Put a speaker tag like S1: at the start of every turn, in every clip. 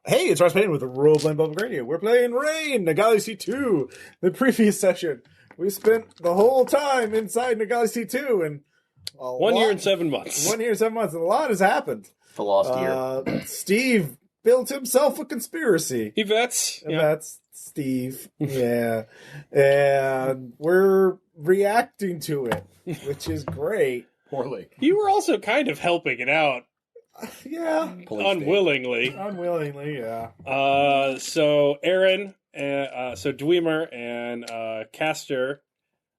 S1: Hey, it's Ross Payne with the Role Playing Public Radio. We're playing Rain, Nagalisitu. The previous session, we spent the whole time inside Nagalisitu, and
S2: 1 year and 7 months.
S1: 1 year and 7 months, and a lot has happened.
S3: The lost year.
S1: Steve built himself a conspiracy.
S2: Yvette's. Yeah.
S1: That's Steve. Yeah. And we're reacting to it, which is great.
S3: Poorly.
S2: You were also kind of helping it out.
S1: Yeah.
S2: Unwillingly.
S1: Unwillingly, yeah.
S2: So Aaron, so Dwemer and Castor,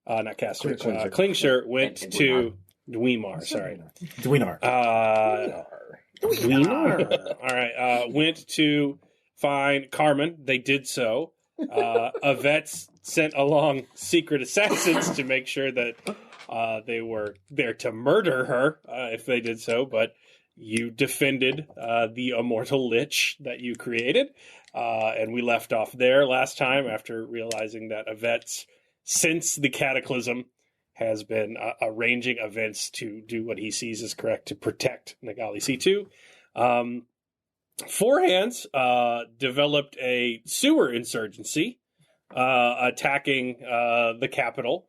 S2: not Castor, Klingshire went to Dwemer, sorry.
S1: Dwemer.
S2: Dwemer. All right. Went to find Carmen. They did so. Yvette sent along secret assassins to make sure that they were there to murder her if they did so, but you defended the immortal lich that you created, and we left off there last time after realizing that Yvette, since the cataclysm, has been arranging events to do what he sees as correct to protect Nagalisitu. Four Hands developed a sewer insurgency attacking the capital,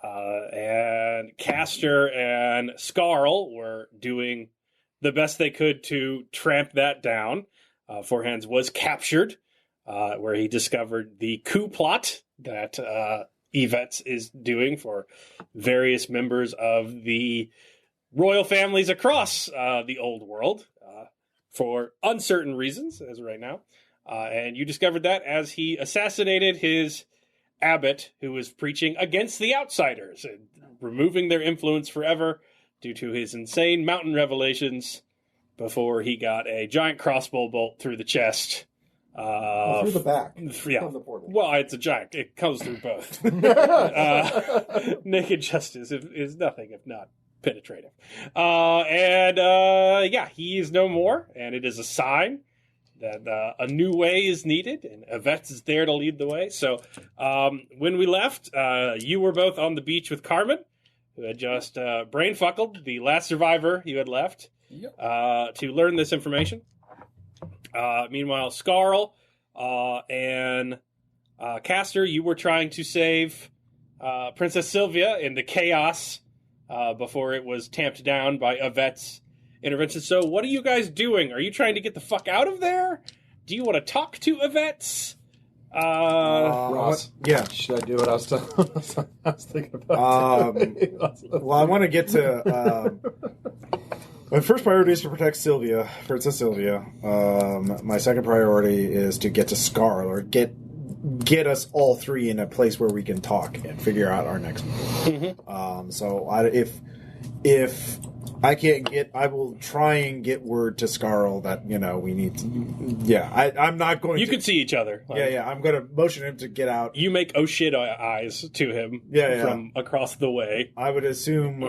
S2: and Castor and Scarl were doing the best they could to tramp that down. Four Hands was captured, where he discovered the coup plot that Yvette is doing for various members of the royal families across the old world for uncertain reasons, as of right now. And you discovered that as he assassinated his abbot, who was preaching against the outsiders and removing their influence forever due to his insane mountain revelations before he got a giant crossbow bolt through the chest.
S1: Through the back.
S2: Yeah.
S1: From the portal.
S2: Well, it's a giant. It comes through both. Naked justice is nothing if not penetrative. Yeah, he is no more, and it is a sign that a new way is needed, and Yvette is there to lead the way. So when we left, you were both on the beach with Carmen, who had just brain-fuckled the last survivor you had left, to learn this information. Meanwhile, Scarl and Castor, you were trying to save Princess Sylvia in the chaos before it was tamped down by Yvette's intervention. So what are you guys doing? Are you trying to get the fuck out of there? Do you want to talk to Yvette?
S3: Ross,
S1: yeah.
S3: should I do what I was thinking about?
S1: Well, I want to get to... my first priority is to protect Sylvia, Princess Sylvia. My second priority is to get to Scarl, or get us all three in a place where we can talk and figure out our next move.
S2: Mm-hmm.
S1: If I can't get, I will try and get word to Scarl that, we need to, I'm not going to...
S2: You can see each other.
S1: I'm going to motion him to get out.
S2: You make oh shit eyes to him from across the way.
S1: I would assume,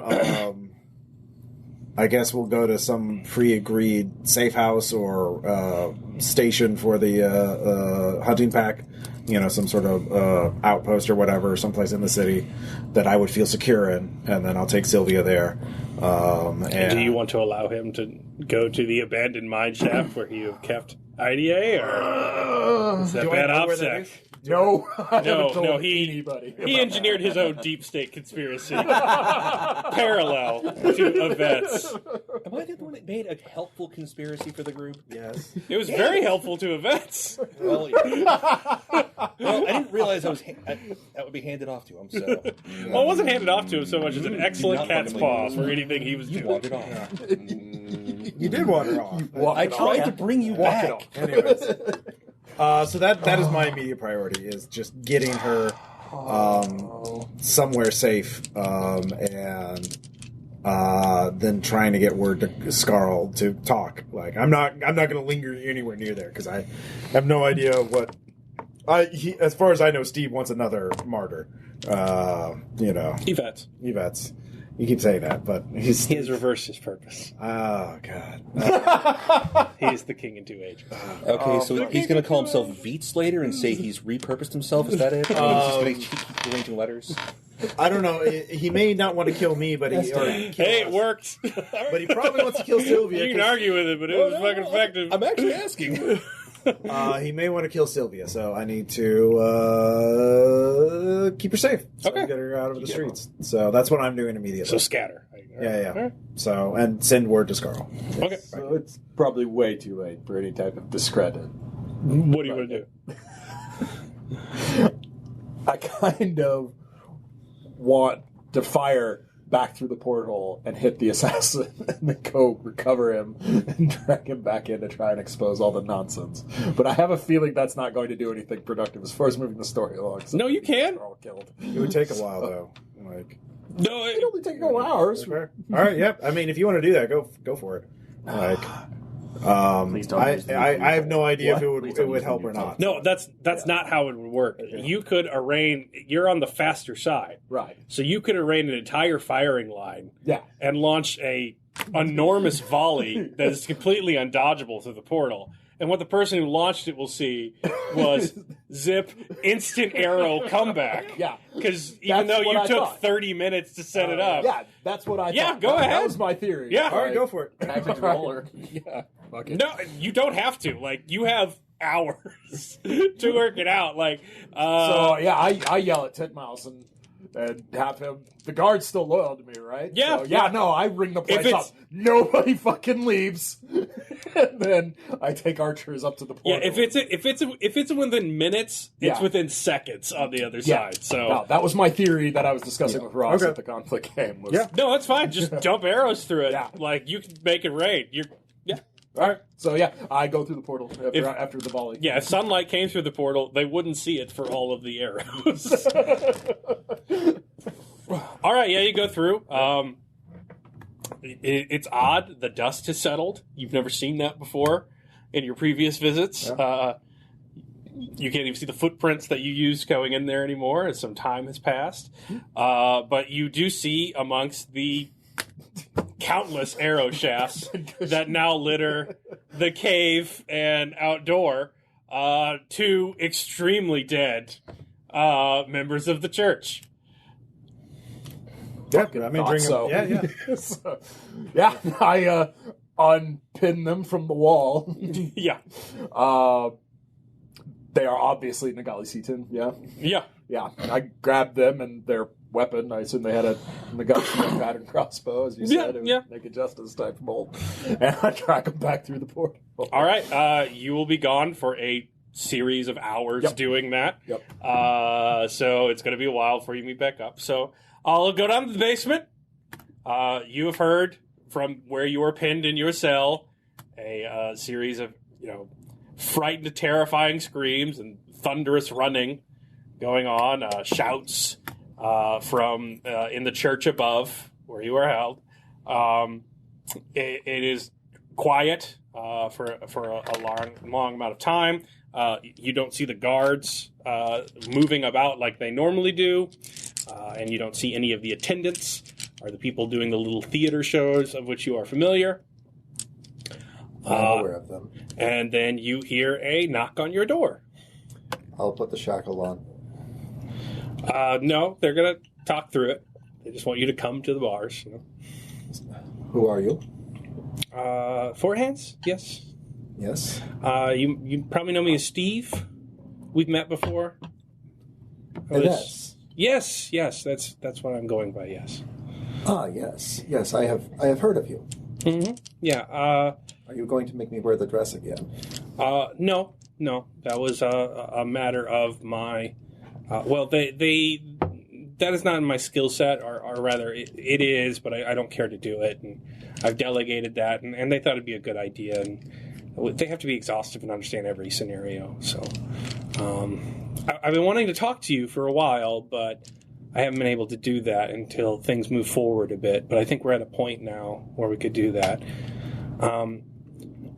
S1: I guess we'll go to some pre-agreed safe house or station for the hunting pack, some sort of outpost or whatever, someplace in the city that I would feel secure in, and then I'll take Sylvia there. And
S2: do you want to allow him to go to the abandoned mine shaft where you have kept IDA, or is that bad OPSEC?
S3: No,
S2: no. He engineered his own deep state conspiracy parallel to Yvette's.
S4: Am I the one that made a helpful conspiracy for the group?
S1: Yes,
S2: it was very helpful to Yvette's.
S4: Well, I didn't realize that would be handed off to him. So,
S2: well, it wasn't handed off to him so much as an excellent cat's paw for anything he was doing.
S4: You wandered off.
S1: You did wander off.
S4: I tried to bring you back.
S1: Anyways. So that is my immediate priority, is just getting her somewhere safe, and then trying to get word to Scarl to talk. Like, I'm not going to linger anywhere near there because I have no idea what. As far as I know, Steve wants another martyr.
S2: Yvette.
S1: You keep saying that, but
S2: he has reversed his purpose.
S1: Oh, God.
S2: He's the king in 2H.
S4: Okay, so he's going to call himself Veets later and say he's repurposed himself? Is that it? He's just going to keep arranging letters?
S1: I don't know. He may not want to kill me, but
S2: it worked.
S1: But he probably wants to kill Sylvia.
S2: You can argue with it, but it was fucking effective.
S4: I'm actually asking.
S1: He may want to kill Sylvia, so I need to keep her safe. So
S2: Okay.
S1: get her out of the streets. So that's what I'm doing immediately.
S2: So scatter.
S1: Yeah.
S2: Alright.
S1: So, and send word to Scarl.
S2: Okay.
S3: So it's probably way too late for any type of discredit.
S2: What do you want to do?
S3: I kind of want to fire back through the porthole and hit the assassin and then go recover him and drag him back in to try and expose all the nonsense. But I have a feeling that's not going to do anything productive as far as moving the story along. So
S2: No, you can.
S3: they're all killed.
S1: It would take a while, though. Like,
S2: No,
S3: It only take a couple hours.
S1: all right, yep. I mean, if you want to do that, go for it. Like,
S5: Please don't use the
S1: I have no idea if
S5: Please
S1: it
S5: don't
S1: would
S5: use the
S1: help or
S5: nuclear.
S1: not.
S2: no, that's not how it would work. You could arraign. You're on the faster side,
S3: Right.
S2: so you could arraign an entire firing line
S3: Yeah.
S2: and launch a enormous volley that is completely undodgeable through the portal. And what the person who launched it will see was zip, instant arrow comeback.
S3: Yeah.
S2: Because even
S3: That's
S2: though
S3: what
S2: you
S3: I
S2: took
S3: thought.
S2: 30 minutes to set it up.
S3: Yeah, that's what I
S2: Yeah,
S3: thought.
S2: go
S3: That
S2: ahead.
S3: was my theory.
S2: Yeah.
S1: All right, go for it.
S5: Tactics roller.
S3: Yeah. Fuck it.
S2: No, you don't have to. Like, you have hours to work it out. Like,
S3: So yeah, I yell at Titmouse and have him. The guard's still loyal to me, right?
S2: Yeah,
S3: So,
S2: yeah.
S3: No, I ring the place
S2: it's-
S3: up. Nobody fucking leaves, and then I take archers up to the portal.
S2: yeah, if it's within minutes, it's
S3: Yeah.
S2: within seconds on the other side. So
S3: no, that was my theory that I was discussing with Ross
S1: Okay.
S3: at the conflict game. Was,
S1: Yeah.
S2: no, that's fine. Just dump arrows through it.
S3: Yeah.
S2: Like, you can make it rain. Yeah.
S3: All right. So yeah, I go through the portal
S2: If-
S3: after the volley.
S2: Yeah, if sunlight came through the portal, they wouldn't see it for all of the arrows. All right, yeah, you go through. It's odd. The dust has settled. You've never seen that before in your previous visits. You can't even see the footprints that you used going in there anymore, as some time has passed. But you do see amongst the countless arrow shafts that now litter the cave and outdoor, two extremely dead members of the church.
S1: Yeah, I mean,
S3: Thought
S1: bring
S3: so.
S1: him. Yeah.
S3: So, yeah, I unpin them from the wall.
S2: Yeah,
S3: They are obviously Nagalisitu, yeah.
S2: yeah.
S3: Yeah, I grabbed them and their weapon. I assume they had a Nagalisitu pattern crossbow, as you
S2: Yeah,
S3: said. It was
S2: yeah.
S3: naked justice type bolt. And I track them back through the portal.
S2: All right, you will be gone for a series of hours
S3: Yep.
S2: doing that.
S3: Yep.
S2: So it's going to be a while before you meet back up. So I'll go down to the basement. You have heard from where you were pinned in your cell a series of, frightened, terrifying screams and thunderous running going on, shouts from in the church above where you are held. It is quiet for a long amount of time. You don't see the guards moving about like they normally do, and you don't see any of the attendants or the people doing the little theater shows of which you are familiar.
S6: I'm aware of them.
S2: And then you hear a knock on your door.
S6: I'll put the shackle on.
S2: No, they're going to talk through it. They just want you to come to the bars.
S6: Who are you?
S2: Four Hands? Yes.
S6: Yes.
S2: You probably know me as Steve. We've met before.
S6: Yes.
S2: Yes. That's what I'm going by. Yes.
S6: Ah, yes. Yes, I have heard of you.
S2: Mm-hmm. Yeah.
S6: Are you going to make me wear the dress again?
S2: No. That was a matter of my. That is not in my skill set, or rather, it is, but I don't care to do it, and I've delegated that, and they thought it'd be a good idea, and they have to be exhaustive and understand every scenario. So, I've been wanting to talk to you for a while, but I haven't been able to do that until things move forward a bit. But I think we're at a point now where we could do that.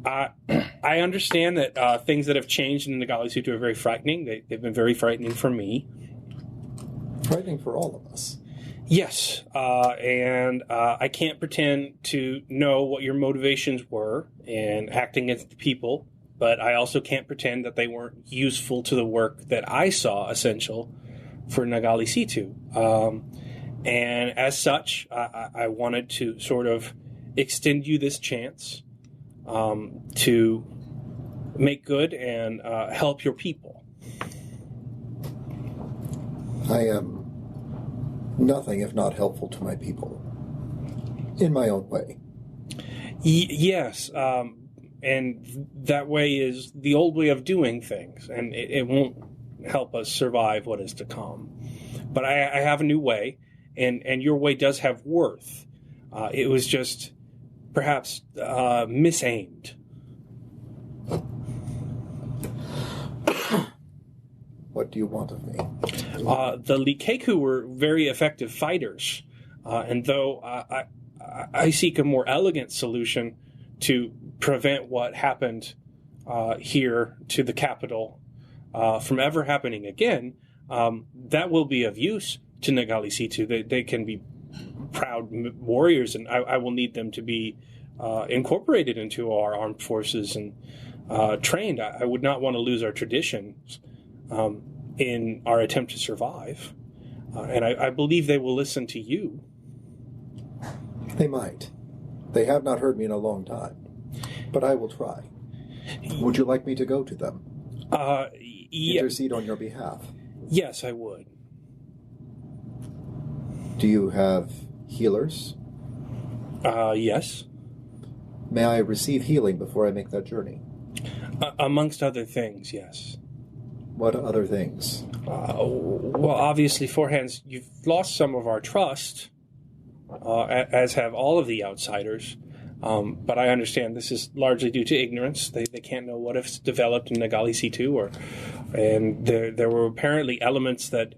S2: I understand that things that have changed in the Nagalisitu are very frightening. They've been very frightening for me.
S6: Frightening for all of us.
S2: Yes, and I can't pretend to know what your motivations were in acting against the people, but I also can't pretend that they weren't useful to the work that I saw essential for Nagalisitu. And as such, I wanted to sort of extend you this chance to make good and help your people.
S6: I am nothing if not helpful to my people. In my own way.
S2: Yes, and that way is the old way of doing things, and it won't help us survive what is to come. But I have a new way, and your way does have worth. It was just perhaps misaimed.
S6: What do you want of me?
S2: The Likeku were very effective fighters, and though I seek a more elegant solution to prevent what happened here to the capital from ever happening again, that will be of use to Nagalisitu. They can be proud warriors, and I will need them to be incorporated into our armed forces and trained. I would not want to lose our traditions in our attempt to survive. And I believe they will listen to you.
S6: They might. They have not heard me in a long time. But I will try. Would you like me to go to them? Intercede on your behalf?
S2: Yes, I would.
S6: Do you have healers?
S2: Yes.
S6: May I receive healing before I make that journey?
S2: Amongst other things, yes.
S6: What other things?
S2: Well, obviously, forehands, you've lost some of our trust, as have all of the outsiders. But I understand this is largely due to ignorance. They can't know what has developed in Nagalisitu, and there were apparently elements that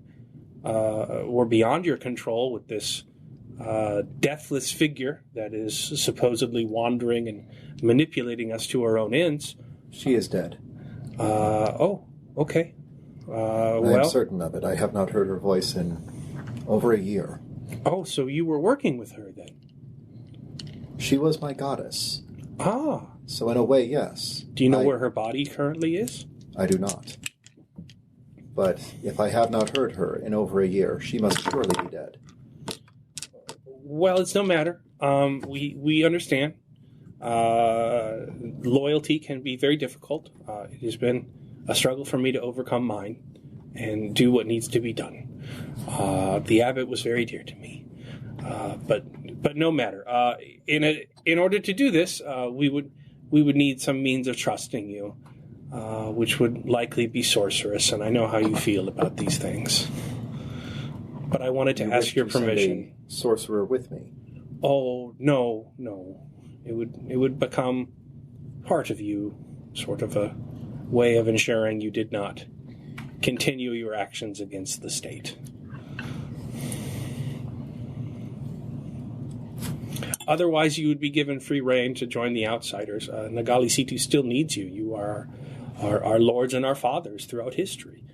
S2: were beyond your control with this deathless figure that is supposedly wandering and manipulating us to our own ends.
S6: She is dead.
S2: Oh, okay.
S6: I am certain of it. I have not heard her voice in over a year.
S2: Oh, so you were working with her then?
S6: She was my goddess.
S2: Ah.
S6: So in a way, yes.
S2: Do you know where her body currently is?
S6: I do not. But if I have not heard her in over a year, she must surely be dead.
S2: Well, it's no matter. We understand. Loyalty can be very difficult. It has been a struggle for me to overcome mine and do what needs to be done. The abbot was very dear to me. But no matter. In order to do this, we would need some means of trusting you, which would likely be sorceress, and I know how you feel about these things. But I wanted to ask your permission.
S6: Send a sorcerer with me?
S2: Oh, no. It would become part of you, sort of a way of ensuring you did not continue your actions against the state. Otherwise, you would be given free rein to join the outsiders. Nagalisitu still needs you. You are our lords and our fathers throughout history.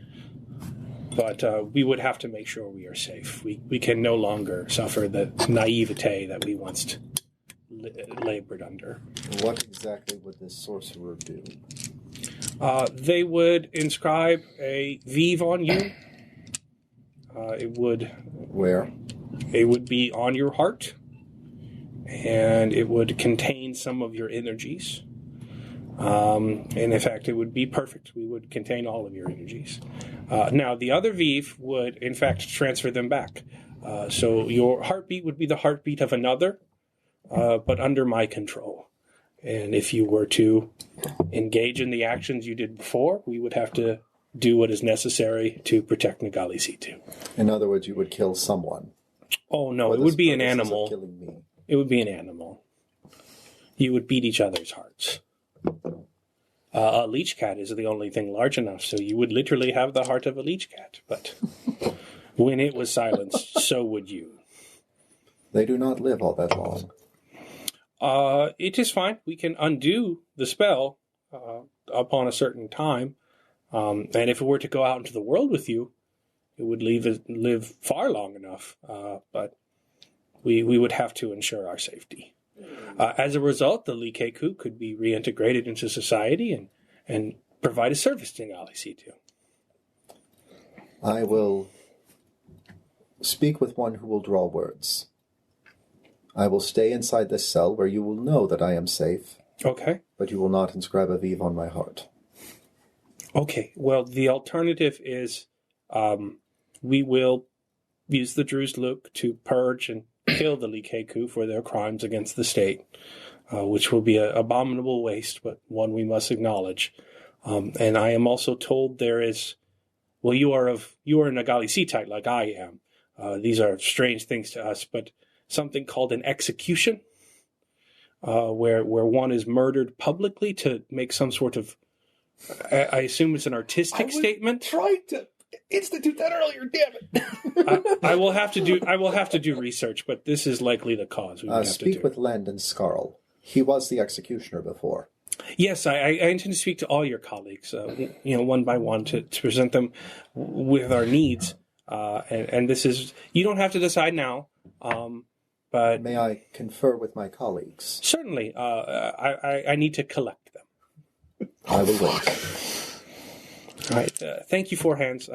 S2: But we would have to make sure we are safe. We can no longer suffer the naivete that we once labored under.
S6: What exactly would this sorcerer do?
S2: They would inscribe a vive on you. It would...
S6: Where?
S2: It would be on your heart. And it would contain some of your energies. And in fact, it would be perfect. We would contain all of your energies. Now, the other vive would, in fact, transfer them back. So your heartbeat would be the heartbeat of another, but under my control. And if you were to engage in the actions you did before, we would have to do what is necessary to protect Nagalisitu.
S6: In other words, you would kill someone.
S2: Oh, no, it would be an animal.
S6: Killing me.
S2: It would be an animal. You would beat each other's hearts. A leech cat is the only thing large enough, so you would literally have the heart of a leech cat. But when it was silenced, so would you.
S6: They do not live all that long.
S2: It is fine. We can undo the spell upon a certain time. And if it were to go out into the world with you, it would live far long enough. But we would have to ensure our safety. As a result, the Likeku could be reintegrated into society and provide a service to Nagalisitu.
S6: I will speak with one who will draw words. I will stay inside this cell where you will know that I am safe.
S2: Okay.
S6: But you will not inscribe a vive on my heart.
S2: Okay, well, the alternative is we will use the Drew's Luke to purge and kill the Likeku for their crimes against the state, which will be an abominable waste, but one we must acknowledge. And I am also told there is, well, you are a Nagalisitite like I am. These are strange things to us, but something called an execution, where one is murdered publicly to make some sort of, I assume it's an artistic statement.
S4: Tried to institute that earlier. Damn it!
S2: I will have to do research, but this is likely the cause. We would have
S6: Speak
S2: to do.
S6: with Landon Scarl. He was the executioner before.
S2: Yes, I intend to speak to all your colleagues, one by one, to present them with our needs. And this is, you don't have to decide now, but
S6: May I confer with my colleagues?
S2: certainly, I need to collect them.
S6: I will wait.
S2: All right. Thank you, Four Hands.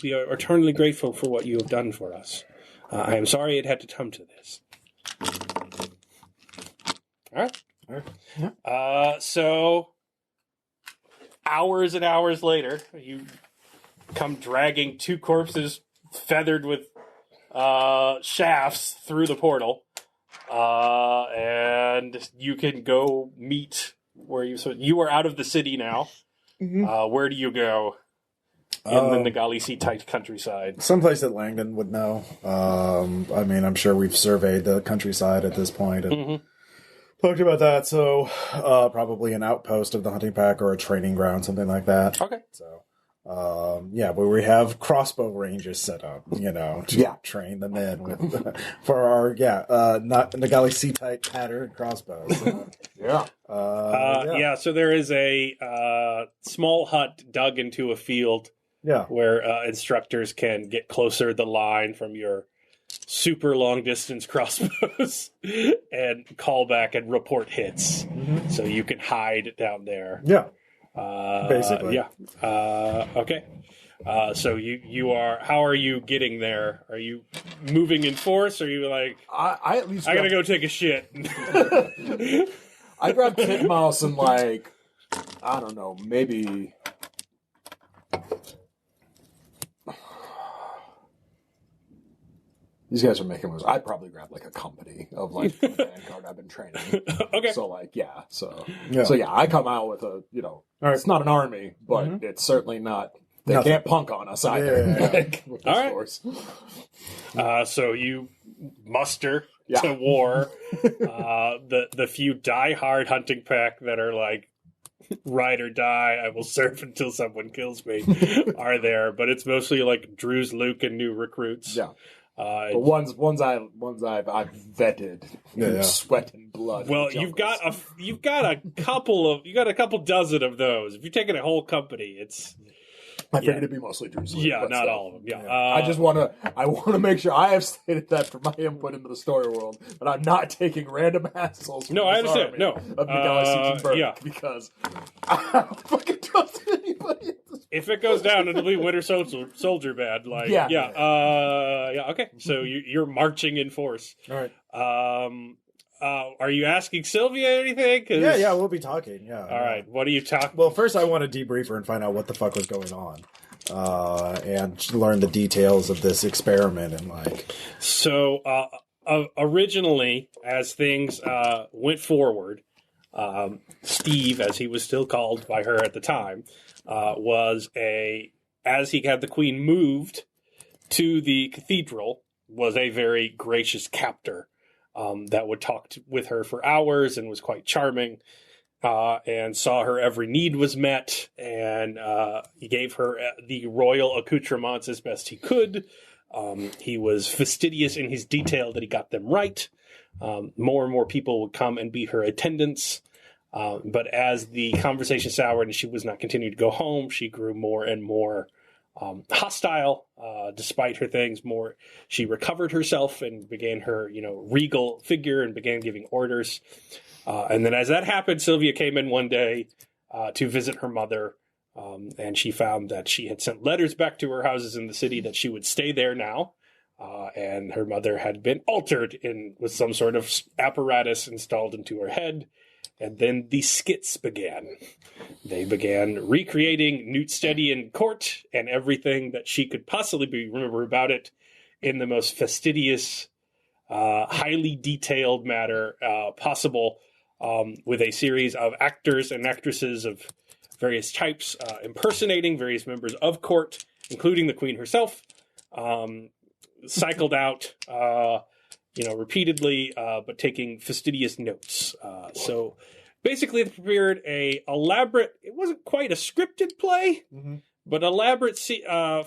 S2: We are eternally grateful for what you have done for us. I am sorry it had to come to this. All right. So, hours and hours later, you come dragging two corpses feathered with shafts through the portal, and you can go meet where you are out of the city now. Mm-hmm. Where do you go in the Nagalisitu countryside?
S1: Someplace that Langdon would know. I mean, I'm sure we've surveyed the countryside at this point and talked about that. So probably an outpost of the hunting pack or a training ground, something like that.
S2: Okay.
S1: So where we have crossbow ranges set up, to train the men with for our Nagalisitu pattern crossbows.
S2: So there is a small hut dug into a field where instructors can get closer the line from your super long distance crossbows and call back and report hits. So you can hide down there.
S1: Yeah. Basically.
S2: Okay. So you are, how are you getting there? Are you moving in force? Or are you like,
S3: I at least
S2: I gotta go take a shit?
S3: I grabbed Titmouse and I don't know, maybe these guys are making moves. I'd probably grab a company of the vanguard I've been training.
S2: Okay.
S3: So I come out with a it's not an army, but it's certainly not. They can't punk on us either.
S2: All right. So you muster to war. The few die-hard hunting pack that are like, ride or die, I will serve until someone kills me, are there. But it's mostly like Drew's Luke and new recruits.
S3: Yeah. But ones I've vetted, sweat and blood.
S2: Well, you've got a couple dozen of those. If you're taking a whole company, it's.
S3: I figured it'd be mostly Drew's.
S2: Yeah, not all of them. Yeah.
S3: I just want to make sure I have stated that for my input into the story world, but I'm not taking random assholes.
S2: No, I understand. No,
S3: of Nagalisitu because I don't fucking trust anybody.
S2: If it goes down, it'll be Winter Soldier bad. Okay. So you're marching in force.
S1: All right.
S2: Are you asking Sylvia anything?
S1: Yeah, we'll be talking. Yeah.
S2: All right. What are you talking?
S1: Well, first I want to debrief her and find out what the fuck was going on, and learn the details of this experiment and
S2: So originally, as things went forward, Steve, as he was still called by her at the time, as he had the Queen moved to the cathedral, was a very gracious captor. That would talk with her for hours and was quite charming, and saw her every need was met, and he gave her the royal accoutrements as best he could. He was fastidious in his detail that he got them right. More and more people would come and be her attendants. But as the conversation soured and she was not continuing to go home, she grew more and more hostile, despite her things. She recovered herself and began her, regal figure and began giving orders. And then as that happened, Sylvia came in one day to visit her mother, and she found that she had sent letters back to her houses in the city that she would stay there now. And her mother had been altered with some sort of apparatus installed into her head. And then the skits began. They began recreating Newt Steadian court and everything that she could possibly remember about it in the most fastidious, highly detailed manner possible, with a series of actors and actresses of various types impersonating various members of court, including the Queen herself, cycled out repeatedly, but taking fastidious notes. So basically they prepared a elaborate, it wasn't quite a scripted play, but elaborate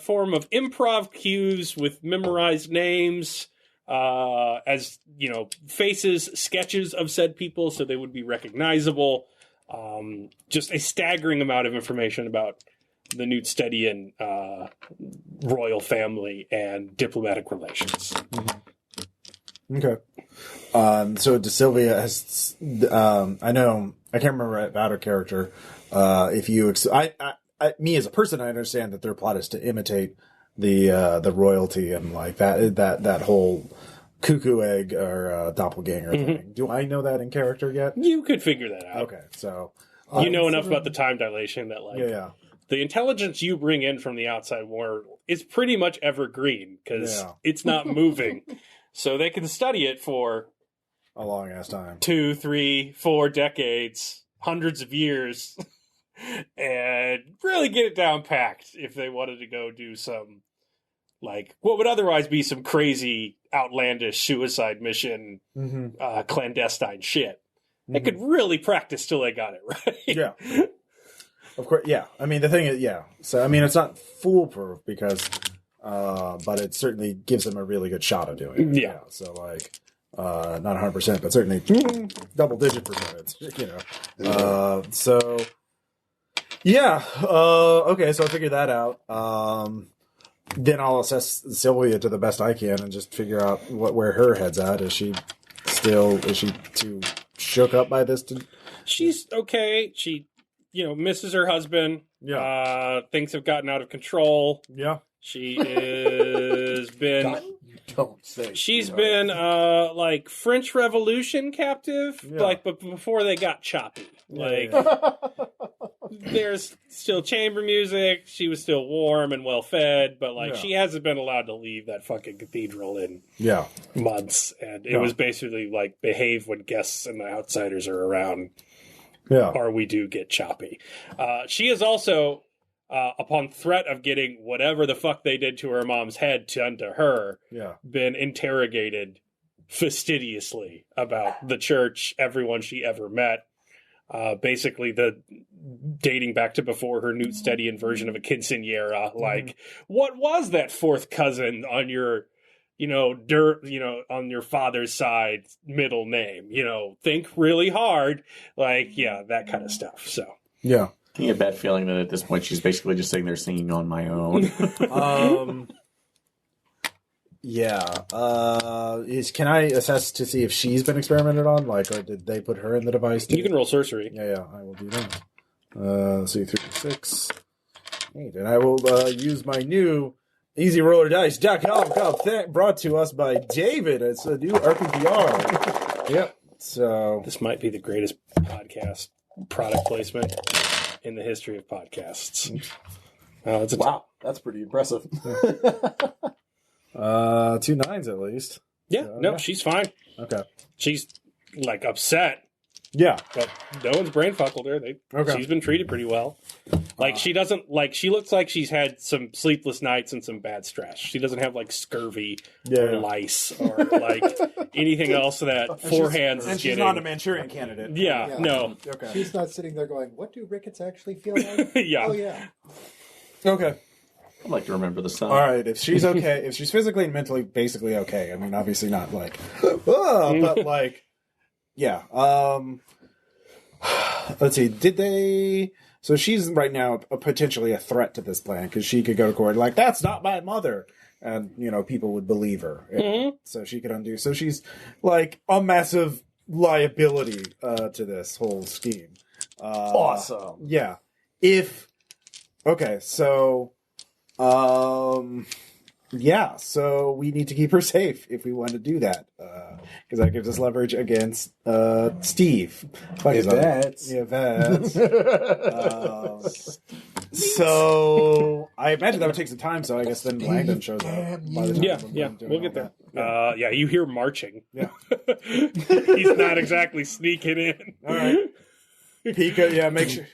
S2: form of improv cues with memorized names, as, faces, sketches of said people so they would be recognizable. Just a staggering amount of information about the Newt Steadian royal family and diplomatic relations.
S1: Okay. So De Silvia has, I know, I can't remember about her character. If you, me as a person, I understand that their plot is to imitate the royalty and like that whole cuckoo egg or doppelganger thing. Do I know that in character yet?
S2: You could figure that out.
S1: Okay, so
S2: you know enough about the time dilation that the intelligence you bring in from the outside world is pretty much evergreen because it's not moving. So they can study it for
S1: a long ass time,
S2: 2, 3, 4 decades, hundreds of years, and really get it down packed if they wanted to go do some, like, what would otherwise be some crazy, outlandish suicide mission, clandestine shit. They could really practice till they got it right.
S1: Yeah. Of course, yeah. I mean, the thing is, So, I mean, it's not foolproof because, but it certainly gives them a really good shot of doing it.
S2: Yeah.
S1: So, like, not 100%, but certainly double-digit percentage, so, yeah. Okay, so I figured that out. Then I'll assess Sylvia to the best I can and just figure out where her head's at. Is she too shook up by this?
S2: She's okay. She, misses her husband.
S1: Yeah.
S2: Things have gotten out of control.
S1: Yeah.
S2: She has been...
S3: God, don't say.
S2: She's been, like, French Revolution captive, but before they got choppy. There's still chamber music. She was still warm and well-fed, but, she hasn't been allowed to leave that fucking cathedral in months. And it was basically, like, behave when guests and the outsiders are around.
S1: Yeah.
S2: Or we do get choppy. She is also... upon threat of getting whatever the fuck they did to her mom's head done to her, been interrogated fastidiously about the church, everyone she ever met. Basically, dating back to before her Newt Steadian version of a quinceañera. Like, what was that fourth cousin on your, on your father's side middle name? Think really hard. Like, that kind of stuff. So,
S1: yeah.
S5: I get a bad feeling that at this point she's basically just sitting there singing on my own.
S1: Can I assess to see if she's been experimented on? Like, or did they put her in the device too?
S2: You can roll sorcery.
S1: Yeah, I will do that. Let's see, 3, 6, 8. And I will use my new EasyRollerDice.com, brought to us by David. It's a new RPPR. Yep. So
S2: this might be the greatest podcast product placement in the history of podcasts.
S3: Wow, that's pretty impressive.
S1: 2 9s at least.
S2: Yeah, she's fine.
S1: Okay.
S2: She's like upset.
S1: Yeah.
S2: But no one's brain fuckled her. She's been treated pretty well. Like she doesn't she looks like she's had some sleepless nights and some bad stress. She doesn't have like scurvy or lice or like anything else that Four Hands is getting.
S1: And she's not a Manchurian candidate.
S2: Yeah, no.
S6: Okay. She's not sitting there going, "What do rickets actually feel like?"
S2: Yeah.
S6: Oh yeah.
S1: Okay.
S5: I'd like to remember the song.
S1: All right, if she's okay, if she's physically and mentally basically okay, I mean, obviously not like, but like, yeah. Let's see. Did they? So she's right now potentially a threat to this plan because she could go to court like, "That's not my mother," and people would believe her. So she could undo. So she's like a massive liability to this whole scheme.
S3: Awesome.
S1: Yeah. Okay, so. Yeah, so we need to keep her safe if we want to do that, because that gives us leverage against Steve.
S3: Yvette.
S1: So I imagine that would take some time. So I guess then Langdon shows up. By the time
S2: We'll get there.
S1: that.
S2: You hear marching.
S1: Yeah.
S2: He's not exactly sneaking in.
S1: All right. Pika, make sure.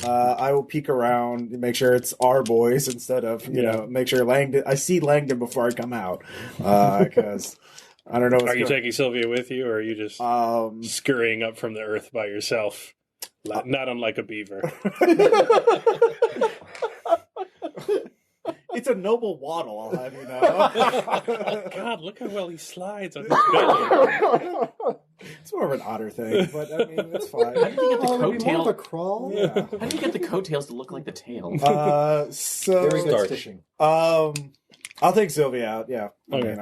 S1: I will peek around and make sure it's our boys instead of make sure Langdon. I see Langdon before I come out because I don't know.
S2: Are you taking Sylvia with you, or are you just scurrying up from the earth by yourself? Not unlike a beaver.
S1: It's a noble waddle, I'll have you know.
S2: God, look how well he slides on his belly.
S1: It's more of an otter thing, but I mean, it's fine.
S5: How did you get the
S6: More of a
S5: coattail?
S6: crawl?
S1: Yeah.
S5: How did you get the coattails to look like the tail?
S1: So
S6: Very good
S4: Starch.
S6: stitching.
S1: I'll take Sylvia out. Yeah.
S2: Okay.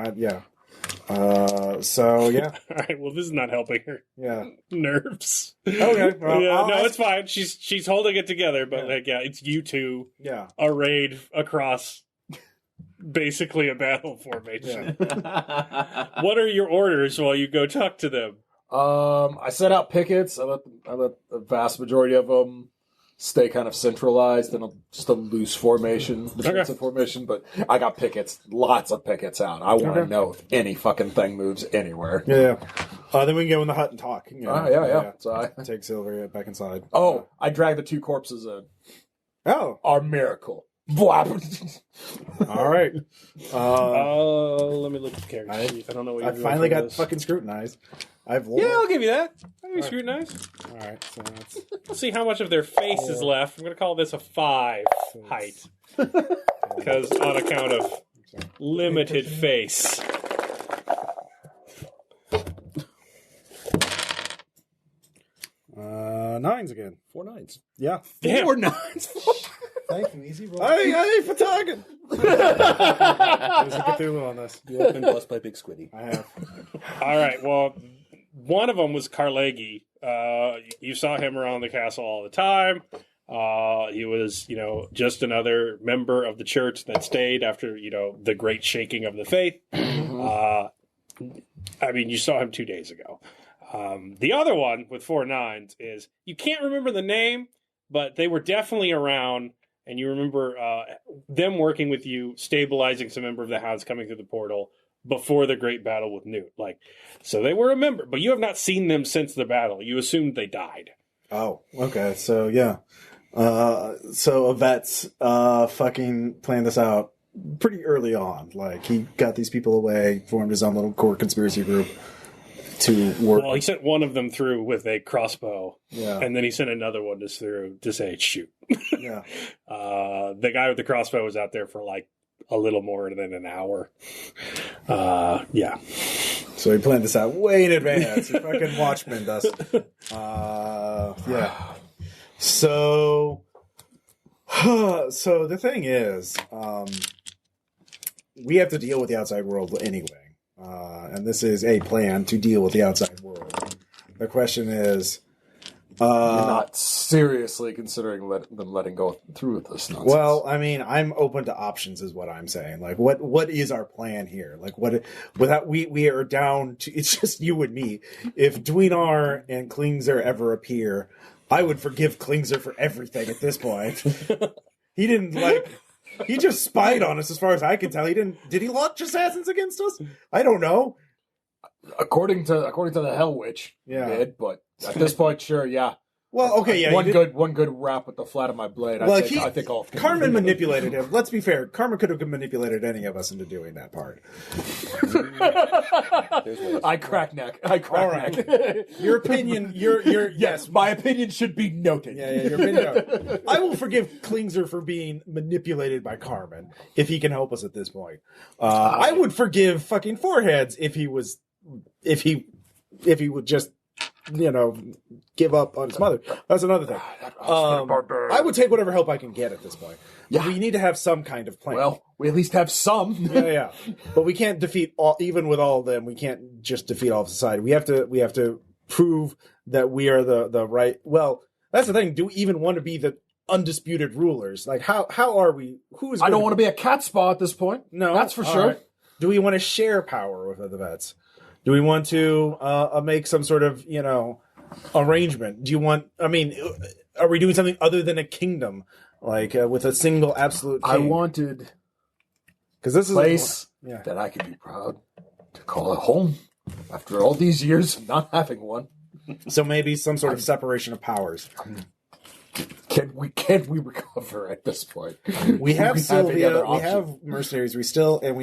S1: So yeah.
S2: All right. Well, this is not helping her
S1: Yeah.
S2: nerves.
S1: Okay. Well,
S2: Yeah, no, it's fine. She's holding it together, but it's you two
S1: Yeah.
S2: arrayed across basically a battle formation. What are your orders while you go talk to them?
S3: I set out pickets. I let the vast majority of them stay kind of centralized in just a loose formation, defensive formation. But I got pickets, lots of pickets out. I want to know if any fucking thing moves anywhere.
S1: Yeah. Then we can go in the hut and talk.
S3: Yeah. So I
S1: Take Sylvia back inside.
S3: I dragged the 2 corpses in.
S1: Oh.
S3: Our miracle. Blap.
S1: All right.
S2: Let me look at the character sheet. I don't know what
S1: I
S2: you're
S1: finally
S2: doing
S1: got
S2: for
S1: fucking scrutinized. I've
S2: this. Yeah, I'll give you that. I'll give you scrutinized.
S1: All right. So that's
S2: Let's see how much of their face is left. I'm going to call this a 5 height. Because on account of limited face.
S1: nines again.
S4: 4 9s.
S1: Yeah.
S2: Damn.
S4: 4 9s.
S6: Thank you. Easy roll.
S1: I ain't for talking. There's a Cthulhu on this.
S4: You have been blessed by Big Squiddy.
S1: I have.
S2: All right. Well, one of them was Carnegie. You saw him around the castle all the time. He was, just another member of the church that stayed after, the great shaking of the faith. You saw him 2 days ago. The other one with 4 9s is you can't remember the name, but they were definitely around. And you remember them working with you, stabilizing some member of the Hounds coming through the portal before the great battle with Newt. So they were a member, but you have not seen them since the battle. You assumed they died.
S1: Oh, okay. So, yeah. So Yvette's fucking planned this out pretty early on. He got these people away, formed his own little core conspiracy group to work.
S2: Well, he sent one of them through with a crossbow.
S1: Yeah.
S2: And then he sent another one through to say, shoot.
S1: Yeah.
S2: The guy with the crossbow was out there for a little more than an hour. Yeah.
S1: So he planned this out way in advance. He fucking Watchmen us. Yeah. So the thing is, we have to deal with the outside world anyway. And this is a plan to deal with the outside world. The question is,
S3: You're not seriously considering them letting go through with this nonsense.
S1: well, I'm open to options, is what I'm saying. What is our plan here? We are down to, it's just you and me. If Dwinar and Klingzer ever appear, I would forgive Klingzer for everything at this point. He didn't he just spied on us as far as I can tell. Did he launch assassins against us? I don't know.
S3: According to the Hell Witch,
S1: Yeah.
S3: he did, but at this point, sure, yeah.
S1: Well, okay, yeah.
S3: One good rap with the flat of my blade.
S1: Well,
S3: I think all
S1: Carmen manipulated him. Let's be fair. Carmen could have manipulated any of us into doing that part.
S3: I crack neck.
S1: All right. Your opinion.
S3: Yes, my opinion should be noted.
S1: Yeah. Your opinion. I will forgive Klingzer for being manipulated by Carmen if he can help us at this point. I would forgive fucking Foreheads if he would just give up on his mother. That's another thing. I would take whatever help I can get at this point. Yeah. We need to have some kind of plan.
S3: Well, we at least have some.
S1: Yeah. But we can't defeat even with all of them. We can't just defeat all of society. We have to prove that we are the right. Well, that's the thing. Do we even want to be undisputed rulers. Like, how are we? Who's?
S3: I don't want to be a cat spa at this point.
S1: No,
S3: that's for
S1: all
S3: sure.
S1: right. Do we want to share power with the vets? Do we want to make some sort of arrangement? Do you want? I mean, are we doing something other than a kingdom, like with a single absolute king?
S3: I wanted
S1: because this is
S3: place that I could be proud to call a home after all these years of not having one.
S1: So maybe some sort of separation of powers.
S3: Can we recover at this point?
S1: We have Sylvia, we have mercenaries, we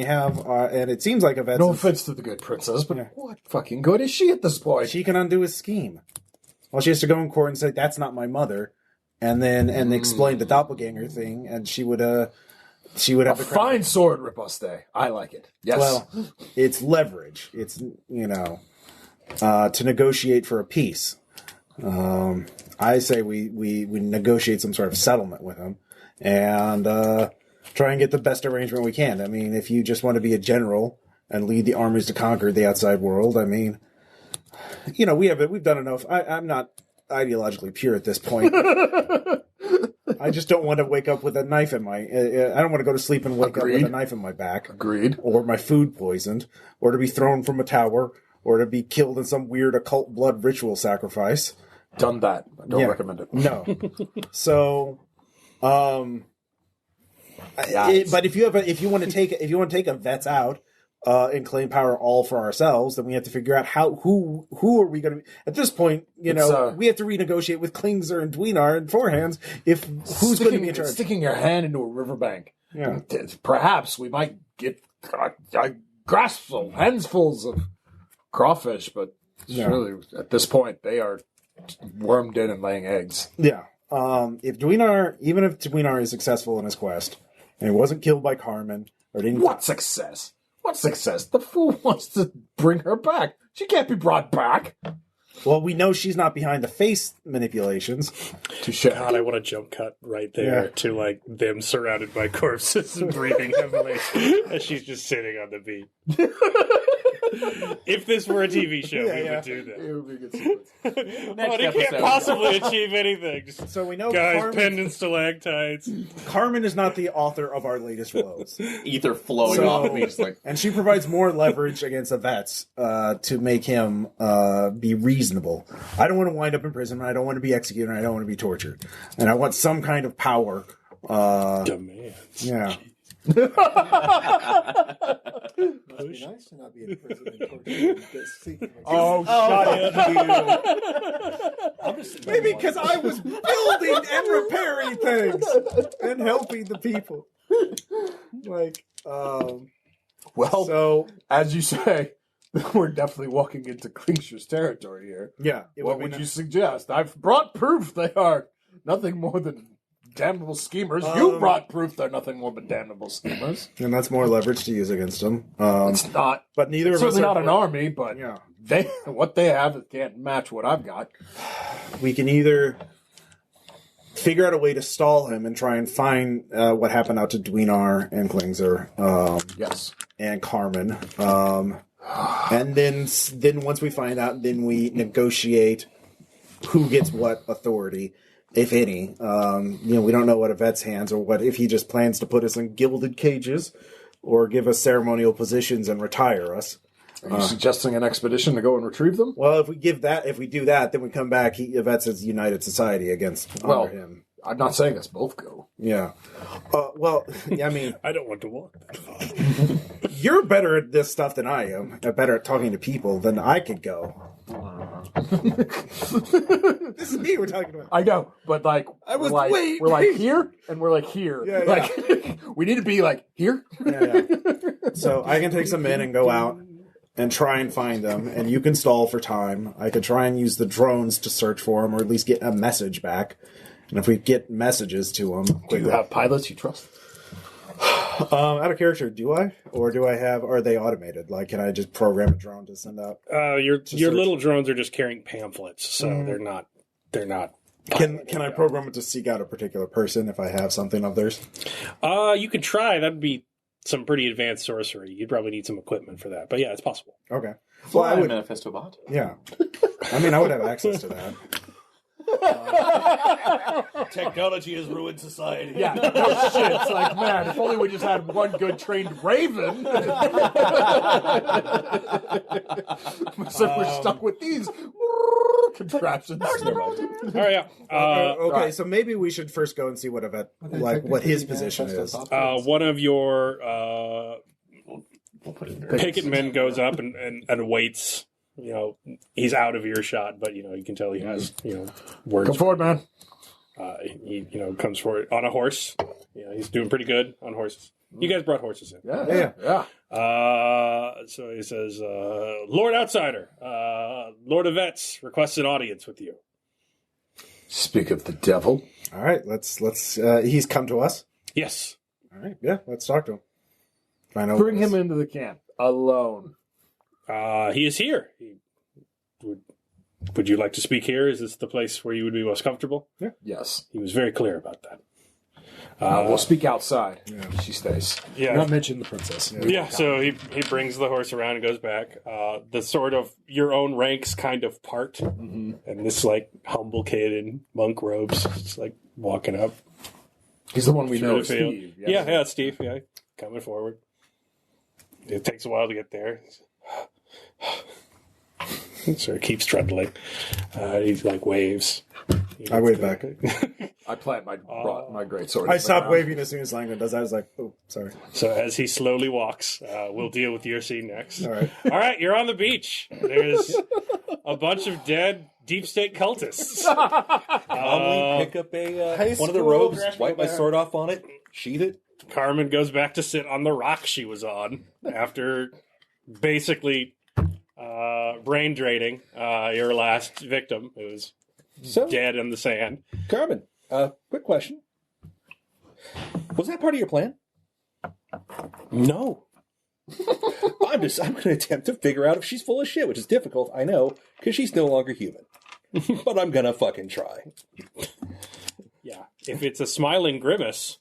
S1: have and it seems like Yvette's...
S3: No offense to the good princess, but what fucking good is she at this point?
S1: She can undo his scheme. Well, she has to go in court and say, that's not my mother, and then explain the doppelganger thing, and she would have
S3: a fine sword, riposte. I like it. Yes.
S1: Well, it's leverage. It's, to negotiate for a peace. I say we negotiate some sort of settlement with him and try and get the best arrangement we can. I mean, if you just want to be a general and lead the armies to conquer the outside world, I mean, we've done enough. I'm not ideologically pure at this point. I just don't want to wake up with a knife in my... I don't want to go to sleep and wake up with a knife in my back.
S3: Agreed.
S1: Or my food poisoned, or to be thrown from a tower, or to be killed in some weird occult blood ritual sacrifice.
S3: Done that. I don't recommend it.
S1: No. So, but if you want to take a vets out and claim power all for ourselves, then we have to figure out who are we going to be at this point. We have to renegotiate with Klingsor and Dweenar and Forehands if who's going to be in charge.
S3: Sticking your hand into a riverbank.
S1: Yeah.
S3: Perhaps we might get handsfuls of crawfish, but surely at this point they are wormed in and laying eggs.
S1: Yeah. Even if Dweenar is successful in his quest, and he wasn't killed by Carmen, or didn't...
S3: What success? What success? The fool wants to bring her back. She can't be brought back.
S1: Well, we know she's not behind the face manipulations.
S2: God, I want a jump cut right there to them surrounded by corpses and breathing heavily as she's just sitting on the beach. If this were a TV show, we would do that.
S3: It would be a good sequence.
S2: He can't possibly achieve anything.
S1: So we know
S2: guys, pendant stalactites.
S1: Carmen is not the author of our latest woes.
S5: Ether flowing off of me, just like...
S1: And she provides more leverage against the vets to make him be reasonable. I don't want to wind up in prison. I don't want to be executed. I don't want to be tortured. And I want some kind of power.
S2: Demands.
S1: Yeah.
S6: It must be nice to not be in prison and tortured.
S1: Shut up, you. Maybe because I was building and repairing things and helping the people.
S3: So as you say, we're definitely walking into Klingshir's territory here.
S1: Yeah.
S3: What would you suggest? I've brought proof they are nothing more than damnable schemers. You brought proof they're nothing more but damnable schemers.
S1: And that's more leverage to use against them.
S3: It's not.
S1: But neither of us
S3: certainly
S1: are
S3: not an army, but what they have can't match what I've got.
S1: We can either figure out a way to stall him and try and find what happened out to Dweenar and Klingsor.
S3: Yes.
S1: And Carmen. And then once we find out, then we negotiate who gets what authority, if any. We don't know what Yvette's hands, or what if he just plans to put us in gilded cages or give us ceremonial positions and retire us.
S3: Are you suggesting an expedition to go and retrieve them?
S1: Well, if we do that, then we come back. Yvette's a united society against him.
S3: I'm not saying us both go.
S1: Yeah. I mean,
S2: I don't want to walk that far.
S1: You're better at this stuff than I am. Better at talking to people than I could go. This is me we're talking about.
S3: I know, but we're like here and we're like here.
S1: Yeah.
S3: We need to be like here.
S1: Yeah. So I can take some men and go out and try and find them, and you can stall for time. I could try and use the drones to search for them, or at least get a message back. And if we get messages to them...
S3: Do you have pilots you trust?
S1: Out of character, do I? Or are they automated? Can I just program a drone to send out?
S2: Your little drones are just carrying pamphlets, so they're not.
S1: Can I program it to seek out a particular person if I have something of theirs?
S2: You could try. That'd be some pretty advanced sorcery. You'd probably need some equipment for that, but yeah, it's possible.
S1: Okay.
S5: Well, I would manifesto bot.
S1: Yeah. I mean, I would have access to that.
S4: Technology has ruined society.
S3: Yeah, no shit. It's like, man, if only we just had one good trained raven. So we're stuck with these contraptions.
S2: Oh yeah.
S1: Okay, so maybe we should first go and see what what his position is.
S2: One of your
S5: We'll put it in there.
S2: picket men goes up and waits. You know, he's out of earshot, but you can tell he has words.
S3: Come forward, man.
S2: He comes forward on a horse. He's doing pretty good on horses. You guys brought horses in.
S3: Yeah.
S2: So he says, Lord Outsider, Lord of Vets requests an audience with you.
S3: Speak of the devil.
S1: All right, let's. He's come to us.
S2: Yes.
S1: All right, yeah, let's talk to him. Find out
S3: Bring him into the camp alone.
S2: He is here. Would you like to speak here? Is this the place where you would be most comfortable?
S1: Yeah.
S3: Yes.
S2: He was very clear about that.
S3: We'll speak outside. Yeah. She stays.
S2: Yeah.
S1: Not mention the princess.
S2: Yeah, so he brings the horse around and goes back. The sort of your own ranks kind of part. Mm-hmm. And this humble kid in monk robes just walking up.
S3: He's the one we know,
S2: the field.
S3: Steve.
S2: Yes. Yeah, Steve. Yeah, coming forward. It takes a while to get there. So he keeps trundling. He's waves.
S1: I wave back.
S3: I plant my great sword.
S1: I stop waving as soon as Langdon does that. I was like, oh, sorry.
S2: So as he slowly walks, we'll deal with your scene next.
S1: All right.
S2: All right, you're on the beach. There's a bunch of dead deep state cultists.
S4: Calmly pick up one of the robes, wipe my sword off on it, sheath it.
S2: Carmen goes back to sit on the rock she was on after basically brain draining your last victim, who was dead in the sand.
S4: Carmen, quick question. Was that part of your plan?
S2: No.
S4: I'm going to attempt to figure out if she's full of shit, which is difficult, I know, because she's no longer human. But I'm going to fucking try.
S2: Yeah. If it's a smiling grimace,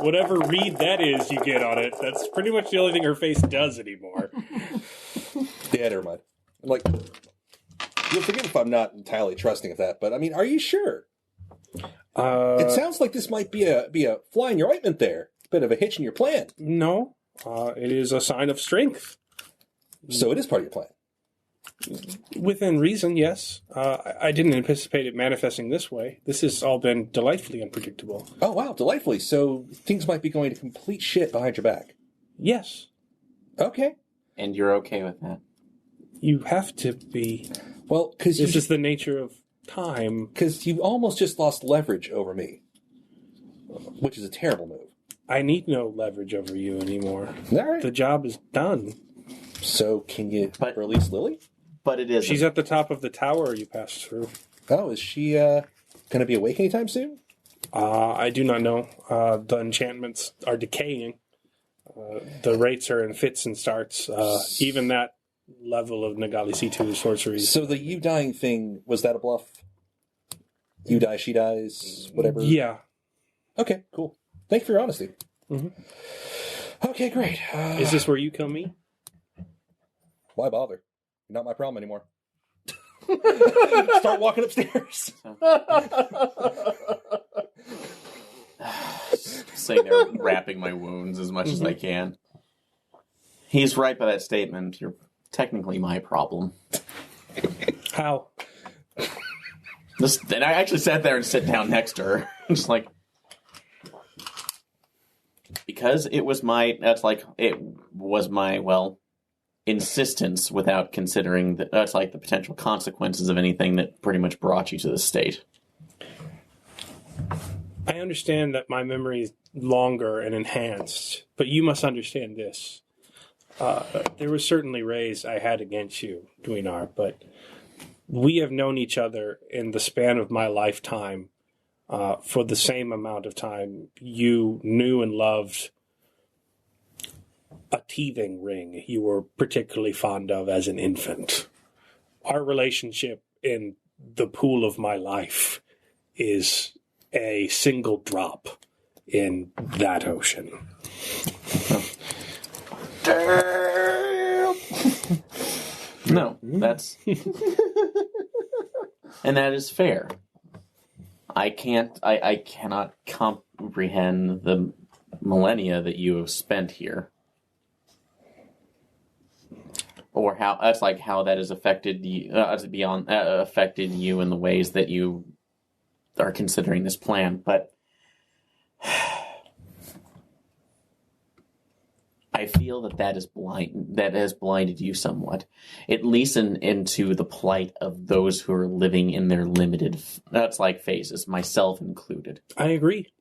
S2: whatever read that is you get on it, that's pretty much the only thing her face does anymore.
S4: Yeah, never mind. You'll forgive if I'm not entirely trusting of that, but I mean, are you sure? It sounds like this might be a fly in your ointment there. Bit of a hitch in your plan.
S2: No, it is a sign of strength.
S4: So it is part of your plan.
S2: Within reason, yes. I didn't anticipate it manifesting this way. This has all been delightfully unpredictable.
S4: Oh, wow, delightfully. So things might be going to complete shit behind your back.
S2: Yes.
S4: Okay.
S5: And you're okay with that?
S2: You have to be.
S4: Well, because
S2: this is the nature of time.
S4: Because you almost just lost leverage over me, which is a terrible move.
S2: I need no leverage over you anymore.
S4: All right.
S2: The job is done.
S4: So can you release Lily?
S5: But it is.
S2: She's at the top of the tower you passed through.
S4: Oh, is she going to be awake anytime soon?
S2: I do not know. The enchantments are decaying. The rates are in fits and starts. Even that level of Nagalisitu sorcery.
S4: So the you dying thing, was that a bluff? You die, she dies, whatever?
S2: Yeah.
S4: Okay, cool. Thank you for your honesty.
S2: Mm-hmm.
S4: Okay, great.
S2: Is this where you kill me?
S4: Why bother? You're not my problem anymore. Start walking upstairs.
S5: Sitting there wrapping my wounds as much as I can. He's right by that statement. You're technically my problem.
S2: How?
S5: And I actually sat there and sat down next to her. Just because it was my insistence without considering the potential consequences of anything that pretty much brought you to this state.
S2: I understand that my memory is longer and enhanced, but you must understand this. There were certainly rays I had against you, Dweenar, but we have known each other in the span of my lifetime for the same amount of time you knew and loved a teething ring you were particularly fond of as an infant. Our relationship in the pool of my life is a single drop in that ocean.
S5: Damn! No, that's... And that is fair. I cannot comprehend the millennia that you have spent here. Or how that has affected you, affected you in the ways that you are considering this plan. But I feel that has blinded you somewhat, at least into the plight of those who are living in their limited phases, myself included.
S2: I agree.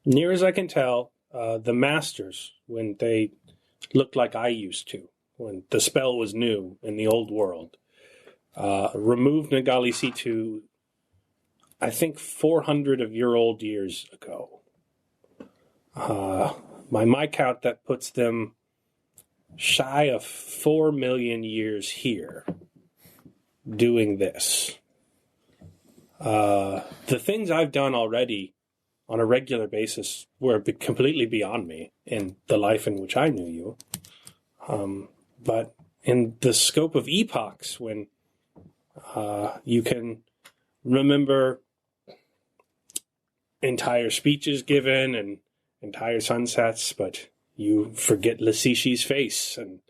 S2: Near as I can tell, the masters, when they looked like I used to, when the spell was new in the old world, removed Nagalisitu, I think 400-year-old years ago. By my count, that puts them shy of 4 million years here doing this. The things I've done already on a regular basis were completely beyond me in the life in which I knew you. But in the scope of epochs, when you can remember entire speeches given and entire sunsets, but you forget Lasishi's face and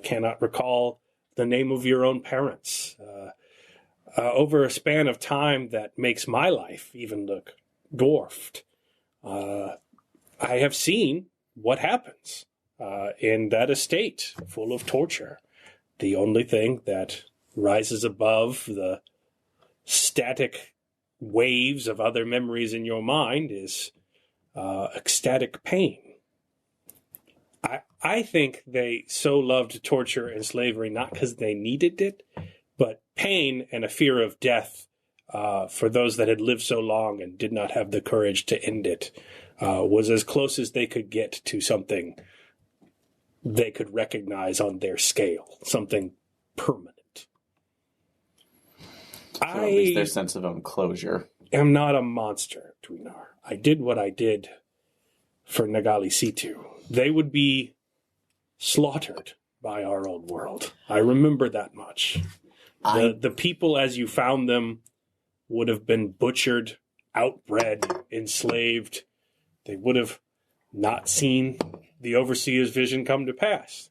S2: cannot recall the name of your own parents. Over a span of time that makes my life even look dwarfed, I have seen what happens in that estate full of torture. The only thing that rises above the static waves of other memories in your mind is ecstatic pain. I think they so loved torture and slavery not because they needed it, but pain and a fear of death for those that had lived so long and did not have the courage to end it was as close as they could get to something they could recognize on their scale, something permanent.
S5: So at least their sense of own closure.
S2: Am not a monster, Dwinar. I did what I did for Nagalisitu. They would be slaughtered by our old world. I remember that much. The people as you found them would have been butchered, outbred, enslaved. They would have not seen the overseer's vision come to pass.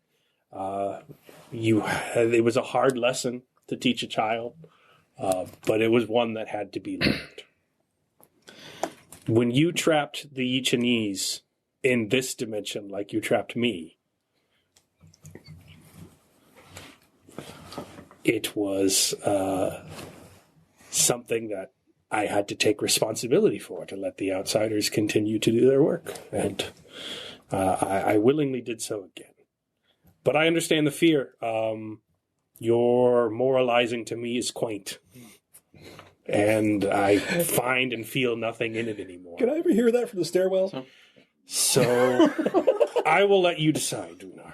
S2: It was a hard lesson to teach a child, but it was one that had to be learned. When you trapped the Ichinese in this dimension like you trapped me, it was something that I had to take responsibility for, to let the outsiders continue to do their work. And I willingly did so again. But I understand the fear. Your moralizing to me is quaint. And I find and feel nothing in it anymore.
S4: Can I ever hear that from the stairwell?
S2: So I will let you decide, Dunar.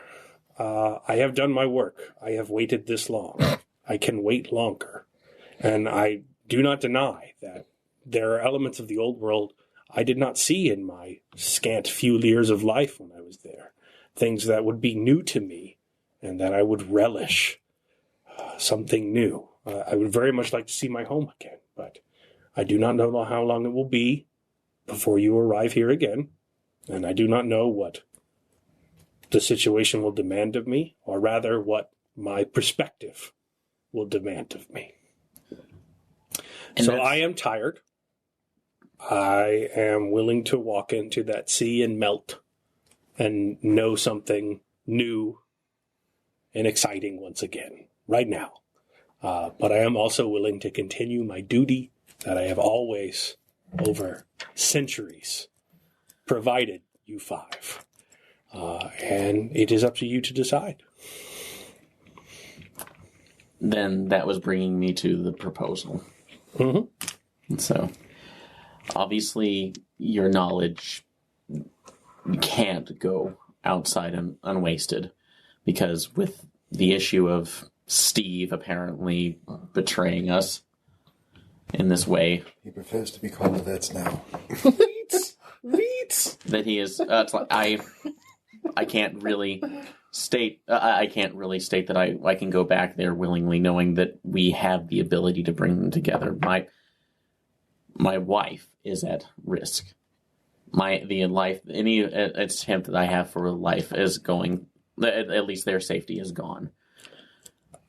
S2: I have done my work. I have waited this long. I can wait longer. And I do not deny that there are elements of the old world I did not see in my scant few years of life when I was there. Things that would be new to me and that I would relish. Something new. I would very much like to see my home again, but I do not know how long it will be before you arrive here again, and I do not know what the situation will demand of me, or rather what my perspective will demand of me. And so I am tired. I am willing to walk into that sea and melt and know something new and exciting once again, right now. But I am also willing to continue my duty that I have always, over centuries, provided you five. And it is up to you to decide.
S5: Then that was bringing me to the proposal.
S2: Mm-hmm.
S5: So, obviously, your knowledge can't go outside and unwasted, because with the issue of Steve apparently betraying us in this way.
S6: He prefers to be called the vets now.
S4: Meat!
S5: That he is... I can't really I can't really state that I can go back there willingly, knowing that we have the ability to bring them together. My wife is at risk. Any attempt that I have for life is going. At least their safety is gone.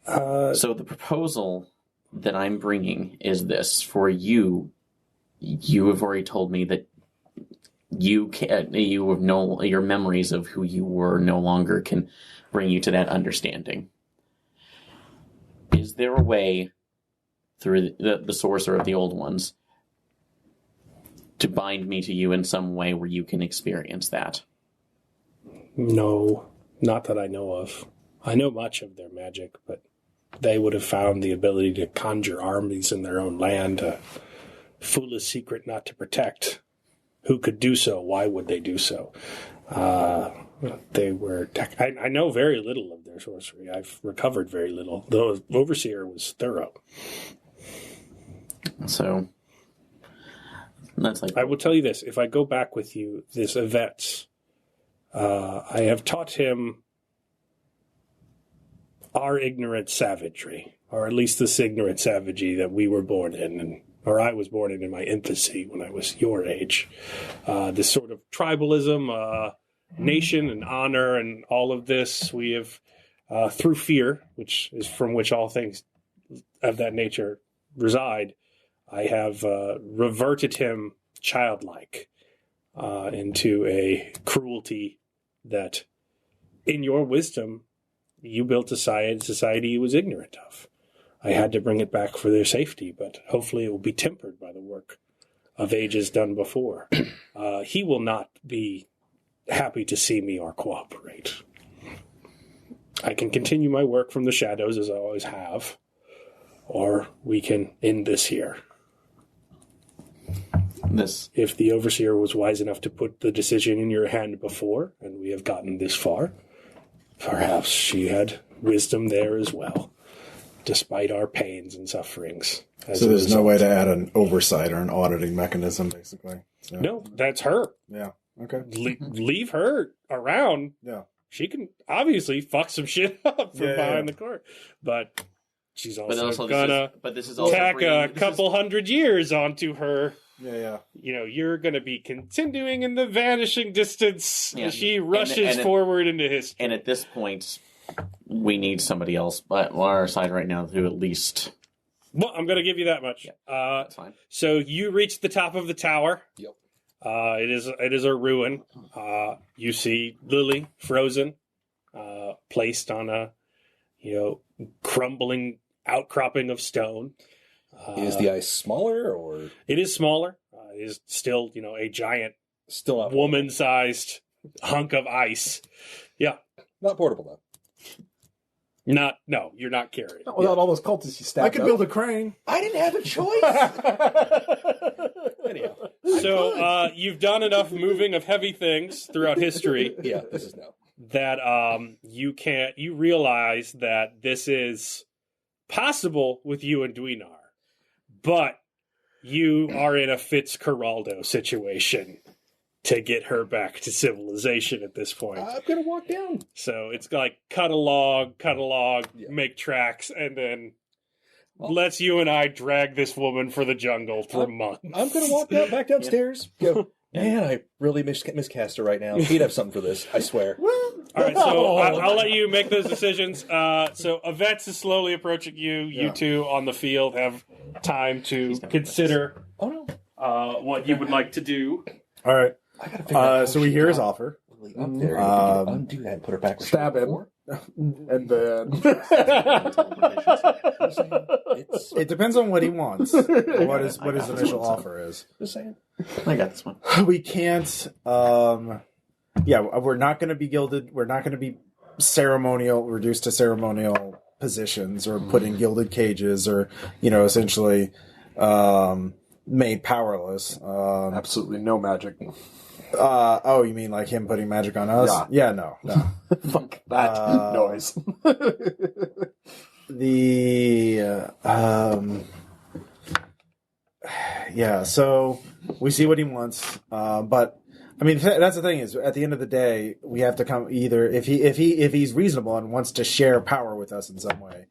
S5: So the proposal that I'm bringing is this: for you. You have already told me that your memories of who you were no longer can bring you to that understanding. Is there a way through the sorcerer of the old ones to bind me to you in some way where you can experience that?
S2: No, not that I know of. I know much of their magic, but they would have found the ability to conjure armies in their own land, a foolish secret not to protect. Who could do so? Why would they do so? They were. I know very little of their sorcery. I've recovered very little. The overseer was thorough.
S5: So that's like.
S2: I will tell you this: if I go back with you, this Yvette's, I have taught him our ignorant savagery, or at least this ignorant savagery that we were born in, or I was born in my infancy when I was your age. This sort of tribalism, nation and honor and all of this, we have, through fear, which is from which all things of that nature reside, I have reverted him childlike into a cruelty that, in your wisdom, you built a society he was ignorant of. I had to bring it back for their safety, but hopefully it will be tempered by the work of ages done before. He will not be happy to see me or cooperate. I can continue my work from the shadows as I always have, or we can end this here. If the overseer was wise enough to put the decision in your hand before, and we have gotten this far, perhaps she had wisdom there as well, despite our pains and sufferings.
S1: So there's no way to add an oversight or an auditing mechanism, basically. So.
S2: No, that's her.
S1: Yeah. Okay.
S2: Leave her around.
S1: Yeah.
S2: She can obviously fuck some shit up from behind the court, but she's also gonna tack a couple hundred years onto her.
S1: Yeah.
S2: You're going to be continuing in the vanishing distance as she rushes forward into history.
S5: And at this point, we need somebody else on our side right now who at least...
S2: Well, I'm going to give you that much.
S5: Yeah, that's fine.
S2: So you reach the top of the tower.
S4: Yep.
S2: It is a ruin. You see Lily frozen, placed on a crumbling outcropping of stone.
S4: Is the ice smaller, or
S2: it is smaller? It is still, a giant,
S4: still
S2: woman-sized hunk of ice. Yeah,
S4: not portable though.
S2: No, you're not carrying.
S3: Not without all those cultists you stacked.
S1: I could build a crane.
S4: I didn't have a choice.
S2: Anyhow, so you've done enough moving of heavy things throughout history.
S4: Yeah, this is now
S2: that you realize that this is possible with you and Dwinar. But you are in a Fitzcarraldo situation to get her back to civilization at this point.
S4: I'm going to walk down.
S2: So it's like cut a log, make tracks, and then let's you and I drag this woman for the jungle for months.
S4: I'm going to walk back downstairs. Go, man, I really miscast her right now. He'd have something for this, I swear.
S2: All right, so I'll let you make those decisions. So Yvette's is slowly approaching you. You two on the field have time to consider what you would like to do.
S1: All right. So we hear his offer.
S4: Up there, undo that and put her back.
S3: Stab him. And then...
S1: It depends on what he wants. What his initial offer is.
S4: Just saying.
S5: I got this one.
S1: We can't... we're not going to be gilded. We're not going to be reduced to ceremonial positions or put in gilded cages or, essentially made powerless.
S3: Absolutely no magic.
S1: You mean like him putting magic on us? Yeah, no.
S3: Fuck that noise.
S1: So we see what he wants, but I mean, that's the thing is, at the end of the day, we have to come either if he's reasonable and wants to share power with us in some way.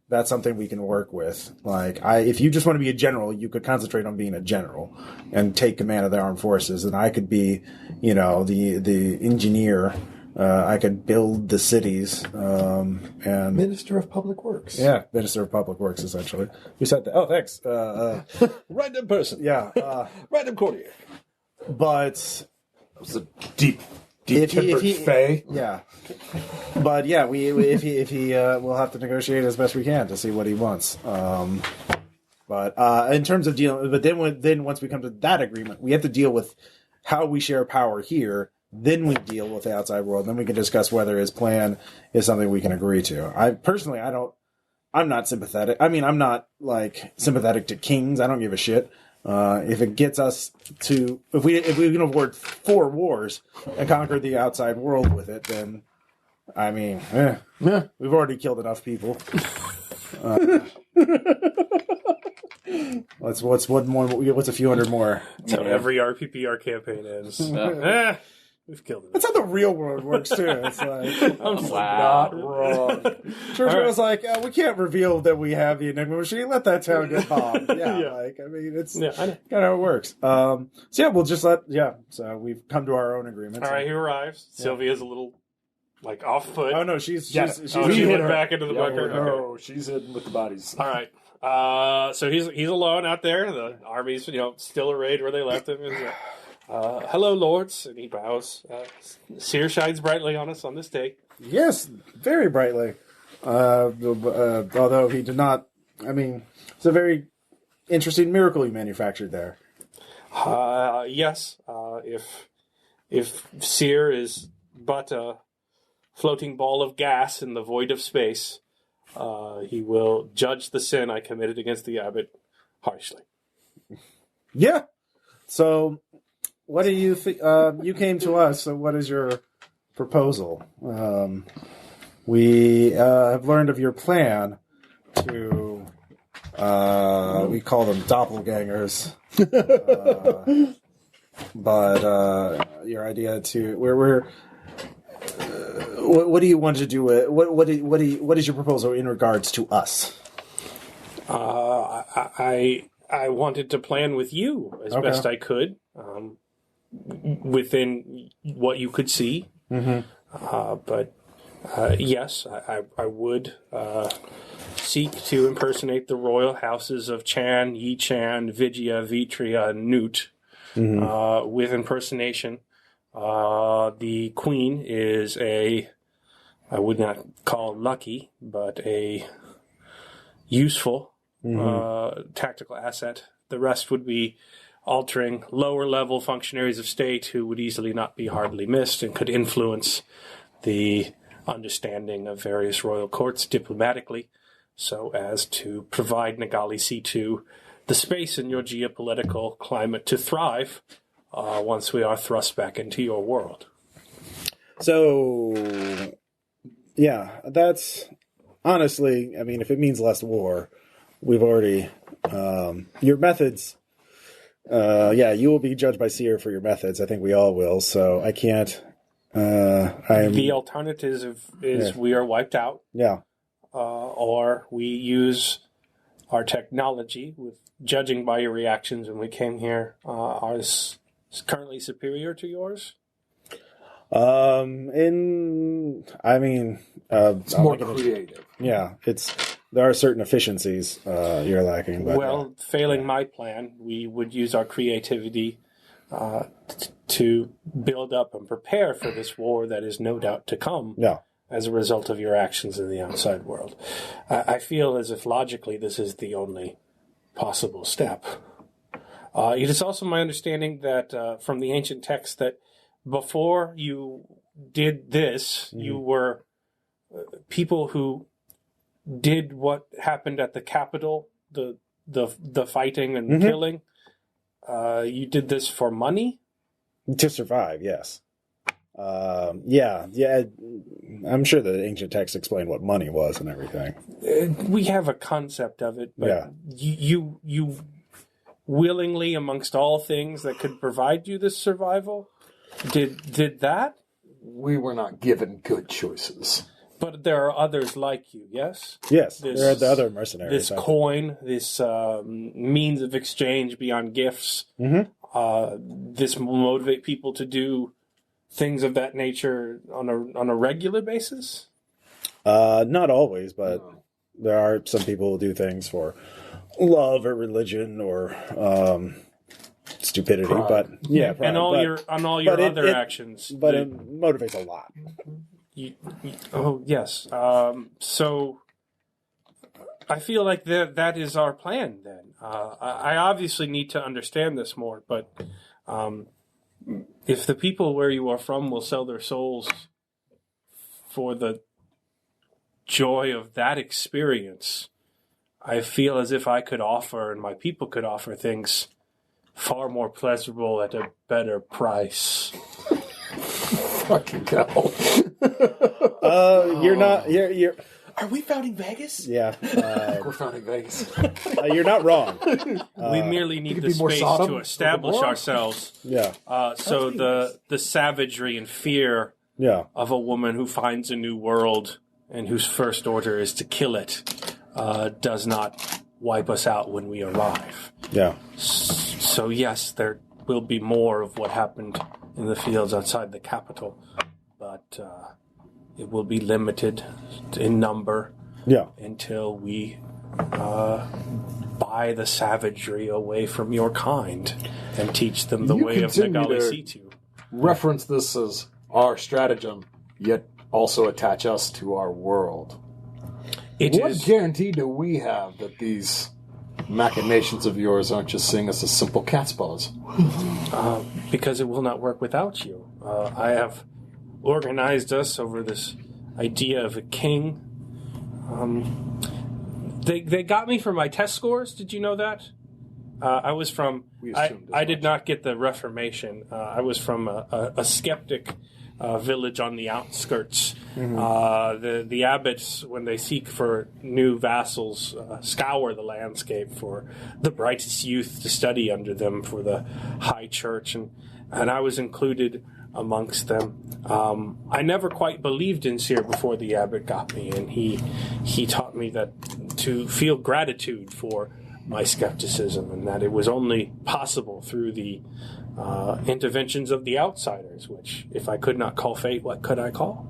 S1: That's something we can work with. Like, if you just want to be a general, you could concentrate on being a general and take command of the armed forces, and I could be, the engineer. I could build the cities. And
S6: Minister of Public Works.
S1: Yeah, Minister of Public Works, essentially. You said that. Oh, thanks.
S4: Random person.
S1: Yeah.
S4: Random courtier.
S1: But
S3: It was a deep tempered fey.
S1: Yeah. But yeah, if he we'll have to negotiate as best we can to see what he wants. But in terms of dealing, but then once we come to that agreement, we have to deal with how we share power here. Then we deal with the outside world. Then we can discuss whether his plan is something we can agree to. I'm not sympathetic. I mean, I'm not like sympathetic to kings. I don't give a shit. If it gets us to, if we can avoid 4 wars and conquer the outside world with it, then I mean, we've already killed enough people. What's a few hundred more?
S2: That's how every RPPR campaign ends. We've killed it.
S1: That's how the real world works too. It's like
S2: not wrong.
S1: Churchill was like, we can't reveal that we have the Enigma machine. Let that town get bombed. It's kind of how it works. So we'll just So we've come to our own agreement.
S2: All right, he arrives. Yeah. Sylvia's a little off foot.
S1: Oh no, she
S2: went back into the bunker.
S3: No, she's hidden with the bodies.
S2: All right. So he's alone out there. The army's still arrayed where they left him. Hello, lords, and he bows. Seer shines brightly on us on this day.
S1: Yes, very brightly. Although he did not. I mean, it's a very interesting miracle he manufactured there.
S2: Yes. If Seer is but a floating ball of gas in the void of space, he will judge the sin I committed against the abbot harshly.
S1: Yeah. So, what do you think? You came to us, so what is your proposal? We have learned of your plan to, we call them doppelgangers, but your idea to, what do you want to do with, what is your proposal in regards to us?
S2: I wanted to plan with you as best I could, within what you could see. Mm-hmm. But yes, I would seek to impersonate the royal houses of Chan, Yi-Chan, Vigia, Vitria, and Newt with impersonation. The queen is I would not call lucky, but a useful tactical asset. The rest would be altering lower-level functionaries of state who would easily not be hardly missed and could influence the understanding of various royal courts diplomatically so as to provide Nagalisitu the space in your geopolitical climate to thrive once we are thrust back into your world.
S1: So, yeah, that's honestly, I mean, if it means less war, we've already, your methods, you will be judged by Seer for your methods. I think we all will, so I can't,
S2: the alternative is we are wiped out.
S1: Yeah.
S2: Or we use our technology, with judging by your reactions when we came here, ours is currently superior to yours.
S3: It's more creative.
S1: Yeah, there are certain efficiencies you're lacking. But,
S2: failing my plan, we would use our creativity to build up and prepare for this war that is no doubt to come as a result of your actions in the outside world. I feel as if logically this is the only possible step. It is also my understanding that from the ancient text that before you did this, you were people who did what happened at the Capitol, the fighting and killing. You did this for money?
S1: To survive, yes. I'm sure the ancient texts explain what money was and everything.
S2: We have a concept of it, but you willingly, amongst all things that could provide you this survival, Did that?
S3: We were not given good choices.
S2: But there are others like you, yes?
S1: Yes, there are the other mercenaries.
S2: This coin, this means of exchange beyond gifts, this will motivate people to do things of that nature on a regular basis?
S1: Not always, but there are some people who do things for love or religion or stupidity.
S3: Pride.
S1: But yeah, pride,
S2: And all your other actions.
S1: But it motivates a lot.
S2: Yes. So I feel like that is our plan then. I obviously need to understand this more, but if the people where you are from will sell their souls for the joy of that experience, I feel as if I could offer and my people could offer things far more pleasurable at a better price.
S3: Fucking hell.
S1: You're not. You're.
S4: Are we founding Vegas?
S1: Yeah.
S3: We're founding Vegas.
S1: You're not wrong.
S2: We merely need the
S3: be more
S2: space
S3: Sodom
S2: to
S3: or
S2: establish
S3: Gomorrah?
S2: ourselves.
S1: Yeah.
S2: So the savagery and fear
S1: Yeah.
S2: of a woman who finds a new world and whose first order is to kill it does not wipe us out when we arrive.
S1: Yeah.
S2: So yes, there will be more of what happened in the fields outside the capital, but it will be limited in number
S1: Yeah.
S2: until we buy the savagery away from your kind and teach them the
S3: You
S2: way of
S3: continue to-
S2: Nagalisitu.
S3: Reference this as our stratagem, yet also attach us to our world. What guarantee do we have that these machinations of yours aren't just seeing us as simple catspaws?
S2: Because it will not work without you. I have organized us over this idea of a king. They got me for my test scores. Did you know that? I was from. I did not get the Reformation. I was from a skeptic village on the outskirts. The abbots, when they seek for new vassals, scour the landscape for the brightest youth to study under them for the high church, and I was included amongst them. I never quite believed in Seer before the abbot got me, and he taught me that to feel gratitude for my skepticism, and that it was only possible through the interventions of the outsiders, which, if I could not call fate, what could I call?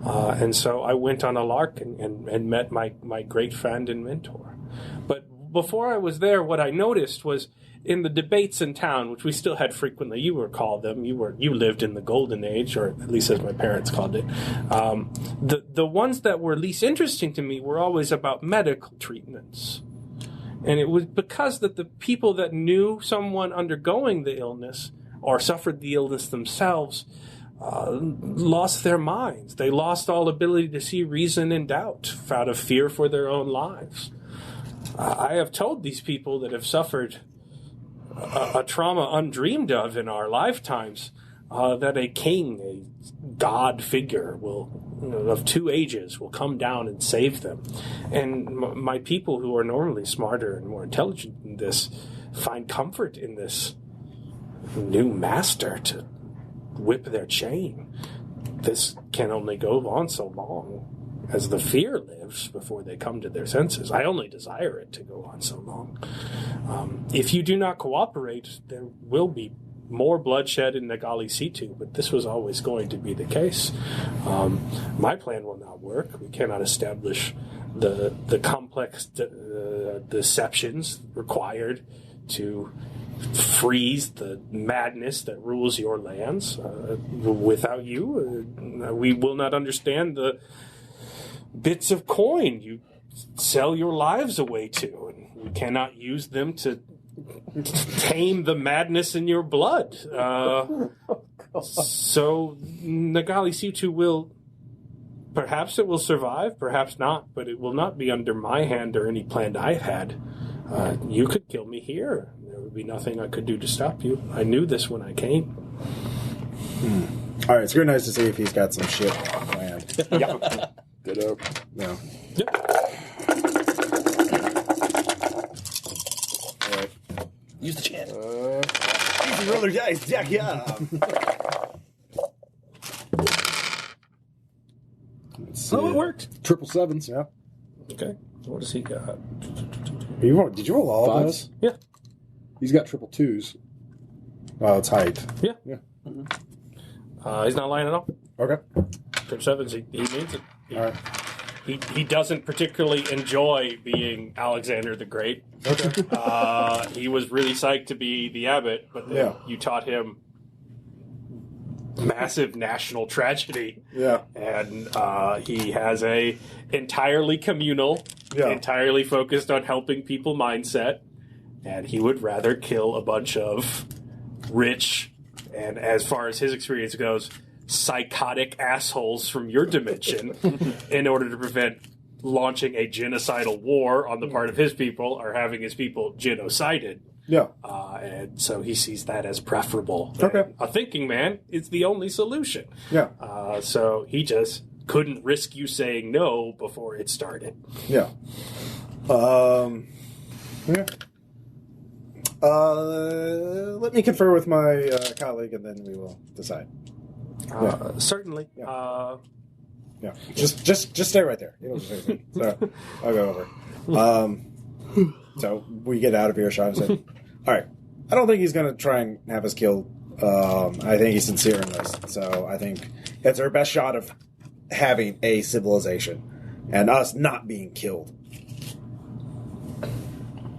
S2: And so I went on a lark and met my great friend and mentor. But before I was there, what I noticed was in the debates in town, which we still had frequently, you recall them, you lived in the golden age, or at least as my parents called it, the ones that were least interesting to me were always about medical treatments. And it was because that the people that knew someone undergoing the illness or suffered the illness themselves lost their minds. They lost all ability to see reason and doubt out of fear for their own lives. I have told these people that have suffered a trauma undreamed of in our lifetimes that a king, a god figure of two ages will come down and save them. And my people, who are normally smarter and more intelligent than this, find comfort in this new master to whip their chain. This can only go on so long as the fear lives before they come to their senses. I only desire it to go on so long. If you do not cooperate, there will be more bloodshed in Nagalisitu, but this was always going to be the case. My plan will not work. We cannot establish the complex deceptions required to freeze the madness that rules your lands. Without you, we will not understand the bits of coin you sell your lives away to, and we cannot use them to tame the madness in your blood. So Nagalisitu will, perhaps it will survive, perhaps not, but it will not be under my hand or any plan I've had. You could kill me here. There would be nothing I could do to stop you. I knew this when I came.
S1: All right, it's very nice to see if he's got some shit planned.
S3: Yeah. Ditto.
S1: Yeah.
S2: Yep.
S4: Use the chant.
S1: Easy roller dice, jack, yeah.
S2: Oh, it worked.
S3: 777s.
S1: Yeah.
S2: Okay. What does he got?
S1: Did you roll all of
S3: Fives?
S1: those?
S2: Yeah.
S3: He's got 222s.
S1: Oh, it's height.
S2: Yeah.
S1: Yeah.
S2: He's not lying at all.
S1: Okay.
S2: Trip sevens, he means it.
S1: All right.
S2: He doesn't particularly enjoy being Alexander the Great.
S1: Okay.
S2: He was really psyched to be the abbot, but then you taught him massive national tragedy.
S1: Yeah.
S2: And he has a entirely communal, entirely focused on helping people mindset, and he would rather kill a bunch of rich, and as far as his experience goes, psychotic assholes from your dimension in order to prevent launching a genocidal war on the part of his people or having his people genocided.
S1: Yeah.
S2: And so he sees that as preferable.
S1: Okay.
S2: And a thinking man is the only solution.
S1: Yeah.
S2: So he just couldn't risk you saying no before it started.
S1: Yeah. Yeah. Let me confer with my colleague, and then we will decide.
S2: Certainly.
S1: Yeah. Yeah. Just stay right there. You don't say anything. So I'll go over. So we get out of earshot and say, "All right, I don't think he's going to try and have us killed. I think he's sincere in this. So I think it's our best shot of having a civilization and us not being killed.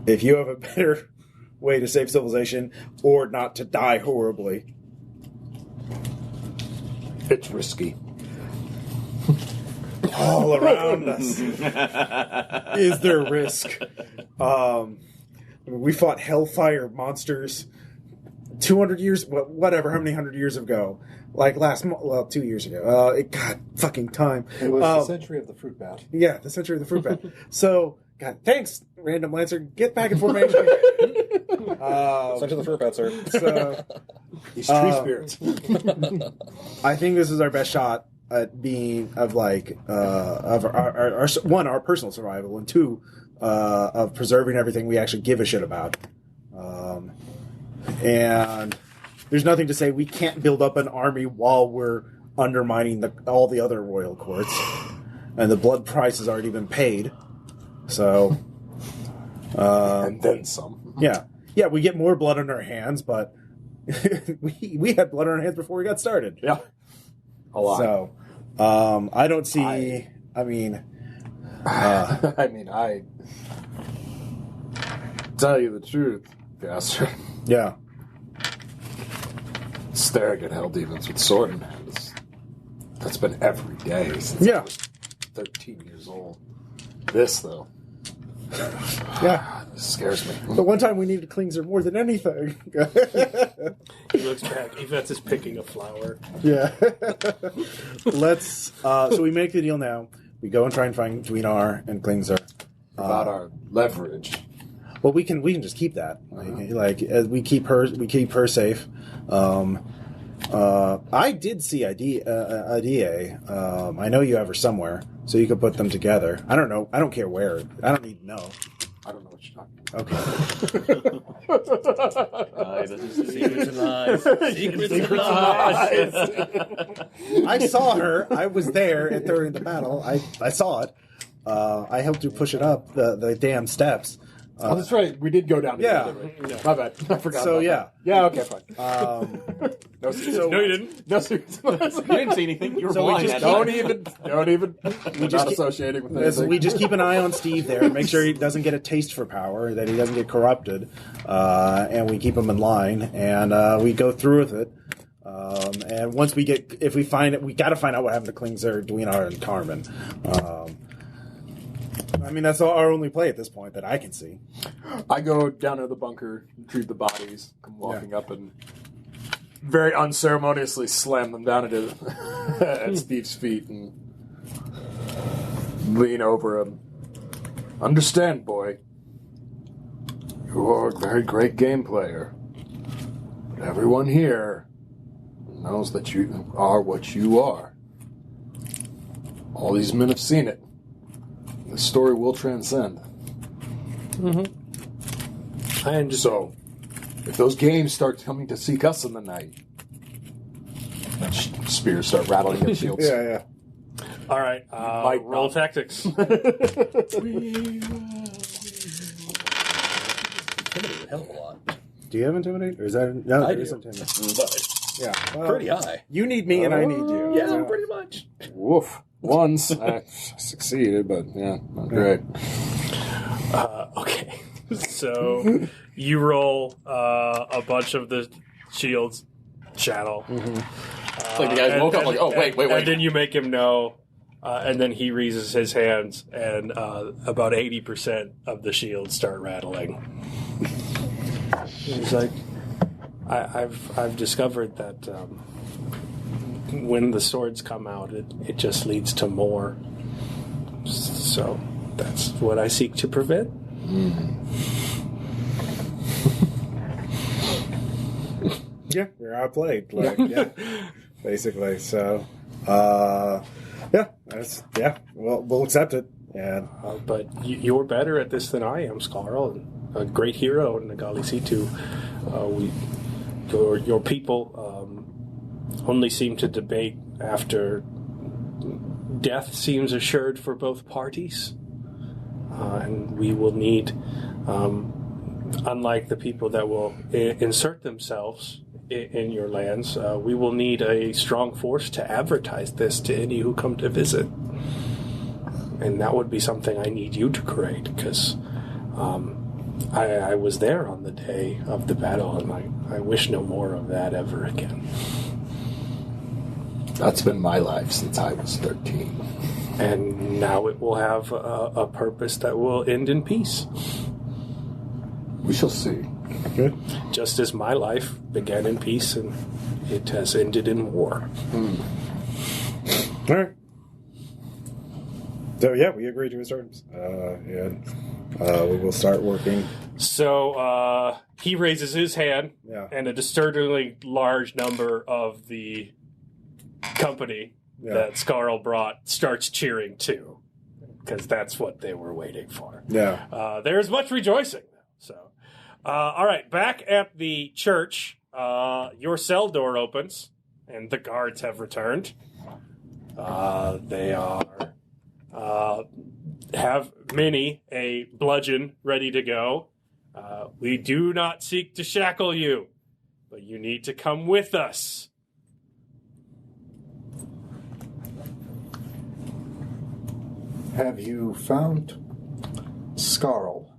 S1: If you have a better way to save civilization or not to die horribly,
S3: It's risky.
S1: all around us is there risk. We fought hellfire monsters 200 years, whatever, how many hundred years ago? Like 2 years ago. God, fucking time.
S6: It was the century of the fruit bat.
S1: Yeah, the century of the fruit bat. So, God, thanks, Random Lancer. Get back in formation.
S4: Such of the fruit bat, sir.
S1: So,
S3: These tree spirits.
S1: I think this is our best shot at being of our personal survival, and two, of preserving everything we actually give a shit about. And there's nothing to say we can't build up an army while we're undermining all the other royal courts, and the blood price has already been paid. So,
S3: And then some.
S1: yeah, we get more blood on our hands, but we had blood on our hands before we got started.
S3: Yeah. A lot.
S1: So, I don't see. I mean,
S3: I tell you the truth, Gaster.
S1: yeah,
S3: Staring at hell demons with sword in hand. That's been every day since I was 13 years old. This, though,
S1: yeah.
S3: this scares me.
S1: But one time we needed Klingzer more than anything.
S2: He looks back. Yvette's is picking a flower.
S1: Yeah. Let's. So we make the deal now. We go and try and find Dwinar and Klingzer.
S3: About our leverage.
S1: Well, we can just keep that. We keep her safe. I did see Idea. I know you have her somewhere, so you could put them together. I don't know. I don't care where. I don't need to know.
S3: I don't know what you're talking about.
S5: Okay. This is secrets and lies. Secrets and lies.
S1: I saw her. I was there during the battle. I saw it. I helped you push it up the damn steps.
S3: Oh, that's right. We did go down together.
S1: Yeah.
S3: Right? My bad. I forgot.
S1: So,
S3: about
S1: yeah.
S3: that. Yeah. Okay. Fine. No,
S2: No, you didn't.
S3: No,
S5: You didn't see anything. You were
S1: So we
S5: blind.
S1: just
S3: don't even. We're
S1: just
S3: not
S1: keep-
S3: associating with anything.
S1: We just keep an eye on Steve there, make sure he doesn't get a taste for power, that he doesn't get corrupted, and we keep him in line, and we go through with it. And once if we find it, we got to find out what happened to Klingzer, Dwinar, and Carmen. I mean, that's our only play at this point that I can see.
S3: I go down to the bunker, retrieve the bodies, come walking up, and very unceremoniously slam them down at Steve's feet and lean over him. Understand, boy, you are a very great game player, but everyone here knows that you are what you are. All these men have seen it. The story will transcend.
S2: Mm-hmm. And
S3: So, if those games start coming to seek us in the night, spears start rattling at shields.
S1: Yeah.
S2: All right, roll tactics.
S4: Intimidate a hell of a lot.
S1: Do you have intimidate, or is that no?
S4: I
S1: There is
S4: do.
S1: intimidate.
S4: But
S1: Yeah, well,
S4: pretty high.
S1: You need me, and I need you.
S4: Yeah,
S1: So-
S4: pretty much.
S3: Woof. Once I succeeded, but yeah, not great.
S2: Okay, so you roll a bunch of the shields channel.
S5: Like the guys woke up like, oh, wait.
S2: And then you make him know, and then he raises his hands, and about 80% of the shields start rattling. He's like, I've discovered that when the swords come out, it just leads to more. So that's what I seek to prevent.
S1: Yeah, we're outplayed. Like, yeah, basically. So, we'll accept it. And
S2: But you're better at this than I am, Scarl. A great hero in Nagalisitu. Your people only seem to debate after death seems assured for both parties. And we will need, unlike the people that will insert themselves in your lands, we will need a strong force to advertise this to any who come to visit. And that would be something I need you to create, because I was there on the day of the battle, and I wish no more of that ever again.
S3: That's been my life since I was 13.
S2: And now it will have a purpose that will end in peace.
S3: We shall see.
S1: good.
S2: Just as my life began in peace and it has ended in war.
S1: All right. So yeah, we agree to his terms, and we will start working.
S2: So he raises his hand,
S1: Yeah.
S2: and a disturbingly large number of the company that Scarl brought starts cheering too, because that's what they were waiting for.
S1: Yeah.
S2: There's much rejoicing. So, all right, back at the church, your cell door opens, and the guards have returned. They have many a bludgeon ready to go. We do not seek to shackle you, but you need to come with us.
S6: Have you found Scarl?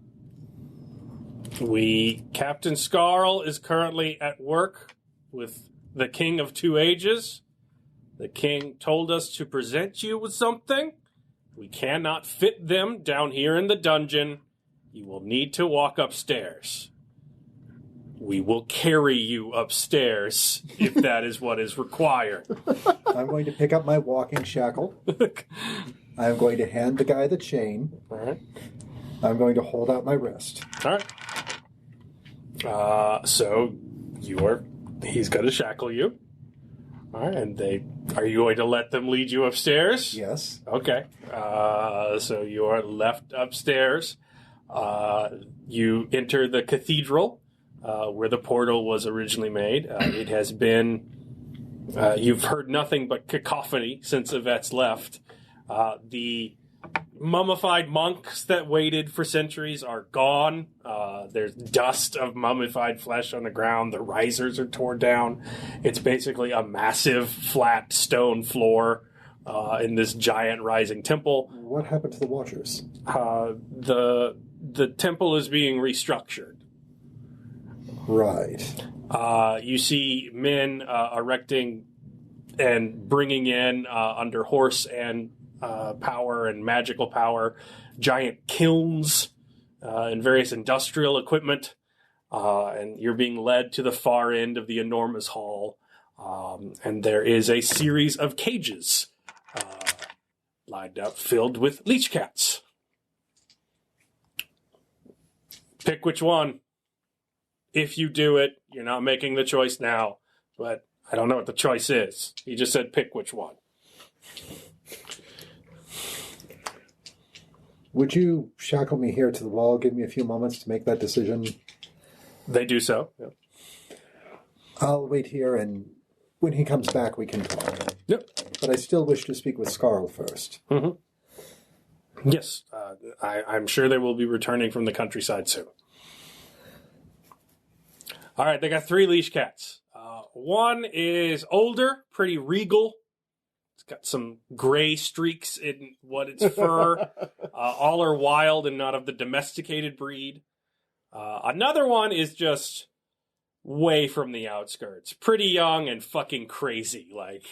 S2: Captain Scarl is currently at work with the King of Two Ages. The king told us to present you with something. We cannot fit them down here in the dungeon. You will need to walk upstairs. We will carry you upstairs if that is what is required.
S6: I'm going to pick up my walking shackle. I'm going to hand the guy the chain.
S2: All right.
S6: I'm going to hold out my wrist.
S2: All right. So he's going to shackle you. All right. And are you going to let them lead you upstairs?
S6: Yes.
S2: Okay. So you are left upstairs. You enter the cathedral where the portal was originally made. It has been... you've heard nothing but cacophony since Yvette's left. The mummified monks that waited for centuries are gone. There's dust of mummified flesh on the ground. The risers are torn down. It's basically a massive flat stone floor in this giant rising temple.
S6: What happened to the Watchers?
S2: The temple is being restructured.
S6: Right.
S2: You see men erecting and bringing in under horse and power and magical power, giant kilns and various industrial equipment, and you're being led to the far end of the enormous hall, and there is a series of cages lined up filled with leech cats. Pick which one. If you do it, you're not making the choice now, but I don't know what the choice is. He just said pick which one.
S6: Would you shackle me here to the wall? Give me a few moments to make that decision.
S2: They do so. Yep.
S6: I'll wait here, and when he comes back, we can talk.
S2: Yep.
S6: But I still wish to speak with Scarl first.
S2: Mm-hmm. Yes, I'm sure they will be returning from the countryside soon. All right, they got 3 leash cats. One is older, pretty regal. It's got some gray streaks in its fur. All are wild and not of the domesticated breed. Another one is just way from the outskirts. Pretty young and fucking crazy. Like,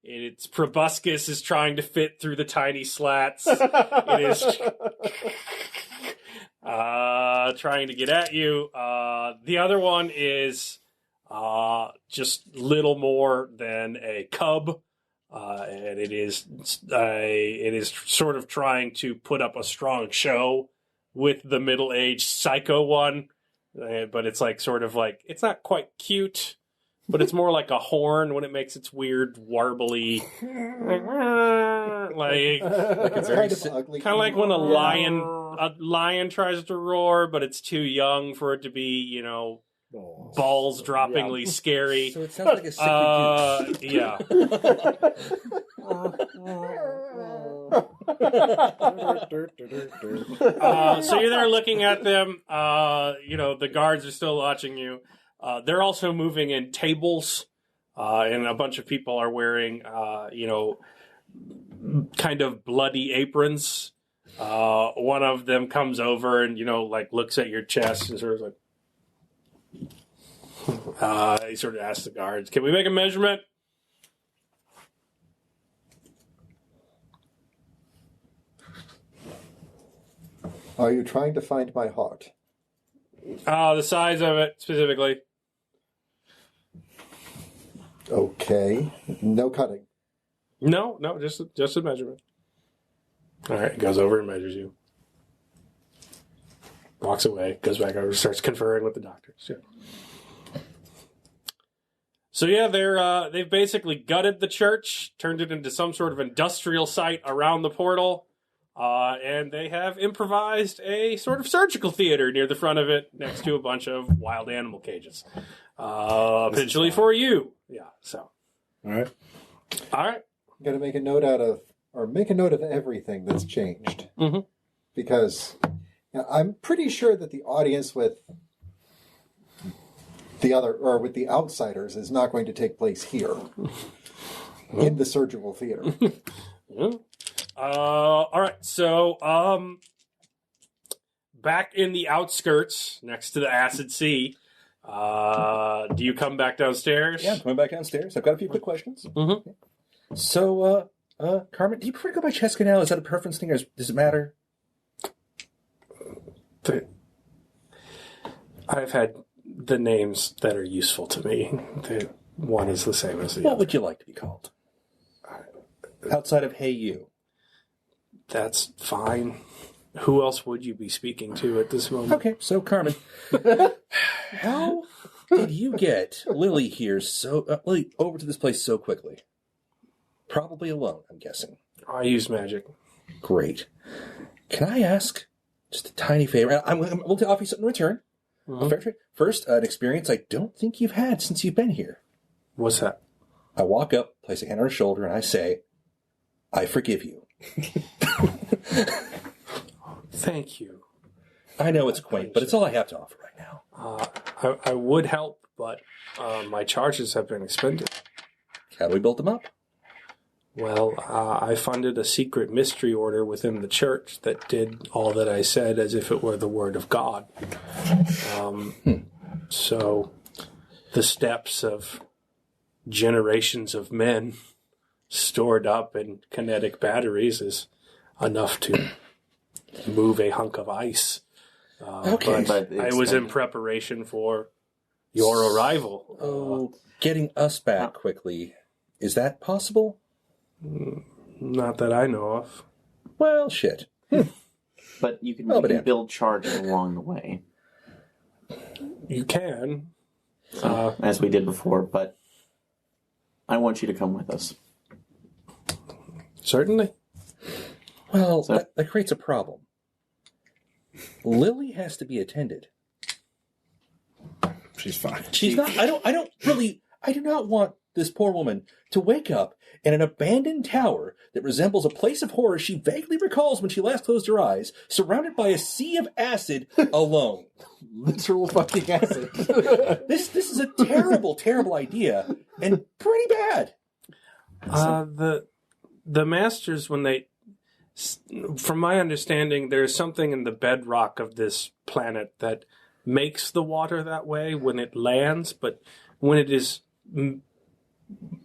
S2: its proboscis is trying to fit through the tiny slats. It is trying to get at you. The other one is just little more than a cub. And it is sort of trying to put up a strong show with the middle-aged psycho one, but it's like sort of like it's not quite cute, but it's more like a horn when it makes its weird warbly, like
S6: It's kind of ugly.
S2: kind of like when a lion tries to roar, but it's too young for it to be, balls droppingly scary.
S4: So it sounds like a sickly goose.
S2: Yeah. So you're there looking at them. The guards are still watching you. They're also moving in tables, and a bunch of people are wearing, kind of bloody aprons. One of them comes over and, looks at your chest and sort of like, he sort of asks the guards, "Can we make a measurement?"
S6: Are you trying to find my heart?
S2: The size of it, specifically.
S6: Okay. No cutting.
S2: No, just a measurement. All right, he goes over and measures you. Walks away, goes back over, starts conferring with the doctors. Yeah. So yeah, they've basically gutted the church, turned it into some sort of industrial site around the portal, and they have improvised a sort of surgical theater near the front of it, next to a bunch of wild animal cages, potentially for you. Yeah. So.
S1: All right.
S6: I'm going to make a note of everything that's changed, because I'm pretty sure that the audience with the outsiders is not going to take place here in the surgical theater.
S2: All right. So, back in the outskirts, next to the Acid Sea, do you come back downstairs?
S4: Yeah, I'm coming back downstairs. I've got a few quick questions.
S2: Mm-hmm.
S4: So, Carmen, do you prefer to go by Cheska now? Is that a preference thing, or does it matter?
S2: I've had the names that are useful to me. One is the same as the
S4: What
S2: other.
S4: would you like to be called? Outside of Hey You.
S2: That's fine. Who else would you be speaking to at this moment?
S4: Okay, so Carmen, how did you get Lily here Lily over to this place so quickly? Probably alone, I'm guessing.
S2: I use magic.
S4: Great. Can I ask just a tiny favor? I'm willing to offer you something in return.
S2: Mm-hmm.
S4: A fair trade. First, an experience I don't think you've had since you've been here.
S2: What's that?
S4: I walk up, place a hand on her shoulder, and I say, "I forgive you."
S2: Thank you.
S4: I know it's quaint, but it's all I have to offer right now.
S2: I would help, but my charges have been expended.
S4: How do we build them up?
S2: Well, I funded a secret mystery order within the church that did all that I said as if it were the word of God. So the steps of generations of men stored up in kinetic batteries is enough to move a hunk of ice.
S4: Okay.
S2: But I was in preparation for your arrival.
S4: Getting us back quickly. Is that possible?
S2: Not that I know of.
S4: Well, shit.
S5: But you can build charges along the way.
S2: You can.
S5: As we did before, but I want you to come with us.
S2: Certainly.
S4: Well, that creates a problem. Lily has to be attended.
S1: She's fine.
S4: She's not. I do not want this poor woman to wake up in an abandoned tower that resembles a place of horror she vaguely recalls when she last closed her eyes, surrounded by a sea of acid, alone.
S3: Literal fucking acid.
S4: This is a terrible, terrible idea, and pretty bad.
S2: The masters, when they, from my understanding, there's something in the bedrock of this planet that makes the water that way when it lands, but when it is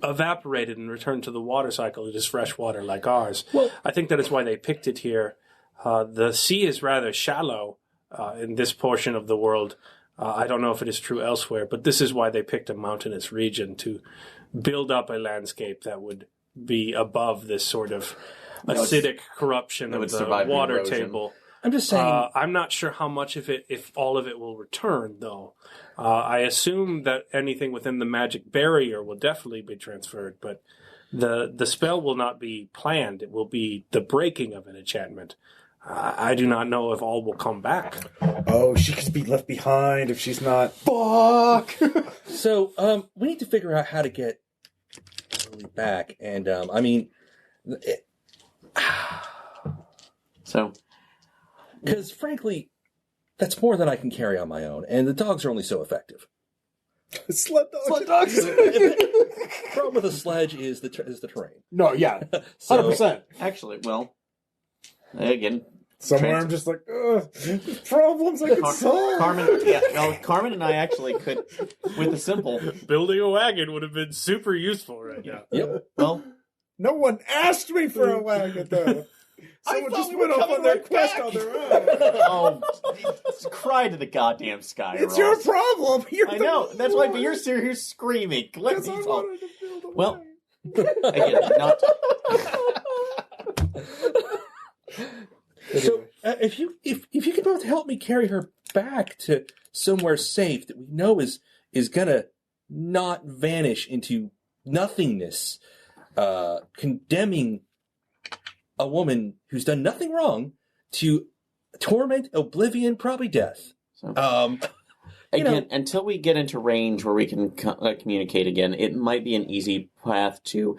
S2: evaporated and returned to the water cycle, it is fresh water like ours. Well, I think that is why they picked it here. The sea is rather shallow in this portion of the world. I don't know if it is true elsewhere, but this is why they picked a mountainous region to build up a landscape that would be above this sort of acidic corruption of the water table.
S4: I'm just saying.
S2: I'm not sure how much of it, if all of it will return, though. I assume that anything within the magic barrier will definitely be transferred, but the spell will not be planned. It will be the breaking of an enchantment. I do not know if all will come back.
S1: Oh, she could be left behind if she's not.
S3: Fuck!
S4: So, we need to figure out how to get Lily back, and,
S5: So...
S4: Because, frankly, that's more than I can carry on my own, and the dogs are only so effective.
S1: Sled dogs.
S3: Sled dogs.
S4: The problem with a sledge is the terrain.
S3: No, yeah. 100%.
S5: Actually, well, again...
S1: Somewhere I'm just like, problems I can solve.
S5: Carmen and I actually could, with a simple...
S2: Building a wagon would have been super useful right now.
S4: Yep.
S5: Well...
S1: No one asked me for a wagon, though. Someone just went off on their quest on their own.
S5: Oh, cry to the goddamn sky,
S1: It's
S5: Ross.
S1: your problem.
S5: I know. That's why, but you're here screaming. Let me talk. Well, again, not...
S4: So, if you could both help me carry her back to somewhere safe that we know is gonna not vanish into nothingness, condemning a woman who's done nothing wrong to torment, oblivion, probably death.
S5: So, again, until we get into range where we can communicate again, it might be an easy path to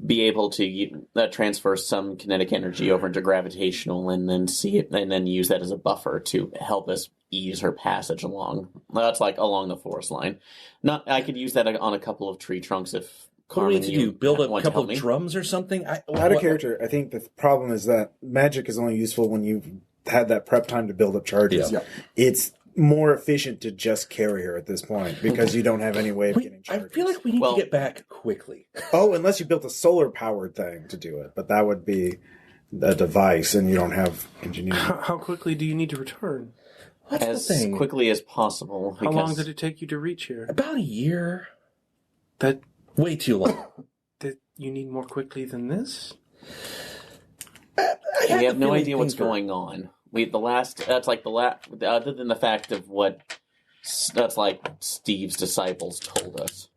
S5: be able to transfer some kinetic energy over into gravitational, and then see it, and then use that as a buffer to help us ease her passage along. That's like along the forest line. I could use that on a couple of tree trunks if.
S4: What do we need to do? Build a couple of drums or something?
S1: Out of character, I think the problem is that magic is only useful when you've had that prep time to build up charges. Yeah. It's more efficient to just carry her at this point because you don't have any way of getting charges.
S4: I feel like we need to get back quickly.
S1: Oh, unless you built a solar-powered thing to do it. But that would be a device, and you don't have engineering.
S2: How quickly do you need to return?
S4: That's
S5: as
S4: the thing.
S5: Quickly as possible.
S2: How long did it take you to reach here?
S4: About a year.
S2: That
S4: way too long.
S2: That you need more quickly than this?
S5: We have no idea what's going on. Other than the fact of what that's like Steve's disciples told us.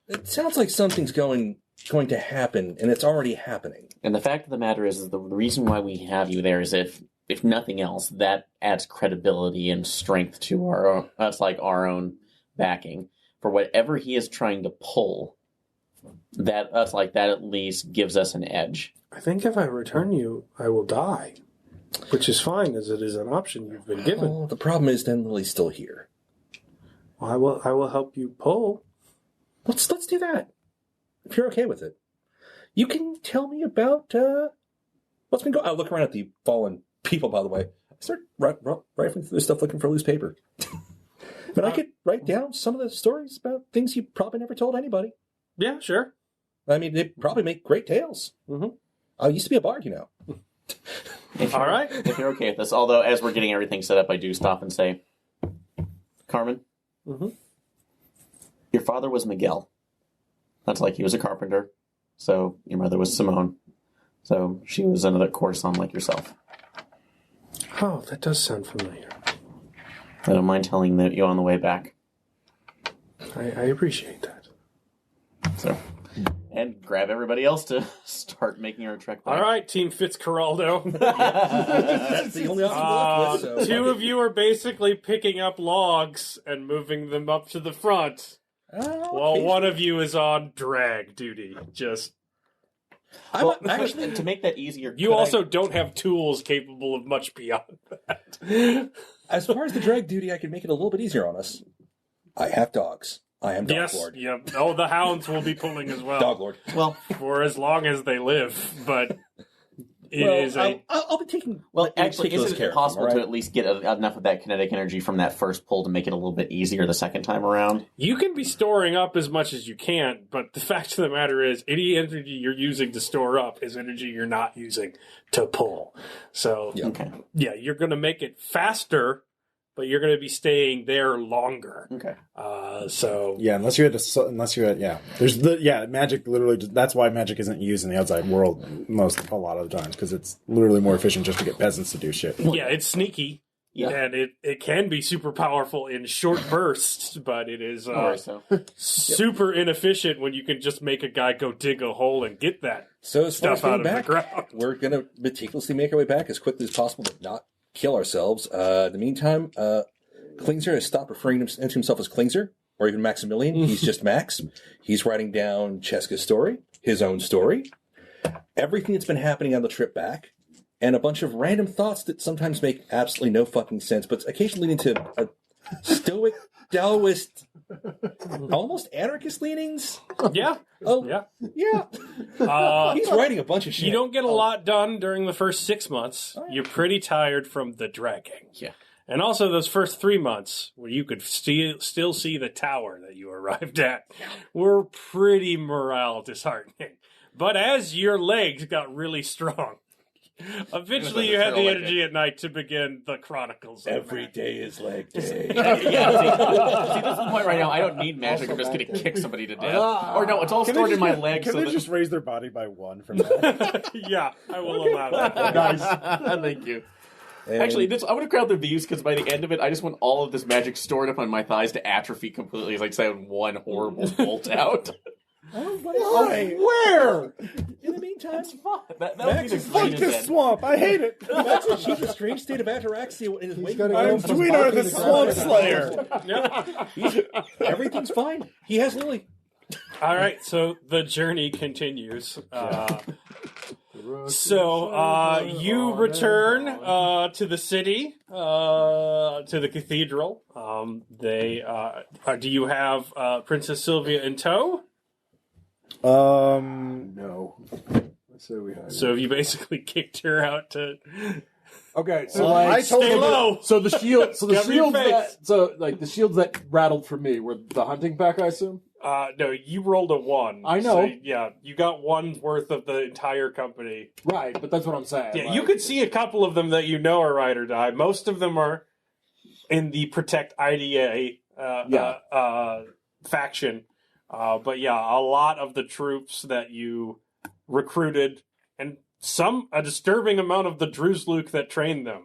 S4: It sounds like something's going to happen, and it's already happening.
S5: And the fact of the matter is the reason why we have you there is if nothing else, that adds credibility and strength to our own backing for whatever he is trying to pull. That at least gives us an edge.
S2: I think if I return you, I will die, which is fine as it is an option you've been given.
S4: Well, the problem is then Lily's still here.
S2: Well, I will help you pull.
S4: Let's do that. If you're okay with it, you can tell me about what's been going. I'll look around at the fallen people. By the way, I start rifling through this stuff looking for loose paper. But I could write down some of the stories about things you probably never told anybody.
S2: Yeah, sure.
S4: I mean, they probably make great tales.
S2: Mm-hmm.
S4: I used to be a bard, you know.
S2: All right.
S5: If you're okay with this, although as we're getting everything set up, I do stop and say, Carmen, your father was Miguel. That's like he was a carpenter. So your mother was Simone. So she was another courtesan like yourself.
S2: Oh, that does sound familiar.
S5: I don't mind telling you on the way back.
S2: I appreciate that.
S5: So, and grab everybody else to start making our trek back.
S2: All right, Team Fitzcarraldo.
S4: That's the only option we're left with. So.
S2: Two of you are basically picking up logs and moving them up to the front. Well, one of you is on drag duty. Just
S5: Actually, to make that easier,
S2: you also don't have tools capable of much beyond that.
S4: As far as the drag duty, I can make it a little bit easier on us. I have dogs. I am Dog Lord.
S2: Yep. Oh, the hounds will be pulling as well.
S4: Dog Lord.
S5: Well,
S2: for as long as they live, but
S4: I'll be taking.
S5: Well, actually, is it possible to
S4: right?
S5: at least get enough of that kinetic energy from that first pull to make it a little bit easier the second time around?
S2: You can be storing up as much as you can, but the fact of the matter is, any energy you're using to store up is energy you're not using to pull. So, you're going to make it faster, but you're going to be staying there longer.
S5: Okay.
S1: Unless you had there's magic literally. That's why magic isn't used in the outside world a lot of the times, because it's literally more efficient just to get peasants to do shit.
S2: Yeah, it's sneaky. Yeah. And it can be super powerful in short bursts, but it is super inefficient when you can just make a guy go dig a hole and get that stuff out of the ground.
S4: We're going to meticulously make our way back as quickly as possible, but not kill ourselves. In the meantime, Klingser has stopped referring to himself as Klingser or even Maximilian. He's just Max. He's writing down Cheska's story, his own story, everything that's been happening on the trip back, and a bunch of random thoughts that sometimes make absolutely no fucking sense, but occasionally leading to a stoic, Taoist, almost anarchist leanings.
S2: Yeah.
S4: Oh, yeah. He's writing a bunch of shit.
S2: You don't get a lot done during the first 6 months. Oh, yeah. You're pretty tired from the dragging.
S5: Yeah.
S2: And also those first 3 months where you could still see the tower that you arrived at were pretty morale disheartening. But as your legs got really strong, eventually you had the energy at night to begin the chronicles.
S4: Every day is leg day.
S5: See, this is the point right now. I don't need magic. I'm just going to kick somebody to death. Or no, it's all stored in my legs.
S1: Can they just raise their body by 1 from that?
S2: Yeah, I will allow that.
S5: Nice. Thank you. And actually, I want to crowd the views because by the end of it, I just want all of this magic stored up on my thighs to atrophy completely. It's like saying one horrible bolt out.
S1: Why? Where?
S4: In the meantime,
S5: that's fun. That
S1: Max is fuck this swamp. I hate it.
S4: Max achieves a strange state of ataraxia in his wake.
S1: I'm Tweener, the Swamp Slayer.
S4: Everything's fine. He has Lily.
S2: All right, so the journey continues. So you return to the city, to the cathedral. Do you have Princess Sylvia in tow?
S3: No.
S2: So you basically kicked her out to.
S3: Okay, so
S1: I told
S2: stay
S1: him
S2: low.
S3: So the shield,
S2: the
S3: shields that rattled for me were the hunting pack, I assume.
S2: No, you rolled a 1.
S3: I know.
S2: So, you got 1 worth of the entire company.
S3: Right, but that's what I'm saying.
S2: Yeah, you could see a couple of them that you know are ride or die. Most of them are in the Protect IDA faction. But a lot of the troops that you recruited, and a disturbing amount of the Druzluk that trained them,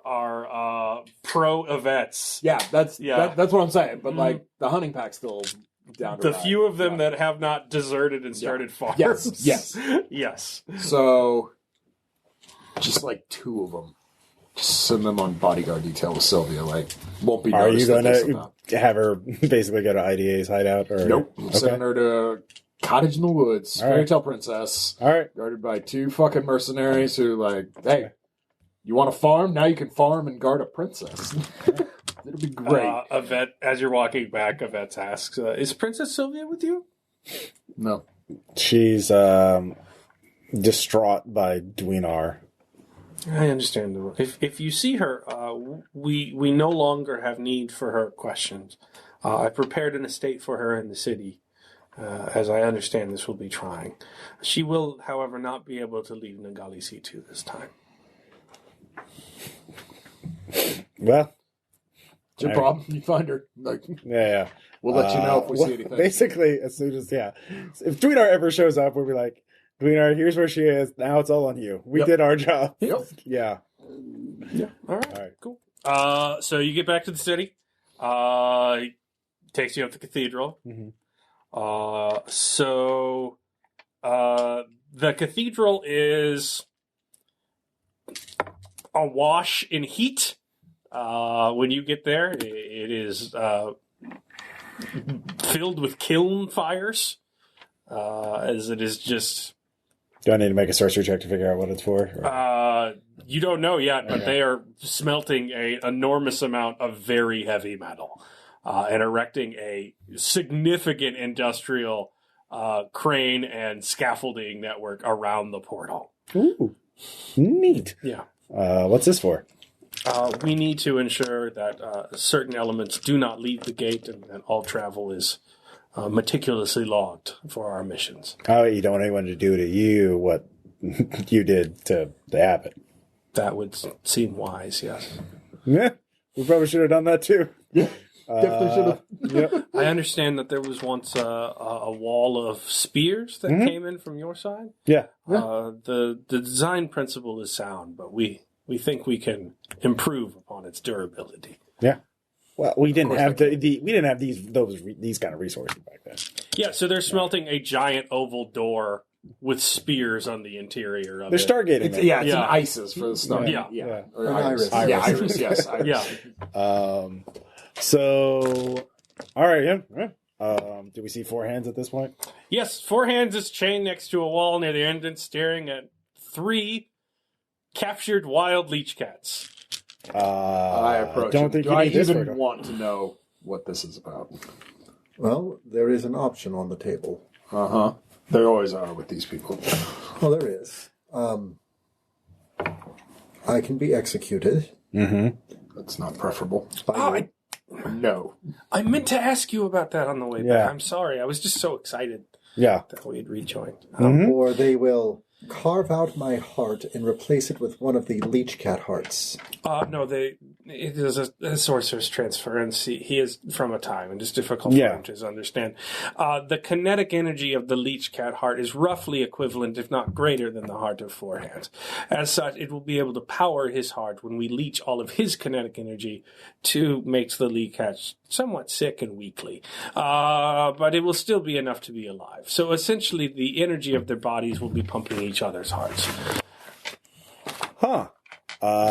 S2: are pro-Yvets.
S3: Yeah, that's what I'm saying. But like the hunting pack's still down to
S2: the few of them that have not deserted and started farms.
S3: Yes. So just like 2 of them. Just send them on bodyguard detail with Sylvia. Like, won't be.
S1: Are you going to have her basically go to IDA's hideout? Or
S3: nope. I'm sending her to cottage in the woods, fairy tale princess.
S1: All right,
S3: guarded by 2 fucking mercenaries who like, hey, you want to farm? Now you can farm and guard a princess. It'll be great.
S2: Yvette, as you're walking back, Yvette asks, "Is Princess Sylvia with you?"
S3: No,
S1: she's distraught by Dwinar.
S2: I understand. If you see her, we no longer have need for her questions. I prepared an estate for her in the city. As I understand, this will be trying. She will, however, not be able to leave Nagalisitu this time.
S1: Well,
S3: it's your problem. You find her. Like,
S1: yeah.
S3: We'll let you know if we see anything.
S1: Basically, as soon as if Dwinar ever shows up, we'll be like, Dwinar, here's where she is. Now it's all on you. We did our job.
S3: Yep.
S1: Yeah.
S2: All right. Cool. So you get back to the city. He takes you up the cathedral.
S1: Mm-hmm.
S2: The cathedral is awash in heat. When you get there, it is filled with kiln fires, as it is just...
S1: Do I need to make a sorcery check to figure out what it's for?
S2: You don't know yet, but
S1: Okay.
S2: they are smelting an enormous amount of very heavy metal and erecting a significant industrial crane and scaffolding network around the portal.
S1: Ooh, neat.
S2: Yeah.
S1: What's this for?
S2: We need to ensure that certain elements do not leave the gate and that all travel is meticulously logged for our missions.
S1: Oh, you don't want anyone to do to you what you did to the abbot.
S2: That would seem wise, yes.
S1: Yeah, we probably should have done that too.
S3: Yeah, definitely should have.
S1: Yep.
S2: I understand that there was once a wall of spears that came in from your side.
S1: Yeah.
S2: The design principle is sound, but we think we can improve upon its durability.
S1: Yeah. Well, we didn't have we didn't have these kind of resources back then.
S2: Yeah, so they're smelting a giant oval door with spears on the interior of
S1: They're
S2: it.
S1: stargating.
S3: It's,
S1: it.
S3: yeah, it's
S2: Yeah.
S3: an ISIS for the stuff.
S2: Yeah.
S3: Or
S6: An iris.
S3: Yeah,
S1: Iris.
S3: iris. Yes. Iris.
S2: Yeah.
S1: So, all right. Yeah. Do we see four hands at this point?
S2: Yes, Four Hands is chained next to a wall near the entrance, staring at 3 captured wild leech cats.
S3: I approach.
S1: Don't think
S3: Do
S1: you
S3: I
S1: need this
S3: even
S1: for
S3: want to know what this is about?
S6: Well, there is an option on the table.
S3: There always are with these people.
S6: Well, there is. I can be executed.
S1: Mm-hmm.
S3: That's not preferable.
S6: By
S3: No.
S2: I meant to ask you about that on the way
S1: Yeah.
S2: back. I'm sorry. I was just so excited
S1: Yeah.
S2: that we had rejoined.
S6: Or they will carve out my heart and replace it with one of the leech cat hearts.
S2: No, it is a sorcerer's transference. He is from a time, and it's difficult
S1: Yeah.
S2: for him to understand. The kinetic energy of the leech cat heart is roughly equivalent, if not greater, than the heart of Four Hands. As such, it will be able to power his heart when we leech all of his kinetic energy to make the leech cat somewhat sick and weakly. But it will still be enough to be alive. So essentially, the energy of their bodies will be pumping each other's hearts.
S1: Huh.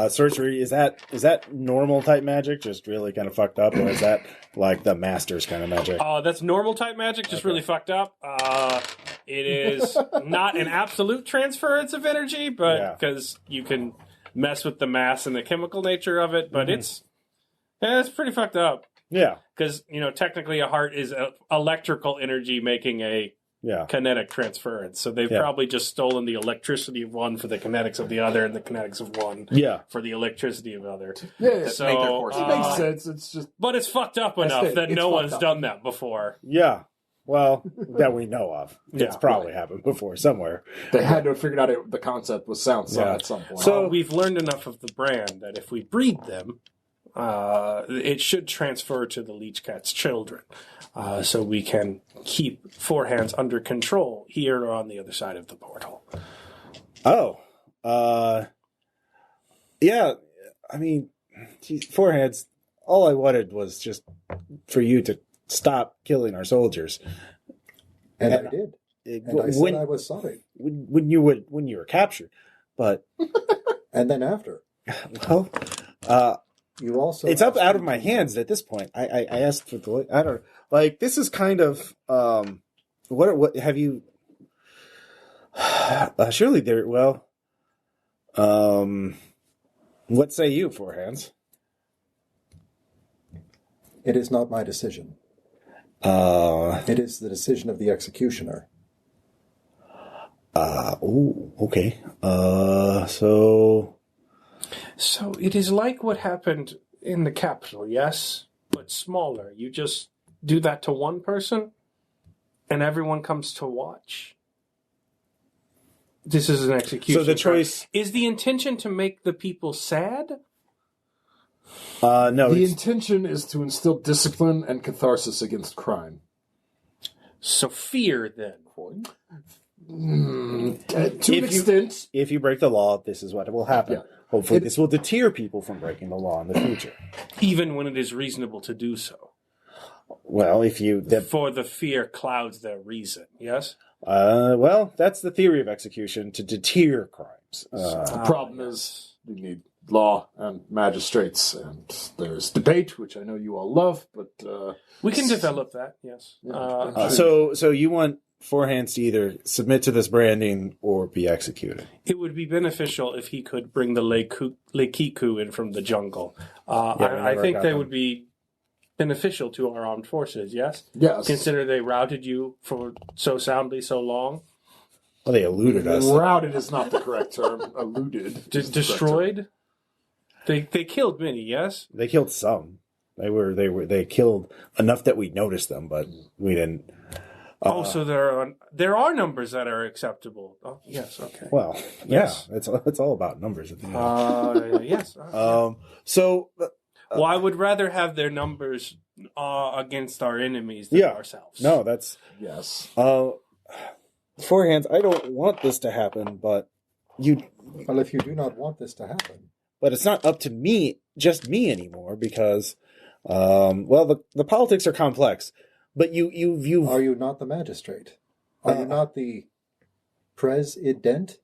S1: Sorcery, is that normal type magic, just really kind of fucked up, or is that like the master's kind of magic?
S2: That's normal type magic, just really fucked up. It is not an absolute transference of energy, but because you can mess with the mass and the chemical nature of it, but it's pretty fucked up.
S1: Yeah.
S2: Because, technically a heart is electrical energy making a kinetic transference. So they've probably just stolen the electricity of one for the kinetics of the other and the kinetics of one for the electricity of the other.
S3: Yeah.
S2: So,
S4: make their force.
S3: It makes sense. It's just.
S2: But it's fucked up enough that no one's done that before.
S1: Yeah. Well, that we know of.
S2: Yeah.
S1: It's probably happened before somewhere.
S3: They had to have figured out the concept was sound at some point.
S2: So we've learned enough of the brand that if we breed them, it should transfer to the leech cat's children, so we can keep Four Hands under control here or on the other side of the portal.
S1: Oh. Yeah. I mean, geez, Four Hands, all I wanted was just for you to stop killing our soldiers.
S6: And I did. And I said I was sorry.
S1: When you were captured. But
S6: And then after.
S1: well,
S6: You also.
S1: it's up out of my hands at this point. I asked for the. I don't like. This is kind of. What have you? Surely there. Well. What say you, Four Hands?
S6: It is not my decision. It is the decision of the executioner.
S1: Oh, okay. So
S2: it is like what happened in the capital, yes, but smaller. You just do that to one person, and everyone comes to watch. This is an execution.
S1: So the choice
S2: is the intention to make the people sad.
S1: no.
S3: The intention is to instill discipline and catharsis against crime.
S2: So fear, then.
S3: To an extent.
S1: If you break the law, this is what will happen.
S3: Yeah.
S1: Hopefully, this will deter people from breaking the law in the future.
S2: Even when it is reasonable to do so.
S1: Well, if you
S2: For the fear clouds their reason, yes?
S1: well, that's the theory of execution, to deter crimes.
S3: The problem is you need law and magistrates, and there's debate, which I know you all love, but
S2: we can develop that. Yes.
S1: So you want Four Hands to either submit to this branding or be executed?
S2: It would be beneficial if he could bring the Lekiku in from the jungle. I think they would be beneficial to our armed forces. Yes.
S3: Yes.
S2: Consider they routed you for so soundly so long.
S1: Well, they eluded us.
S3: Routed is not the correct term. Eluded.
S2: Destroyed. They killed many. Yes.
S1: They killed some. They killed enough that we noticed them, but we didn't.
S2: So there are numbers that are acceptable. Oh, yes. Okay.
S1: Well, yes, it's all about numbers at the end.
S2: Yes.
S1: So.
S2: Well, I would rather have their numbers against our enemies than ourselves.
S1: No, that's
S3: yes.
S1: Four Hands, I don't want this to happen, but you.
S6: Well, if you do not want this to happen,
S1: but it's not up to me, just me anymore, because, the politics are complex. But you.
S6: Are you not the magistrate? Are you not the president?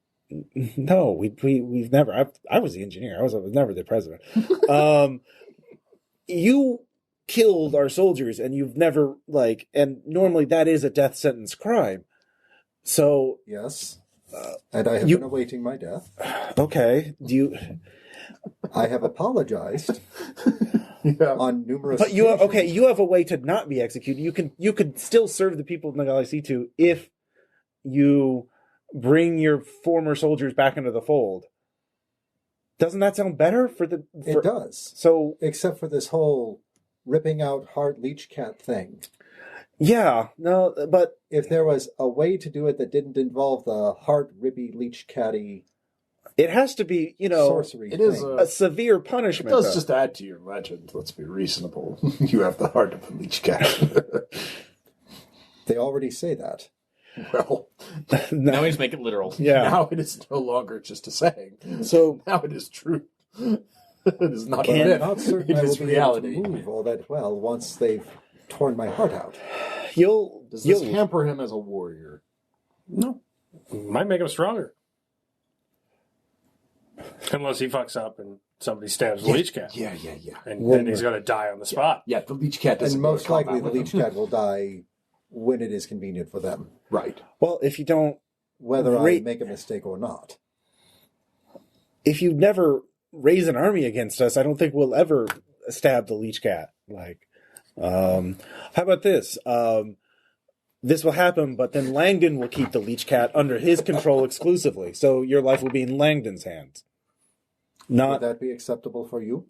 S1: No, we've never. I was the engineer. I was never the president. You killed our soldiers, and you've never and normally that is a death sentence crime. So
S6: yes, and I have been awaiting my death.
S1: Okay,
S6: I have apologized on numerous.
S1: But you have a way to not be executed. You could still serve the people of Nagalisitu if you bring your former soldiers back into the fold. Doesn't that sound better
S6: It does.
S1: So,
S6: except for this whole ripping out heart leech cat thing.
S1: Yeah, no, but
S6: if there was a way to do it that didn't involve the heart rippy leech catty,
S1: it has to be,
S6: sorcery.
S3: It is
S1: a severe punishment.
S3: It does just add to your legend. Let's be reasonable. You have the heart of a leech cat.
S6: They already say that.
S3: Well,
S5: now we just make it literal.
S1: Yeah.
S3: Now it is no longer just a saying.
S1: So
S3: now it is true. It is not
S6: I'm
S3: a myth.
S6: not certain
S3: It
S6: I will
S3: is
S6: be
S3: reality.
S6: able to move all that well once they've torn my heart out.
S3: Does this hamper him as a warrior?
S2: No. Might make him stronger. Unless he fucks up and somebody stabs the leech cat.
S3: Yeah.
S2: And then he's going to die on the spot.
S3: Yeah, the leech cat doesn't.
S6: And most likely the leech cat will die when it is convenient for them.
S3: Right.
S1: Well, if you don't...
S6: Whether I make a mistake or not.
S1: If you never raise an army against us, I don't think we'll ever stab the leech cat. How about this? This will happen, but then Langdon will keep the leech cat under his control exclusively. So your life will be in Langdon's hands.
S6: Would that be acceptable for you?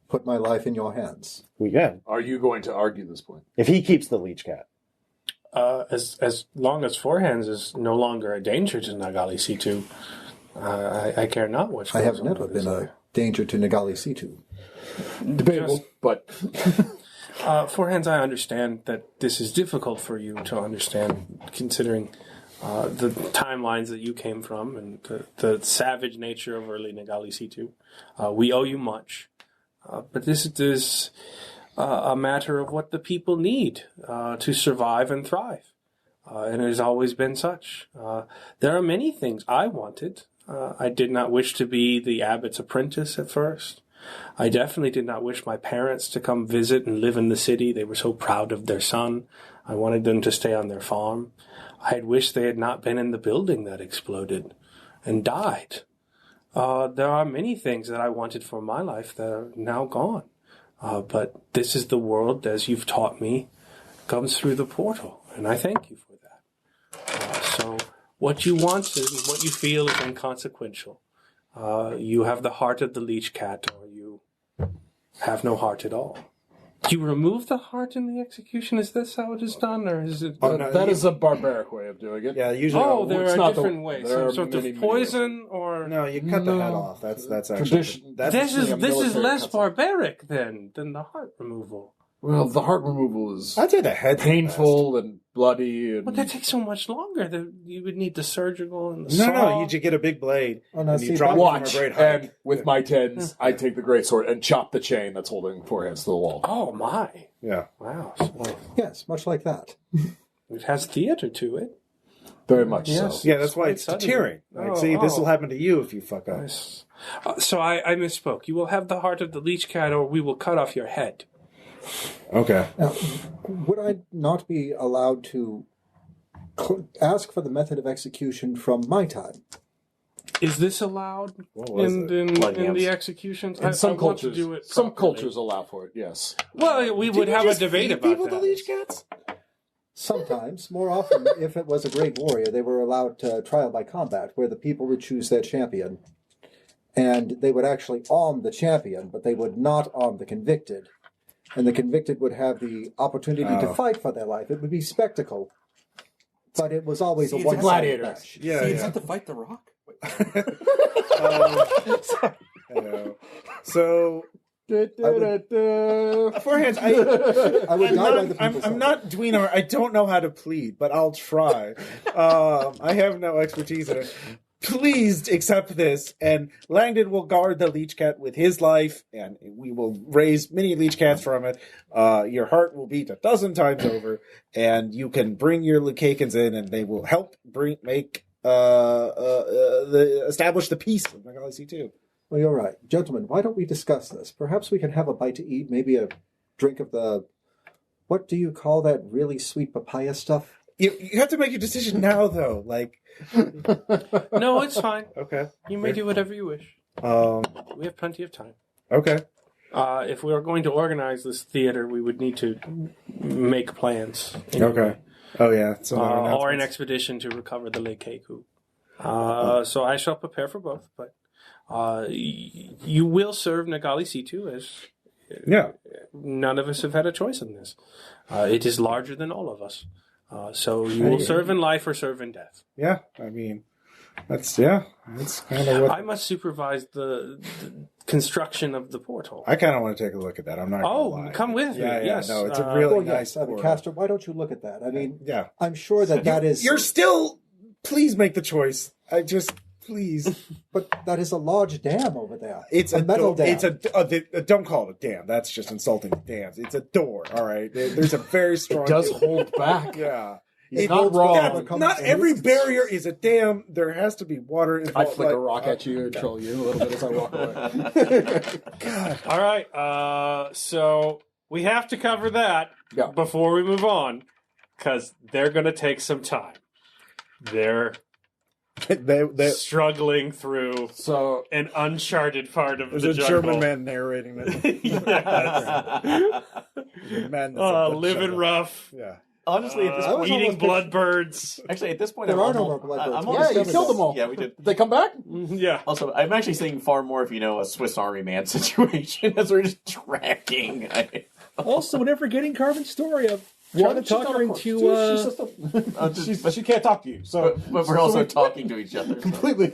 S6: Put my life in your hands.
S1: Yeah.
S3: Are you going to argue this point?
S1: If he keeps the leech cat.
S2: As long as Four Hands is no longer a danger to Nagalisitu, I care not what goes
S6: I have
S2: on
S6: never been a danger to Nagalisitu.
S3: Debatable, but...
S2: Four Hands, I understand that this is difficult for you to understand, considering the timelines that you came from and the savage nature of early Nagalisitu. We owe you much. But this is a matter of what the people need to survive and thrive. And it has always been such. There are many things I wanted. I did not wish to be the abbot's apprentice at first. I definitely did not wish my parents to come visit and live in the city. They were so proud of their son. I wanted them to stay on their farm. I had wished they had not been in the building that exploded and died. There are many things that I wanted for my life that are now gone. But this is the world, as you've taught me, comes through the portal. And I thank you for that. So what you want and what you feel is inconsequential. You have the heart of the leech cat, or you have no heart at all. Do you remove the heart in the execution? Is this how it is done, or is it?
S3: That is a barbaric way of doing it.
S1: Yeah, usually.
S2: There are different ways. Some sort of poison, or
S1: no, you cut the head off. That's actually
S3: tradition.
S2: This is less barbaric than the heart removal.
S3: Well, the heart removal is
S1: I'd say the head's
S3: painful and bloody. And...
S2: But that takes so much longer. You would need the surgical and the
S1: No,
S2: saw.
S1: you get a big blade.
S6: Oh, no,
S1: and
S6: see,
S1: you drop
S3: Watch,
S1: from a great height.
S3: and with my tens, I take the great sword and chop the chain that's holding Four Hands to the wall.
S2: Oh my!
S1: Yeah.
S2: Wow.
S6: Yes, much like that.
S2: It has theater to it.
S3: Very much
S2: Yes.
S3: so.
S1: Yeah, that's why
S2: Quite
S1: it's
S2: sudden.
S1: deterring. Like,
S2: Oh,
S1: see, this
S2: oh.
S1: will happen to you if you fuck up.
S2: So I misspoke. You will have the heart of the leech cat, or we will cut off your head.
S1: Okay.
S6: Now, would I not be allowed to ask for the method of execution from my time?
S2: Is this allowed
S1: What was
S2: in
S5: Blood
S2: the
S5: yams.
S2: executions?
S3: In some
S2: want to
S3: cultures,
S2: do it
S3: some
S2: properly.
S3: cultures allow for it. Yes.
S2: Well, we would have a debate about
S1: people
S2: that.
S1: the leech cats?
S6: Sometimes, more often, if it was a great warrior, they were allowed trial by combat, where the people would choose their champion. And they would actually arm the champion, but they would not arm the convicted. And the convicted would have the opportunity to fight for their life. It would be spectacle. But it was always a one-sided
S3: gladiator.
S6: match.
S1: Yeah,
S4: See, it's
S1: yeah.
S4: not to fight the Rock.
S1: So, beforehand,
S6: I would die by the
S1: I'm
S6: people's hand.
S1: not Dweenar. I don't know how to plead, but I'll try. I have no expertise in it. Please accept this, and Langdon will guard the leech cat with his life, and we will raise many leech cats from it. Your heart will beat 12 times over, and you can bring your Lucacans in, and they will help establish the peace of Nagalisitu.
S6: Well, you're right. Gentlemen, why don't we discuss this? Perhaps we can have a bite to eat, maybe a drink of the... What do you call that really sweet papaya stuff?
S1: You have to make your decision now, though. Like,
S2: No, it's fine.
S1: okay,
S2: You may do whatever you wish. We have plenty of time.
S1: okay.
S2: If we are going to organize this theater, we would need to make plans.
S1: Okay. Oh yeah. So
S2: Or an expedition to recover the Lake Keiku. So I shall prepare for both, but you will serve Nagalisitu, as
S1: yeah.
S2: none of us have had a choice in this. It is larger than all of us. So you will serve in life or serve in death.
S1: Yeah. I mean, that's kind of what
S2: I must supervise the construction of the portal.
S1: I kind of want to take a look at that. I'm not. Gonna
S2: Oh,
S1: lie.
S2: come with me.
S1: Yeah,
S2: Yes.
S1: no, it's a really
S6: Well,
S1: nice.
S6: yes, I mean,
S1: portal.
S6: Castor, why don't you look at that? I mean,
S1: Yeah.
S6: I'm sure that is...
S1: You're still. Please make the choice. Please.
S6: But that is a large dam over there.
S1: It's
S6: a metal dam.
S1: It's don't call it a dam. That's just insulting to dams. It's a door. All right. There's a very strong.
S3: It does hold back.
S1: Yeah.
S3: It's not wrong.
S1: Not every barrier is a dam. There has to be water involved.
S3: I flick a rock at you and troll you a little bit as I walk away.
S2: All right. So we have to cover that
S3: Yeah.
S2: before we move on, because they're going to take some time. They're
S1: they,
S2: struggling through
S3: So
S2: an uncharted part of
S1: there's
S2: the
S1: a
S2: jungle.
S1: German man narrating that.
S2: Yes.
S1: Man, that's a
S2: Living
S1: jungle.
S2: rough.
S1: Yeah.
S5: Honestly, at this
S6: was
S5: point,
S2: Eating
S6: almost
S2: blood birds.
S5: actually, at this point,
S6: There
S5: I'm
S6: are no
S5: almost-
S6: more blood birds.
S5: I'm
S6: Yeah,
S5: almost
S3: you
S5: convinced-
S3: killed them all.
S5: Yeah, we did.
S3: Did they come back?
S2: Yeah.
S5: Also, I'm actually seeing far more of, a Swiss Army Man situation as we're just tracking.
S7: Also, we're never getting Carmen's story of
S3: Well,
S7: trying to
S3: she's
S7: talk
S3: not
S7: her
S3: a
S7: into.
S3: corpse. She can't talk to you. So,
S5: but we're also talking to each other. So.
S3: completely.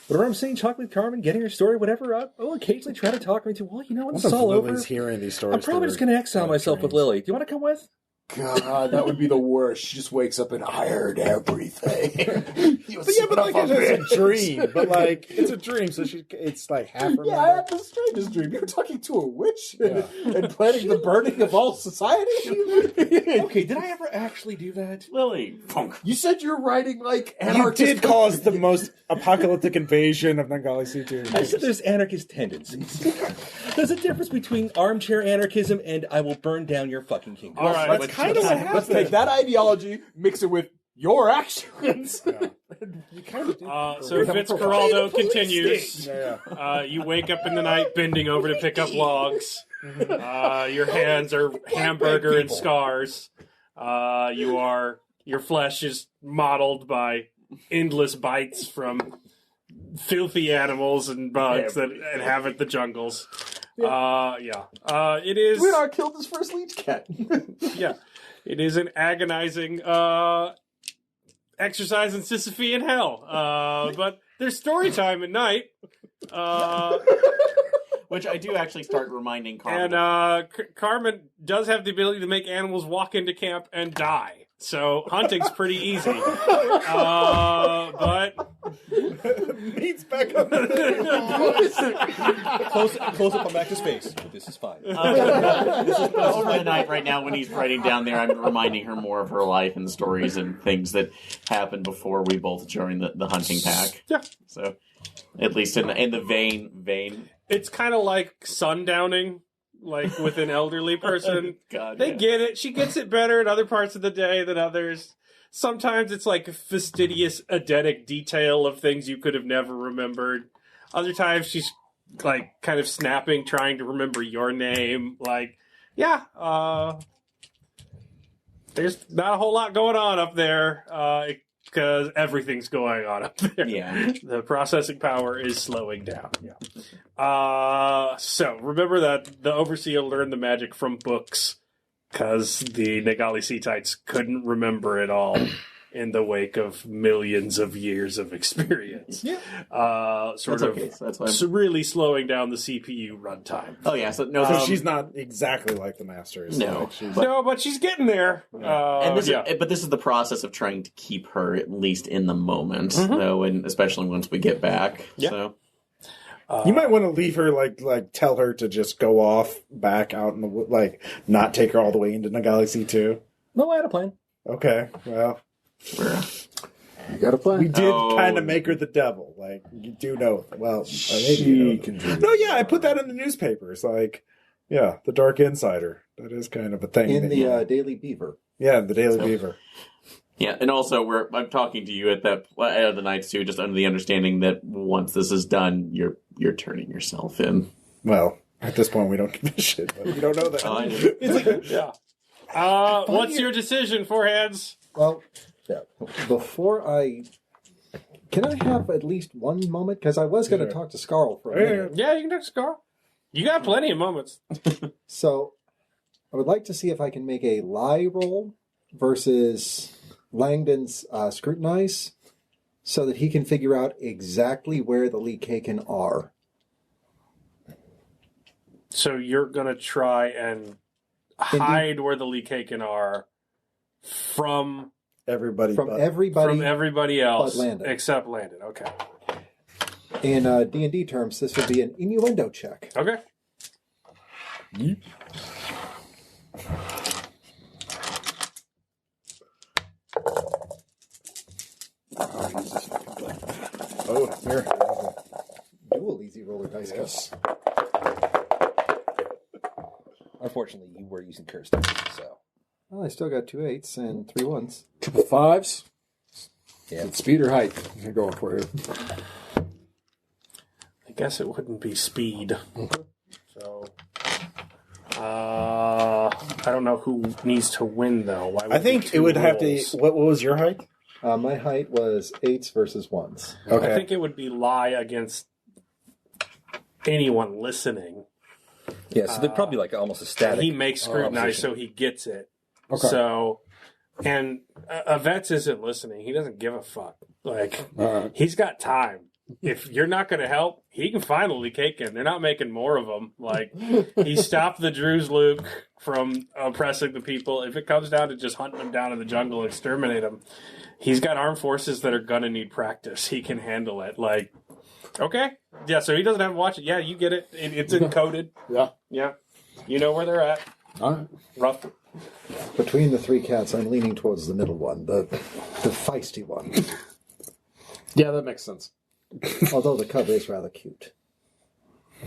S7: Whatever I'm saying, talking with Carmen, getting her story, whatever. I'll occasionally try to talk her into. Well, when
S1: What
S7: it's all over,
S1: Lily's hearing these stories?
S7: I'm probably just going to exile myself with Lily. Do you want to come with?
S3: God, that would be the worst. She just wakes up and I heard everything.
S1: But yeah, but like it's a dream. But like it's a dream, so it's like half her.
S3: Yeah, I had the strangest dream. You were talking to a witch and planning the burning of all society.
S7: Okay, did I ever actually do that?
S5: Lily, punk.
S3: You said you're writing like
S1: You
S3: anarchist.
S1: did cause the most apocalyptic invasion of Nagalisitu.
S7: I said there's anarchist tendencies. There's a difference between armchair anarchism and I will burn down your fucking kingdom.
S2: All right.
S1: That's kind of what happened.
S3: Let's take that ideology, mix it with your actions.
S1: You kind of do.
S2: So Fitzcarraldo continues.
S1: Yeah.
S2: You wake up in the night bending over to pick up logs. Your hands are hamburger and scars. Your flesh is mottled by endless bites from filthy animals and bugs that inhabit the jungles. It is.
S3: Dweenar killed his first leech cat.
S2: Yeah, it is an agonizing exercise in Sisyphean hell. But there's story time at night.
S5: Which I do actually start reminding Carmen.
S2: And Carmen does have the ability to make animals walk into camp and die. So hunting's pretty easy. But
S1: Meat's back on the
S4: Close up on Max's face. This is fine.
S5: Over the night right now when he's writing down there, I'm reminding her more of her life and stories and things that happened before we both joined the hunting pack.
S2: Yeah.
S5: So, at least in the vein.
S2: It's kind of like sundowning, like with an elderly person.
S5: God,
S2: They get it. She gets it better in other parts of the day than others. Sometimes it's like a fastidious, eidetic detail of things you could have never remembered. Other times she's like kind of snapping, trying to remember your name. Like, there's not a whole lot going on up there because everything's going on up there.
S5: Yeah.
S2: The processing power is slowing down. Yeah. So remember that the Overseer learned the magic from books. Because the Nagalisites couldn't remember it all in the wake of millions of years of experience.
S5: Yeah.
S2: That's really slowing down the CPU runtime.
S5: Oh, yeah. So,
S1: she's not exactly like the Masters.
S5: No.
S2: But she's getting there.
S5: But this is the process of trying to keep her at least in the moment, though, and especially once we get back.
S2: Yeah.
S5: So.
S1: You might want to leave her, like tell her to just go off back out in the not take her all the way into Nagalisitu.
S4: No, I had a plan.
S1: Okay, well,
S3: You got a plan?
S1: we did kind of make her the devil. Like you do know. Well, maybe you can. No, yeah, I put that in the newspapers. Like, yeah, the Dark Insider. That is kind of a thing
S6: in the Daily Beaver.
S1: Yeah, the Daily Beaver.
S5: Yeah, and also I'm talking to you at the nights too, just under the understanding that once this is done, you're turning yourself in.
S1: Well, at this point, we don't give a shit. But we don't know that.
S5: I know.
S2: Yeah. What's your decision, Foreheads?
S6: Well, yeah. Can I have at least one moment? Because I was going to talk to Scarl for a minute.
S2: Yeah, you can talk to Scarl. You got plenty of moments.
S6: So, I would like to see if I can make a lie roll versus Langdon's scrutinize, so that he can figure out exactly where the Lee Kaken are.
S2: So you're going to try and hide where the Lee Kaken are from
S1: everybody
S2: else
S6: but Landon.
S2: except Landon. Okay.
S6: In D&D terms, this would be an innuendo check.
S2: Okay.
S1: Yeep. Oh, here.
S6: Dual easy roller dice.
S1: Yes.
S4: Unfortunately, you were using curse dice, so.
S6: Well, I still got 2 8s and 3 1s.
S3: Couple 5s.
S4: Yeah.
S3: It's speed or height you're going for here?
S2: I guess it wouldn't be speed. So, I don't know who needs to win, though. Why would
S1: I think it would have to... What was your height?
S6: My height was 8s versus 1s.
S1: Okay.
S2: I think it would be lie against anyone listening.
S4: Yeah, so they're probably like almost a static.
S2: He makes scrutinize, so he gets it.
S3: Okay.
S2: So, and Avets isn't listening. He doesn't give a fuck. Like,
S3: Alright.
S2: he's got time. If you're not going to help, he can find the Lee Kaken. They're not making more of them. Like, he stopped the Druze Luke from oppressing the people. If it comes down to just hunting them down in the jungle and exterminate them, he's got armed forces that are going to need practice. He can handle it. Like, okay. Yeah, so he doesn't have to watch it. Yeah, you get it. It's encoded.
S3: Yeah.
S2: Yeah. You know where they're at.
S3: All right.
S2: Rough.
S6: Between the 3 cats, I'm leaning towards the middle one, the feisty one.
S3: Yeah, that makes sense.
S6: Although the cub is rather cute.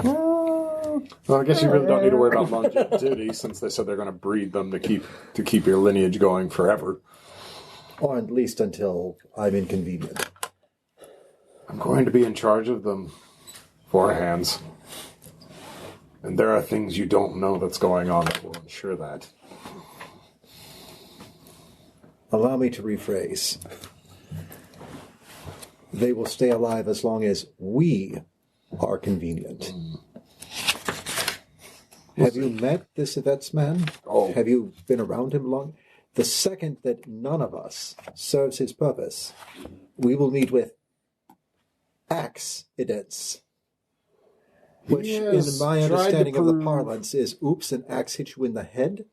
S3: Well, I guess you really don't need to worry about longevity, since they said they're going to breed them to keep your lineage going forever.
S6: Or at least until I'm inconvenient.
S3: I'm going to be in charge of them. 4 hands. And there are things you don't know that's going on that will ensure that.
S6: Allow me to rephrase. They will stay alive as long as we are convenient. Have you met this Yvette's man?
S3: Oh.
S6: Have you been around him long? The second that none of us serves his purpose, we will meet with accidents. Which,
S3: Yes,
S6: in my
S3: tried to
S6: understanding of the
S3: prove-
S6: parlance, is oops, an axe hit you in the head.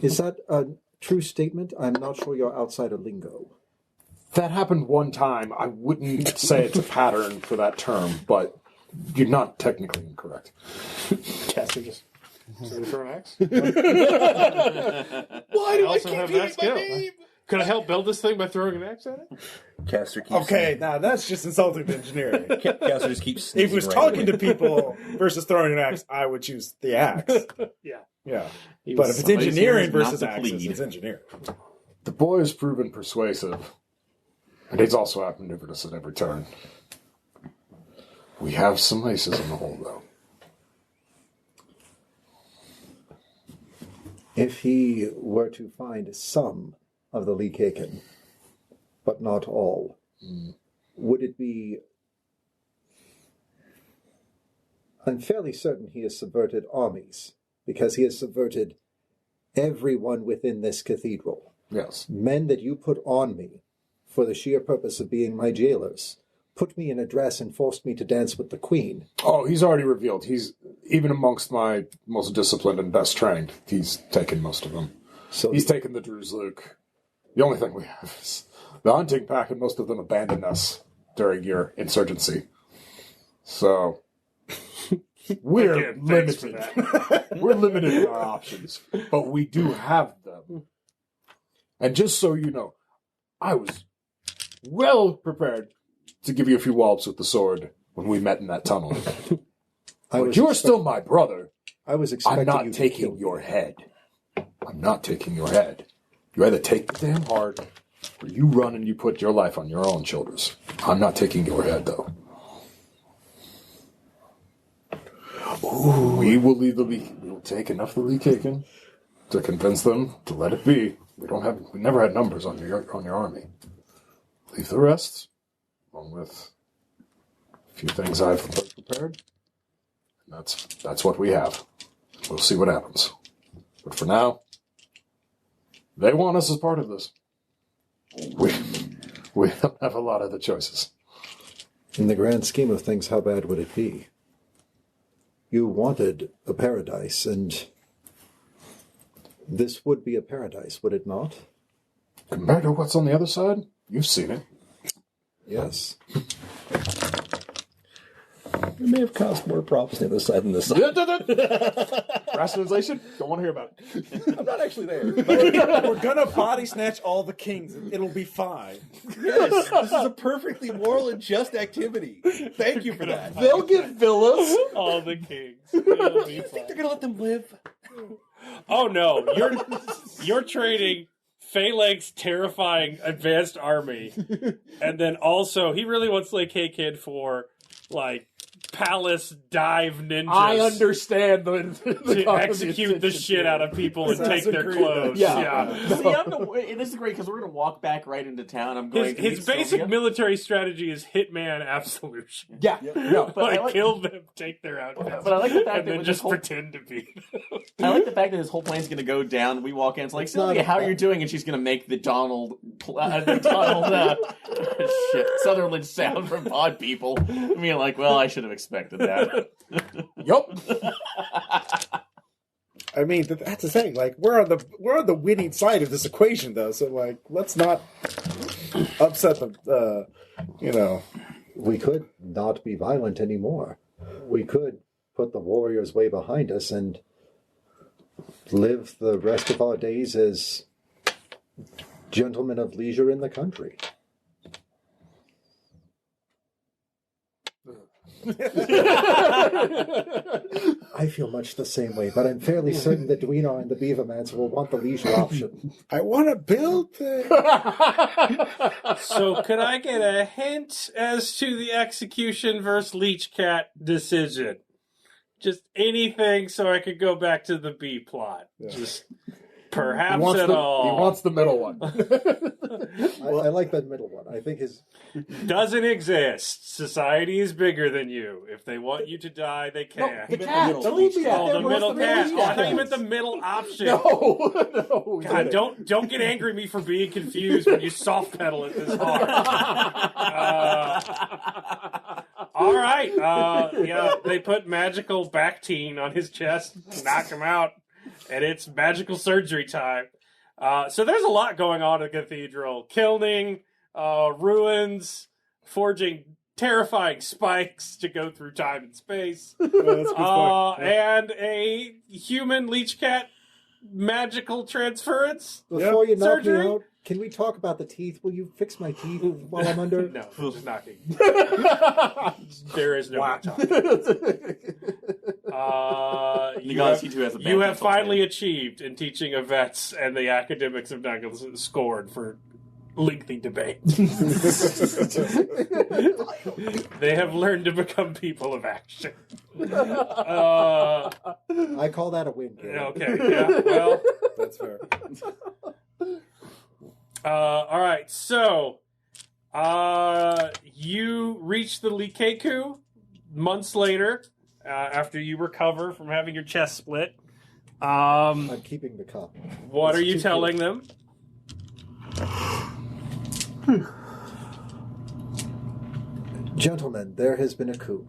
S6: Is that a true statement? I'm not sure your outsider lingo.
S3: That happened one time. I wouldn't say it's a pattern for that term, but you're not technically incorrect.
S8: Caster just throw an axe.
S7: Why do I
S8: also
S7: keep
S8: have
S7: hearing
S8: that
S7: my
S8: skill.
S7: name?
S8: Could I help build this thing by throwing an axe at it?
S7: Caster keeps
S1: Okay, now that's just insulting to engineering.
S7: Caster just keeps
S1: If it was
S7: sneezing
S1: talking to
S7: randomly.
S1: people versus throwing an axe, I would choose the axe.
S8: Yeah.
S1: Yeah.
S5: He
S1: But
S5: was
S1: if it's
S5: somebody's
S1: engineering
S5: here not
S1: versus
S5: to
S1: axes,
S5: plead.
S1: it's engineering.
S3: The boy has proven persuasive, and he's also outmaneuvered us at every turn. We have some aces in the hole, though.
S6: If he were to find some of the Lee Kaken, but not all, would it be... I'm fairly certain he has subverted armies, because he has subverted everyone within this cathedral.
S3: Yes.
S6: Men that you put on me for the sheer purpose of being my jailers, put me in a dress and forced me to dance with the queen.
S3: Oh, he's already revealed. He's, even amongst my most disciplined and best trained, he's taken most of them.
S6: So
S3: He's taken the Drew's Luke. The only thing we have is the hunting pack, and most of them abandoned us during your insurgency. So we're
S8: Again, thanks for
S3: limited. We're limited in our options, but we do have them. And just so you know, I was well prepared to give you a few wallops with the sword when we met in that tunnel. But you are still my brother.
S6: I was expecting
S3: I'm
S6: you
S3: not
S6: to kill
S3: taking
S6: me.
S3: your head. I'm not taking your head. You either take the damn heart, or you run and you put your life on your own shoulders. I'm not taking your head, though. Ooh. We will take enough of the Lee Kaken to convince them to let it be. We never had numbers on your army. Leave the rest, along with a few things I've prepared. That's what we have. We'll see what happens. But for now, they want us as part of this. We don't have a lot of the choices.
S6: In the grand scheme of things, how bad would it be? You wanted a paradise, and this would be a paradise, would it not?
S3: Compared to what's on the other side, you've seen it.
S6: Yes.
S7: It may have caused more problems on the other side than this side.
S3: Rationalization? Don't want to hear about it.
S7: I'm not actually there.
S1: We're gonna body snatch all the kings. It'll be fine.
S7: Yes, this is a perfectly moral and just activity. Thank you for that.
S3: They'll get villas.
S2: All the kings. It'll be
S7: I think
S2: fine.
S7: they're gonna let them live.
S2: Oh no, you're trading Phalanx terrifying advanced army, and then also he really wants Lake Kid for like palace dive ninjas.
S3: I understand the
S2: to execute the shit out of people and take their clothes.
S3: Yeah.
S5: See, this is great because we're going to walk back right into town. I'm going
S2: His
S5: to meet
S2: basic
S5: Sylvia.
S2: military strategy is hitman absolution.
S3: Yeah. No.
S5: But I like-
S2: kill them, take their outfits,
S5: But I like the fact
S2: and
S5: that
S2: then
S5: with this
S2: just
S5: whole,
S2: pretend to be them.
S5: I like the fact that his whole plan's going to go down. We walk in, it's like,
S6: It's not
S5: Sylvia,
S6: a-
S5: how are you doing? And she's going to make the shit, Sutherland sound from Pod People. I mean, like, well, I should have expected that.
S3: Yup.
S1: I mean, that's the thing. Like, we're on the winning side of this equation, though. So, like, let's not upset the,
S6: We could not be violent anymore. We could put the warriors way behind us and live the rest of our days as gentlemen of leisure in the country. I feel much the same way, but I'm fairly certain that Dweenar and the Beavermans will want the leisure option.
S1: I want to build things.
S2: So, could I get a hint as to the execution versus Leech Cat decision? Just anything so I could go back to the B plot. Just perhaps at all.
S3: He wants the middle one.
S6: I like that middle one. I think his...
S2: Doesn't exist. Society is bigger than you. If they want you to die, they can.
S5: The cat, the leech cat.
S2: Oh, the middle cat. Oh, I thought you
S5: cat.
S2: meant the middle option.
S3: No.
S2: God, don't get angry at me for being confused when you soft pedal it this hard. All right. Yeah, they put magical Bactine on his chest to knock him out, and it's magical surgery time. So there's a lot going on at the cathedral. Kilning, ruins, forging terrifying spikes to go through time and space, and a human leech cat magical transference.
S6: Before you knock
S2: surgery.
S6: me out, can we talk about the teeth? Will you fix my teeth while I'm under?
S2: No, just knocking. There is no more talk.
S5: Nagalisitu has a bad
S2: You have
S5: dental
S2: finally
S5: plan.
S2: achieved in teaching of vets, and the academics of Nagalisitu scored for lengthy debate. They have learned to become people of action.
S6: I call that a win, Karen.
S2: Okay, yeah, well,
S1: That's fair.
S2: all right, so you reach the Likeku months later after you recover from having your chest split.
S6: I'm keeping the cup.
S2: What
S6: It's
S2: are you
S6: too
S2: telling
S6: cute.
S2: them?
S6: Gentlemen, there has been a coup.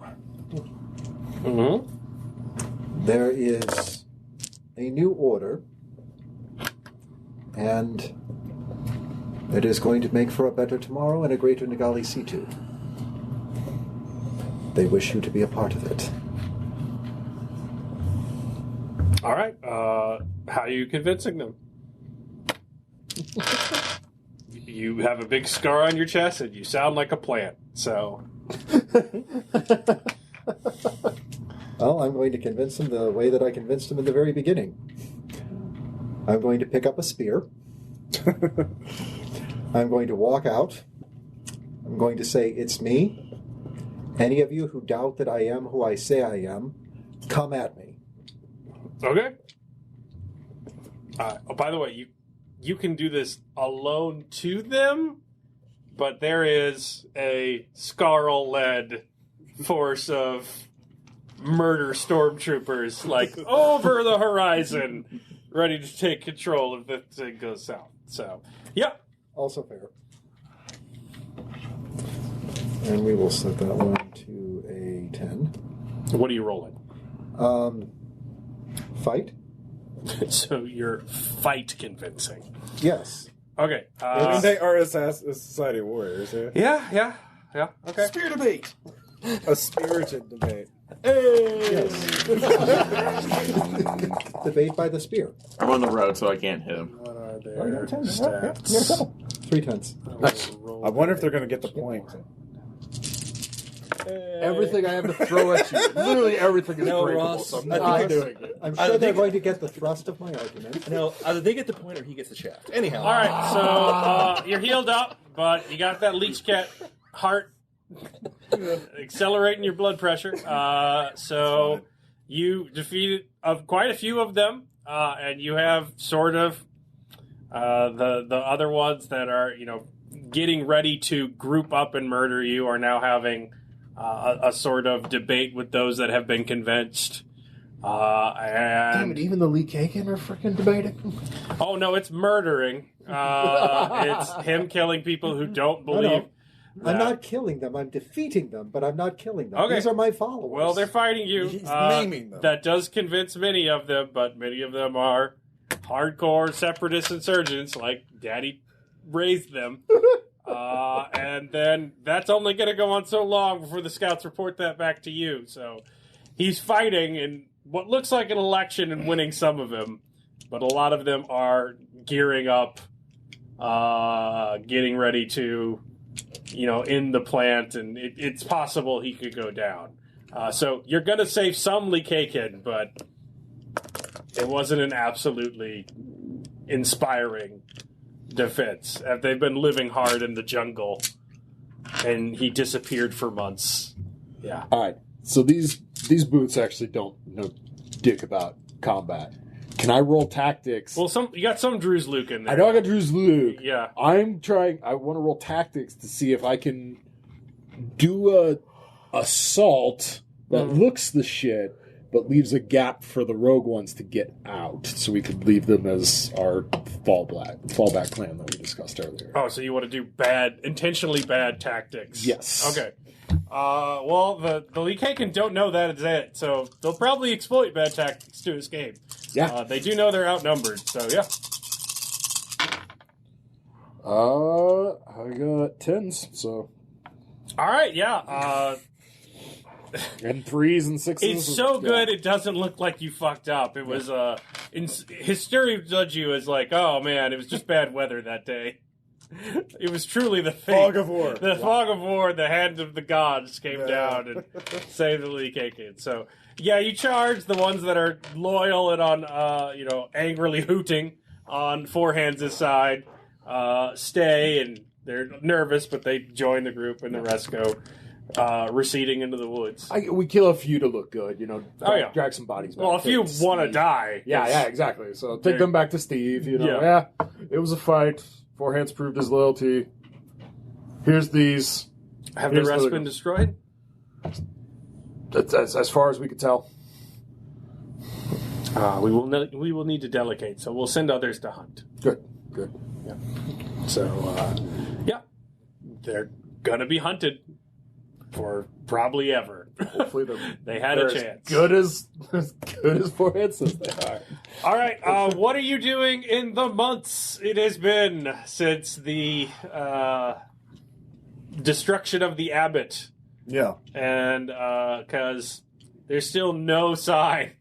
S2: Mm-hmm.
S6: There is a new order, and it is going to make for a better tomorrow and a greater Nagalisitu. They wish you to be a part of it.
S2: All right. How are you convincing them? You have a big scar on your chest, and you sound like a plant. So,
S6: Well, I'm going to convince them the way that I convinced them in the very beginning. I'm going to pick up a spear. I'm going to walk out. I'm going to say, "It's me. Any of you who doubt that I am who I say I am, come at me."
S2: okay. Oh, by the way, you can do this alone to them, but there is a Scarl-led force of murder stormtroopers, like, over the horizon, ready to take control if the thing goes south. So, yeah.
S6: Also fair. And we will set that one to a 10.
S2: What are you rolling?
S6: Fight?
S2: So you're fight convincing.
S6: Yes.
S2: Okay.
S1: I mean, they are a society of warriors, yeah?
S2: Yeah. Okay.
S4: Spear debate.
S1: A spirited debate.
S6: Yes. Debate by the spear.
S5: I'm on the road, so I can't hit him.
S2: What are
S6: Oh, you're
S2: their
S6: a 10. Okay.
S2: stats?
S6: You're a couple. 3 10s.
S1: I wonder if they're going to get the point.
S3: Everything I have to throw at you, literally everything is
S4: No,
S3: breakable,
S4: Ross,
S3: so I'm
S4: I
S3: not
S4: think
S3: doing it.
S6: I'm
S4: I
S6: sure they're
S4: think-
S6: going to get the thrust of my argument.
S4: No, either they get the point or he gets the shaft. Anyhow.
S2: All right. So you're healed up, but you got that leech cat heart accelerating your blood pressure. So you defeated quite a few of them, and you have sort of the other ones that are getting ready to group up and murder you are now having a sort of debate with those that have been convinced.
S3: Damn it, even the Lee Kagan are freaking debating.
S2: Oh no, it's murdering. It's him killing people who don't believe.
S6: I'm not killing them. I'm defeating them, but I'm not killing them.
S2: Okay.
S6: These are my followers.
S2: Well, they're fighting you.
S1: He's naming them.
S2: That does convince many of them, but many of them are hardcore separatist insurgents, like Daddy raised them. And then that's only going to go on so long before the scouts report that back to you. So he's fighting in what looks like an election and winning some of them, but a lot of them are gearing up, getting ready to, in the plant, and it's possible he could go down. So you're going to save some Likaken, but it wasn't an absolutely inspiring defense. They've been living hard in the jungle, and he disappeared for months. Yeah.
S3: All right, so these boots actually don't know dick about combat. Can I roll tactics?
S2: Well, you got some Drew's Luke in there.
S3: I know I got Drew's Luke.
S2: Yeah.
S3: I want to roll tactics to see if I can do a assault that looks the shit, but leaves a gap for the rogue ones to get out, so we could leave them as our fallback plan that we discussed earlier.
S2: Oh, so you want to do intentionally bad tactics?
S3: Yes.
S2: Okay. Well, the Likaken don't know that it's it, so they'll probably exploit bad tactics to escape.
S3: Yeah.
S2: They do know they're outnumbered, so yeah.
S3: I got 10s, so.
S2: All right, yeah.
S3: And 3s and 6s.
S2: It's so good it doesn't look like you fucked up. It was, Hysteria judged you as like, oh man, it was just bad weather that day. It was truly the fate.
S3: Fog of war.
S2: The fog of war, the hand of the gods came down and saved the Lee Kid. So, yeah, you charge the ones that are loyal and on, angrily hooting on Forehands' side. Stay, and they're nervous, but they join the group, and the rest go receding into the woods.
S3: We kill a few to look good, drag some bodies back.
S2: Well, if you want to die.
S3: Yeah, exactly. So take them back to Steve, Yeah, it was a fight. Forehands proved his loyalty. Here's these.
S2: Have the rest been destroyed?
S3: That's as far as we could tell.
S2: We will need to delegate, so we'll send others to hunt.
S3: Good.
S2: Yeah. So, they're gonna be hunted for probably ever.
S3: Hopefully
S2: they had a chance.
S3: As good as Forehands says they are.
S2: All right, what are you doing in the months it has been since the destruction of the abbot?
S3: Yeah.
S2: And because there's still no sign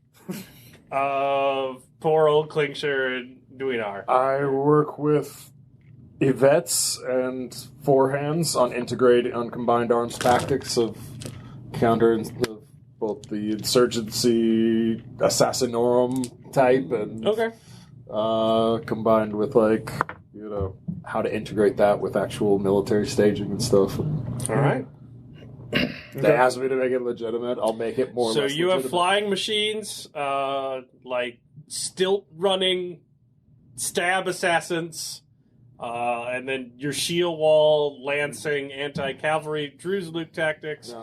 S2: of poor old Klingshire and Duinar.
S3: I work with Yvette's and Forehands on combined arms tactics of counter both the insurgency assassinorum type and combined with how to integrate that with actual military staging and stuff.
S2: All right.
S3: They asked me to make it legitimate. I'll make it more.
S2: So
S3: less
S2: you
S3: legitimate.
S2: have flying machines, like stilt running, stab assassins, and then your shield wall, lancing, anti-cavalry, Druzluk tactics.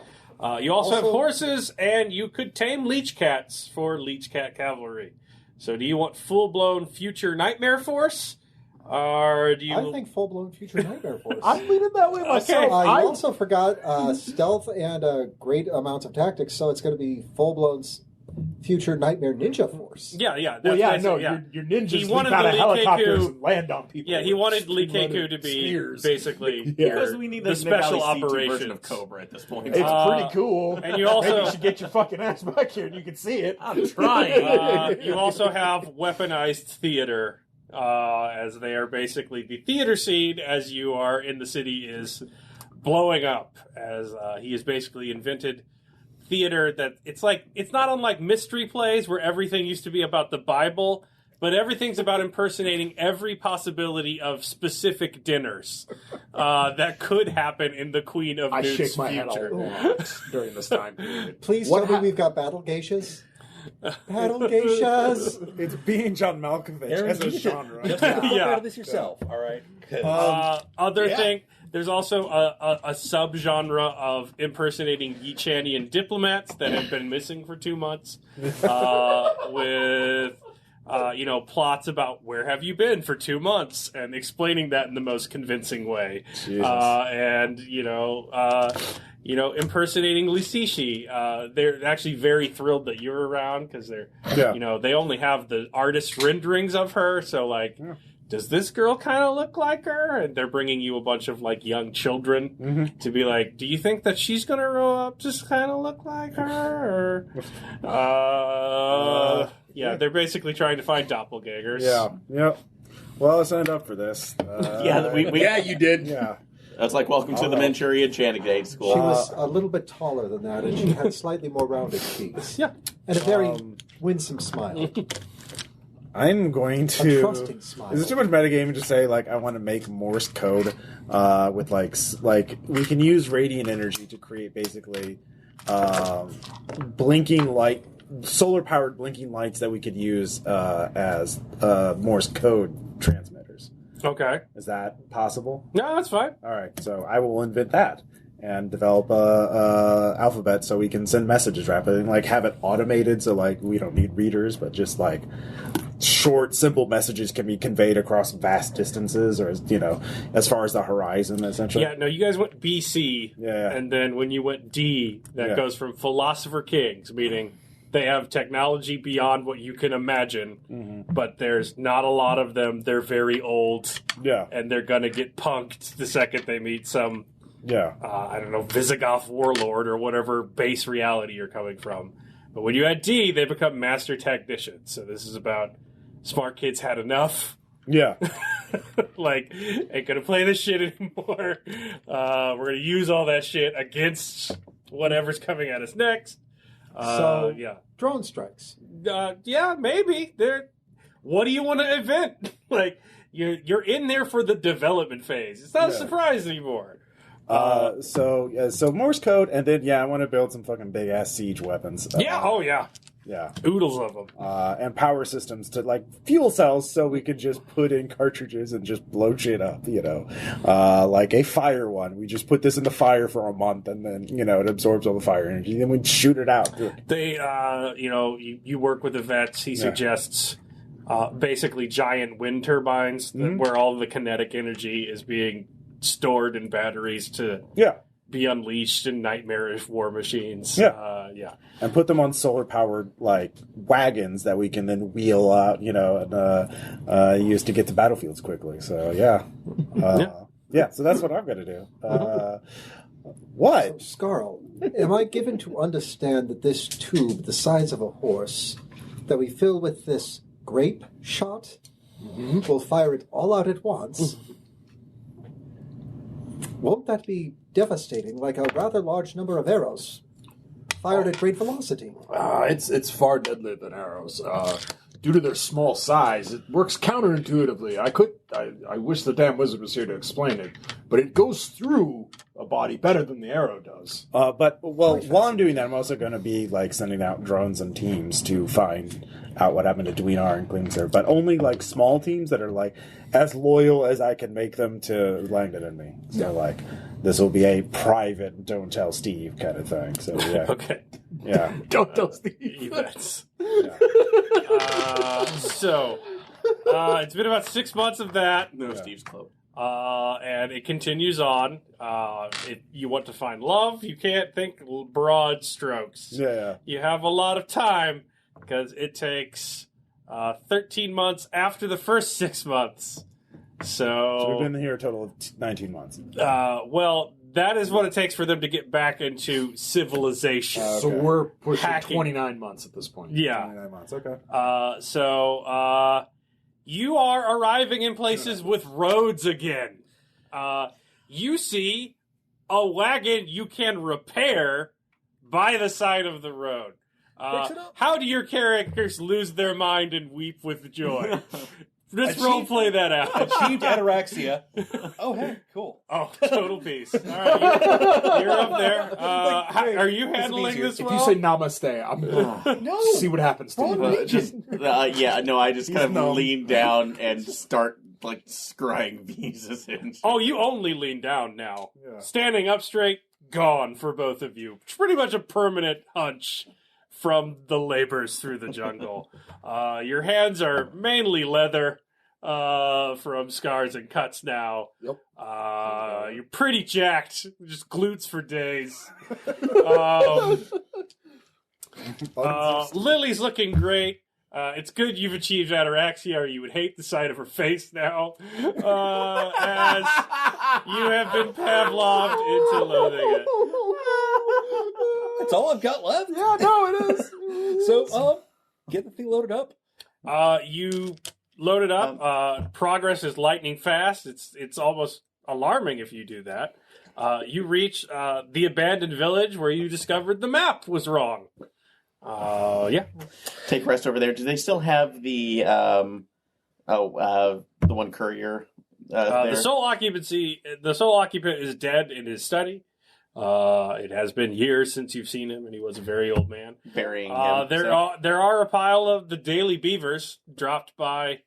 S3: Yeah.
S2: You also have horses, and you could tame leech cats for leech cat cavalry. So do you want full-blown future nightmare force? Or do you...
S6: I think full-blown future nightmare force.
S3: I'm leaning that way myself.
S2: Okay.
S6: You also forgot stealth and a great amount of tactics, so it's going to be full-blown future nightmare ninja force.
S2: Yeah.
S3: Your ninjas leap out of helicopters and land on people.
S2: Yeah, he wanted Lee Keku to be basically
S5: because we need
S2: the special operations
S5: version of Cobra at this point.
S3: It's pretty cool.
S2: And you also
S3: maybe you should get your fucking ass back here and you can see it.
S5: I'm trying.
S2: You also have weaponized theater, as they are basically the theater scene as you are in the city is blowing up, as he has basically invented theater that it's not unlike mystery plays where everything used to be about the Bible, but everything's about impersonating every possibility of specific dinners that could happen in the Queen of Newt's
S3: shake my
S2: future.
S3: head a lot during this time period.
S6: Please tell me we've got battle geishas. Battle geishas.
S1: It's being John Malkovich as a genre.
S4: Just think about this yourself, all right?
S2: Thing, there's also a subgenre of impersonating Yichanian diplomats that have been missing for 2 months, with plots about where have you been for 2 months and explaining that in the most convincing way, and impersonating Lysishi. They're actually very thrilled that you're around because they're they only have the artist renderings of her, so does this girl kind of look like her? And they're bringing you a bunch of young children to be like, do you think that she's going to grow up just kind of look like her? Or, they're basically trying to find doppelgangers.
S1: Yeah. Well, I signed up for this.
S3: You did.
S1: Yeah.
S5: That's like welcome to the Manchurian Candidate School.
S6: She was a little bit taller than that, and she had slightly more rounded cheeks.
S2: Yeah.
S6: And a very winsome smile.
S1: I'm going to.
S6: A trusting smile.
S1: Is it too much metagaming to say I want to make Morse code with we can use radiant energy to create basically blinking light, solar powered blinking lights that we could use as Morse code transmitters.
S2: Okay.
S1: Is that possible?
S2: No, that's fine.
S1: All right, so I will invent that and develop a alphabet so we can send messages rapidly and have it automated so we don't need readers, but just short, simple messages can be conveyed across vast distances, or as far as the horizon, essentially.
S2: Yeah, no, you guys went BC,
S1: yeah.
S2: And then when you went D, that goes from Philosopher Kings, meaning They have technology beyond what you can imagine, but there's not a lot of them. They're very old, and they're gonna get punked the second they meet some, I don't know, Visigoth warlord or whatever base reality you're coming from. But when you add D, they become master technicians. So this is about smart kids had enough.
S1: Yeah.
S2: Like, ain't gonna play this shit anymore. We're gonna use all that shit against whatever's coming at us next.
S6: Drone strikes.
S2: Yeah, maybe. What do you want to invent? Like, you're in there for the development phase. It's not a surprise anymore.
S1: So Morse code, and then I want to build some fucking big ass siege weapons. Yeah,
S2: oodles of them,
S1: and power systems to like fuel cells, so we could just put in cartridges and just blow shit up. Like a fire one. We just put this in the fire for a month, and then it absorbs all the fire energy. Then we shoot it out.
S2: They, you work with the vets. He suggests basically giant wind turbines where all the kinetic energy is being stored in batteries to be unleashed in nightmarish war machines.
S1: And put them on solar-powered like wagons that we can then wheel out, and use to get to battlefields quickly. So so that's what I'm going to do. What?
S6: So, Scarl, am I given to understand that this tube, the size of a horse, that we fill with this grape shot, will fire it all out at once? Won't that be devastating, like a rather large number of arrows fired at great velocity?
S3: It's far deadlier than arrows. Due to their small size, it works counterintuitively. I wish the damn wizard was here to explain it, but it goes through a body better than the arrow does.
S1: While I'm doing that, I'm also going to be like sending out drones and teams to find out what happened to Dweenar and Klingser, but only like small teams that are like as loyal as I can make them to Langdon and me. So like this will be a private don't tell Steve kind of thing. So
S2: Okay.
S1: Yeah.
S3: Don't tell Steve.
S2: It's been about 6 months of that.
S5: No Steve's Club.
S2: And it continues on. If you want to find love, you can't think broad strokes.
S1: Yeah.
S2: You have a lot of time because it takes 13 months after the first 6 months. So
S1: we've been here a total of 19 months.
S2: Well, that is what it takes for them to get back into civilization.
S3: So we're pushing
S2: Hacking.
S3: 29 months at this point.
S2: Yeah.
S1: 29 months, okay.
S2: You are arriving in places with roads again. You see a wagon you can repair by the side of the road. How do your characters lose their mind and weep with joy? Just role play that out.
S7: Achieved ataraxia. Oh, hey, cool.
S2: Oh, total peace. All right, you're up there. Are you handling this
S3: If
S2: well?
S3: you say namaste, I'm going to see what happens, Steve.
S5: I just kind of lean down and start like scrying visas and.
S2: Oh, you only lean down now.
S1: Yeah.
S2: Standing up straight, gone for both of you. It's pretty much a permanent hunch from the labors through the jungle. Your hands are mainly leather from scars and cuts now.
S3: Yep.
S2: You're pretty jacked, just glutes for days. Lily's looking great. It's good you've achieved ataraxia, or you would hate the sight of her face now, as you have been Pavloved into loathing it.
S7: That's all I've got left.
S3: Yeah, no, it is.
S7: So, get the thing loaded up.
S2: You load it up. Progress is lightning fast. It's almost alarming if you do that. You reach the abandoned village where you discovered the map was wrong.
S5: Take rest over there. Do they still have the one courier?
S2: The sole occupant is dead in his study. It has been years since you've seen him, and he was a very old man.
S5: Burying him.
S2: There are a pile of the daily beavers dropped by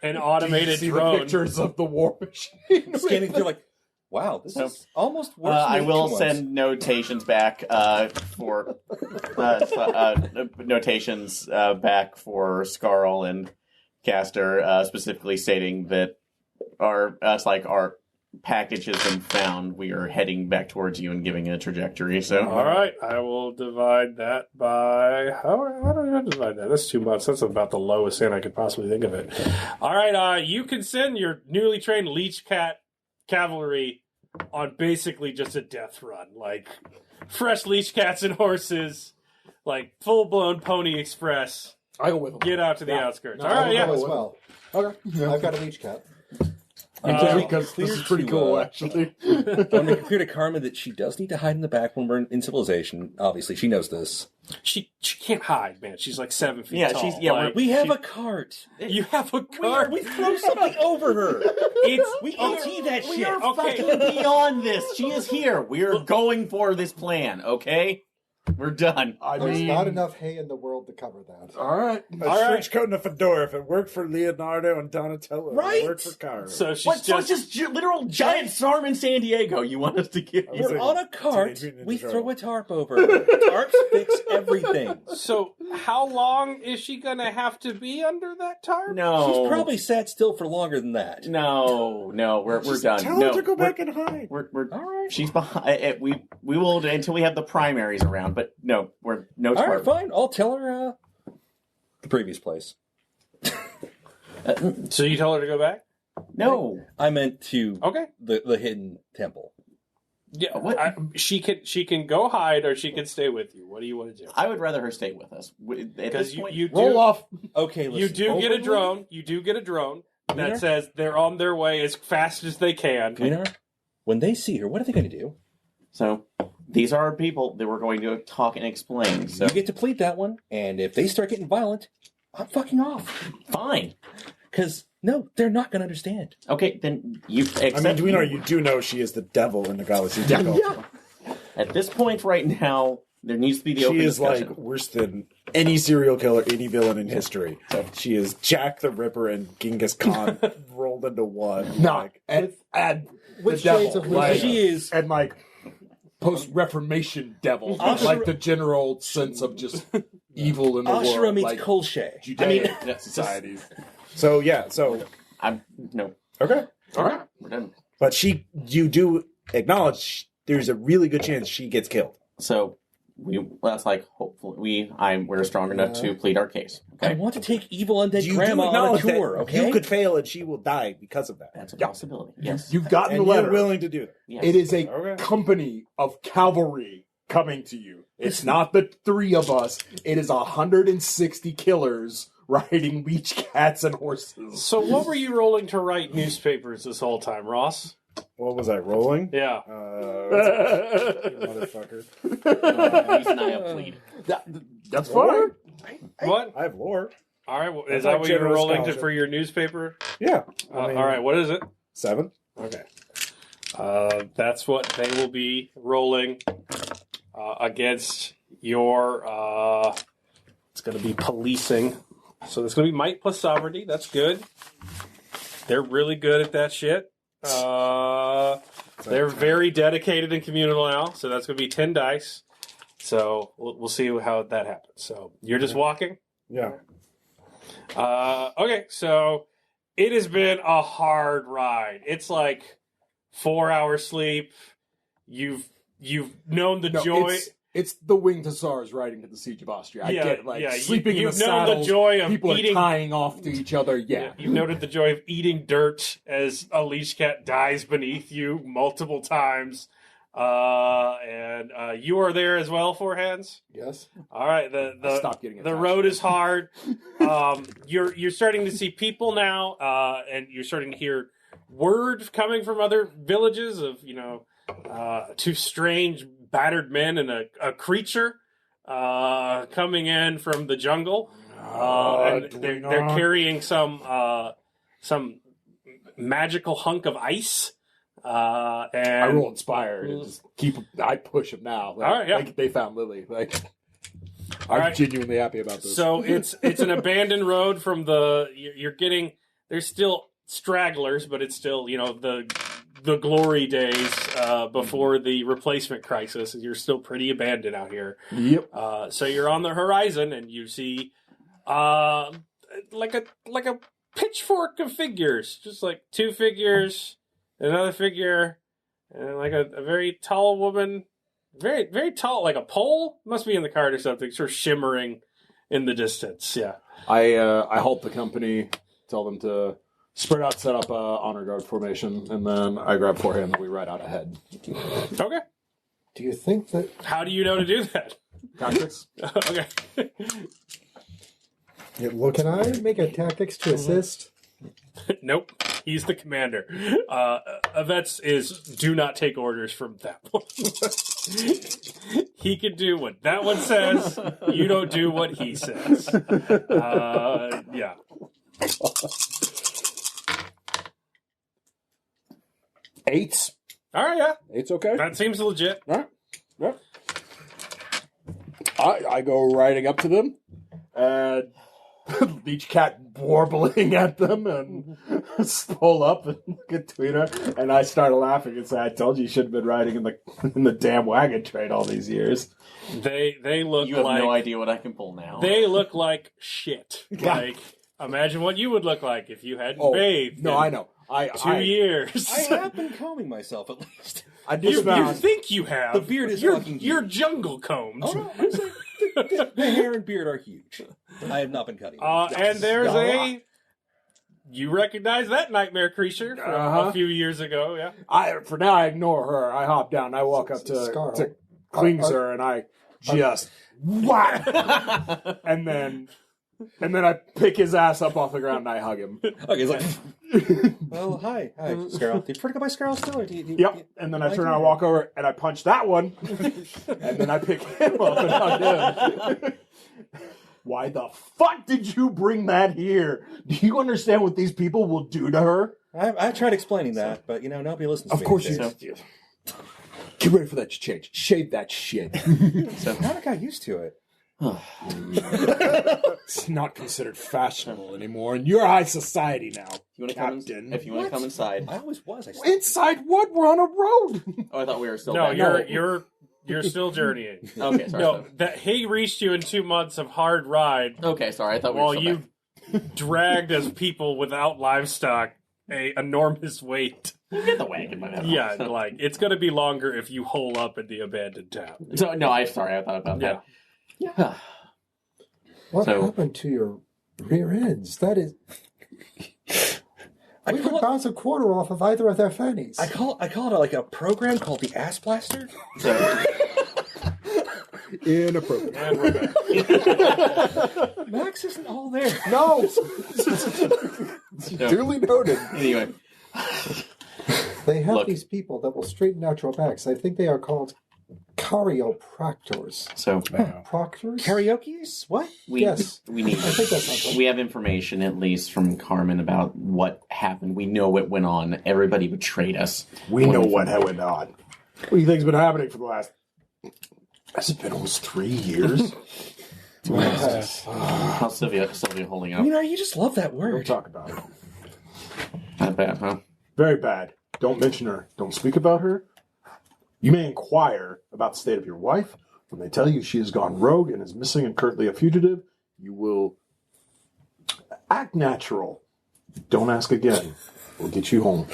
S2: an automated
S3: see
S2: drone.
S3: The pictures of the war machine.
S7: Scanning through like, wow, this is almost worse than
S5: I
S7: the
S5: will
S7: other ones.
S5: send notations back for notations back for Scarl and Caster, specifically stating that our package has been found, we are heading back towards you and giving it a trajectory. So,
S2: All right, I will divide that by how do I divide that? That's 2 months. That's about the lowest end I could possibly think of it. All right, you can send your newly trained Leech Cat cavalry on basically just a death run, like fresh Leech Cats and horses, like full blown Pony Express.
S3: I go with them.
S2: Get out to the outskirts.
S6: No,
S2: All right,
S6: I
S2: yeah.
S6: will go as well.
S3: Okay.
S6: I've got a leech cat.
S3: Because this is pretty
S4: to,
S3: cool, actually.
S4: I want to make it clear to Carmen that she does need to hide in the back when we're in civilization. Obviously, she knows this.
S2: She can't hide, man. She's like 7 feet
S5: Yeah,
S2: tall.
S5: she's- yeah,
S2: Like,
S4: We have a cart.
S2: you have a cart.
S4: We throw something over her. We
S5: Okay,
S4: ET that
S5: we
S4: shit.
S5: are
S2: Okay.
S5: fucking beyond this. She is here. We are going for this plan, okay? We're done.
S3: I
S6: There's
S3: mean,
S6: not enough hay in the world to cover that.
S3: all right.
S1: A trench coat and a fedora. If it worked for Leonardo and Donatello,
S4: Right?
S1: it worked for Caro.
S2: So she's
S5: What? So it's just literal giant storm in San Diego you want us to give you?
S4: We're on a cart.
S1: Teenage Mutant Ninja
S4: We
S1: Turtle.
S4: throw a tarp over. Tarps fix everything.
S2: So how long is she gonna have to be under that tarp?
S5: No.
S4: She's probably sat still for longer than that.
S5: No, we're done.
S1: Tell
S5: No,
S1: her to go
S5: we're-
S1: back and hide.
S5: We're
S4: All right.
S5: she's behind. We will until we have the primaries around. But no, we're no
S4: All right,
S5: tarp.
S4: fine. I'll tell her the previous place.
S2: So you tell her to go back?
S5: No,
S4: I meant to
S2: Okay.
S4: the hidden temple.
S2: Yeah.
S5: What?
S2: She can go hide or she can stay with you. What do you want to do?
S5: I would rather her stay with us. At
S2: Because
S5: this
S2: you,
S5: point,
S2: you do
S3: Roll off.
S4: Okay, listen.
S2: you do get a
S4: Overlord?
S2: drone. You do get a drone
S4: Wiener?
S2: that says they're on their way as fast as they can.
S4: Wiener, when they see her, what are they going to do?
S5: so these are our people that we're going to talk and explain. So
S4: You get to plead that one, and if they start getting violent, I'm fucking off.
S5: fine.
S4: Because, no, they're not going to understand.
S5: Okay, then you.
S1: I mean, you do know she is the devil in Nagalisitu.
S4: Yeah.
S5: At this point, right now, there needs to be the
S1: She
S5: open
S1: is
S5: discussion.
S1: like worse than any serial killer, any villain in history. She is Jack the Ripper and Genghis Khan rolled into one.
S3: No,
S1: Like,
S3: and
S6: Which
S3: the devil,
S6: shades of
S3: like,
S6: Lucifer?
S4: She is.
S3: and like post-Reformation devil,
S4: Ashura-
S3: like the general sense of just evil in the
S4: Ashura
S3: world,
S4: meets
S3: like
S4: Kolshe.
S3: Judaic societies.
S1: so yeah, so
S5: I'm no.
S1: okay,
S3: All right,
S5: We're done.
S1: but you do acknowledge there's a really good chance she gets killed.
S5: So that's like hopefully we're strong enough to plead our case.
S4: I
S5: Okay,
S4: want to take evil undead
S1: You
S4: grandma
S1: do
S4: on a
S1: acknowledge
S4: tour,
S1: that
S4: okay?
S1: you could fail and she will die because of that.
S5: that's a possibility. Yes.
S3: you've gotten
S1: And
S3: the letter.
S1: you're willing to do that.
S5: Yes.
S3: It is a
S1: Okay.
S3: company of cavalry coming to you. It's not the 3 of us. It is 160 killers riding leech cats and horses.
S2: So what were you rolling to write newspapers this whole time, Ross?
S1: What was I rolling?
S2: Yeah.
S1: Motherfucker.
S5: At least I have plead.
S3: That's fine.
S2: What?
S1: I have lore.
S2: All right. Well,
S1: That's
S2: is that
S1: like
S2: what you were
S1: general
S2: rolling
S1: scholarship.
S2: for your newspaper?
S1: Yeah. I mean,
S2: All right. What is it?
S1: 7.
S2: Okay. That's what they will be rolling against your. It's going to be policing. So it's going to be might plus sovereignty. That's good. They're really good at that shit. They're very dedicated and communal now. So that's going to be 10 dice. So we'll see how that happens. So you're just walking?
S1: Yeah.
S2: Okay, so it has been a hard ride. It's like 4 hours sleep. You've known the
S3: No,
S2: joy.
S3: It's the winged hussars riding to the siege of Austria. I
S2: Yeah,
S3: get it. Like
S2: yeah,
S3: sleeping in the
S2: you've known the
S3: saddles,
S2: joy of
S3: people
S2: eating-
S3: are tying off to each other. Yeah.
S2: You've noted the joy of eating dirt as a leash cat dies beneath you multiple times. And you are there as well, Four Hands?
S6: Yes.
S2: All right,
S3: Stop getting
S2: the
S3: attached.
S2: road is hard. You're starting to see people now, and you're starting to hear word coming from other villages of 2 strange battered men and a creature coming in from the jungle, and they're carrying some magical hunk of ice. And
S3: I roll inspire. And just I push them now. Like,
S2: All right, yeah.
S3: like they found Lily. Like
S2: All
S3: I'm
S2: right.
S3: genuinely happy about this.
S2: So it's an abandoned road from you're getting, there's still stragglers, but it's still, the glory days before the replacement crisis. You're still pretty abandoned out here.
S3: Yep.
S2: So you're on the horizon and you see like a pitchfork of figures, just like 2 figures another figure, and like a very tall woman, very very tall, like a pole. Must be in the cart or something, sort of shimmering in the distance. Yeah.
S3: I halt the company, tell them to spread out, set up a honor guard formation, and then I grab forehand and we ride out ahead.
S2: Okay.
S6: Do you think that...
S2: How do you know to do that?
S3: Tactics?
S2: Okay.
S6: Can I make a tactics to assist?
S2: Nope. He's the commander. Avets is do not take orders from that one. He can do what that one says. You don't do what he says. Yeah.
S3: Eights.
S2: All right, yeah.
S3: Eight's okay.
S2: That seems legit.
S3: All right. Yeah. I go riding up to them, and each cat warbling at them, and pull up and look at Tweeter, and I started laughing and say, "I told you should have been riding in the damn wagon train all these years."
S2: They look
S5: You have
S2: like
S5: no idea what I can pull now.
S2: they look like shit. Like imagine what you would look like if you hadn't bathed.
S3: No,
S2: in
S3: I know.
S2: 2 years.
S4: I have been combing myself at least.
S3: I
S2: You
S3: dismount.
S2: think you have.
S4: The beard is
S2: you're,
S4: fucking
S2: You're
S4: huge.
S2: jungle combed.
S4: Oh no, I'm saying the hair and beard are huge. I have not been cutting.
S2: And there's you recognize that nightmare creature from a few years ago, yeah?
S3: For now, I ignore her. I hop down. I walk up to Klingser, and I just whack, and then I pick his ass up off the ground and I hug him.
S4: Okay, he's like, well, hi, Scarl. Did you forget about Scarl still? Or do you,
S3: Yep. And then I turn around and walk over and I punch that one, and then I pick him up and hug him. Why the fuck did you bring that here? Do you understand what these people will do to her?
S4: I tried explaining that, but nobody listens to me.
S3: Of course
S4: these
S3: you
S4: days.
S3: did. Get ready for that to change. Shave that shit.
S4: So now I got used to it.
S3: It's not considered fashionable anymore in your high society now.
S5: You want to
S3: Captain.
S5: if you want to come inside.
S4: I always was.
S3: Inside what? We're on a road.
S5: Oh, I thought we were still.
S2: No,
S5: back.
S2: you're still journeying.
S5: Okay, sorry.
S2: No, that he reached you in 2 months of hard ride
S5: Okay, sorry. I thought we were
S2: while
S5: still
S2: you dragged as people without livestock a enormous weight.
S5: back. Get the wagon by now.
S2: Yeah, like it's going to be longer if you hole up in the abandoned town.
S5: So no, I'm sorry. I thought about that. Yeah.
S6: What
S5: So-
S6: happened to your rear ends? That is... We could bounce a quarter off of either of their fannies.
S4: I call it like a program called the Ass Blaster.
S5: So
S3: Inappropriate.
S2: And we're back.
S4: Max isn't all there.
S3: No. Duly noted.
S5: anyway,
S6: They have
S5: Look.
S6: these people that will straighten out your backs. I think they are called chiropractors.
S5: so
S6: Proctors?
S4: Karaoke's? What?
S5: we
S6: Yes.
S5: we need.
S6: I think that sounds right.
S5: We have information, at least from Carmen, about what happened. We know what went on. Everybody betrayed us.
S3: We know what went on. What do you think's been happening for the last... Has it been almost 3 years?
S5: How's Sylvia holding up?
S4: You just love that
S3: Don't
S4: word.
S3: talk about it.
S5: Not bad, huh?
S3: Very bad. Don't mention her. Don't speak about her. You may inquire about the state of your wife. When they tell you she has gone rogue and is missing and currently a fugitive, you will act natural. Don't ask again. We'll get you home.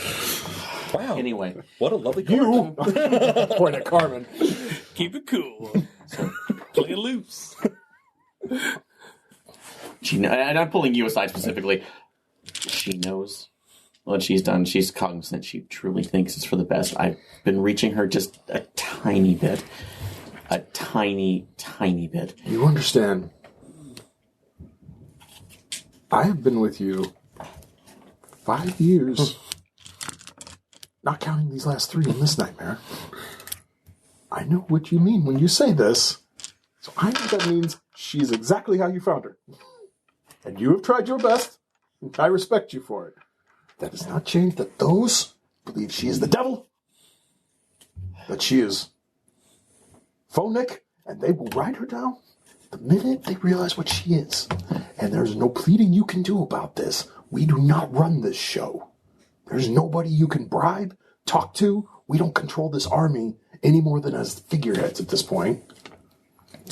S4: Wow.
S5: Anyway,
S4: What a lovely
S3: You!
S4: card.
S3: Point at Carmen.
S2: Keep it cool. Play it loose.
S5: and I'm pulling you aside specifically. She knows what she's done. She's cognizant. She truly thinks it's for the best. I've been reaching her just a tiny bit. A tiny, tiny bit.
S3: You understand. I have been with you 5 years. Not counting these last 3 in this nightmare. I know what you mean when you say this. So I know that means she's exactly how you found her. And you have tried your best, and I respect you for it. That does not change that those believe she is the devil, that she is phonic, and they will ride her down the minute they realize what she is. And there's no pleading you can do about this. We do not run this show. There's nobody you can bribe, talk to. We don't control this army any more than as figureheads at this point.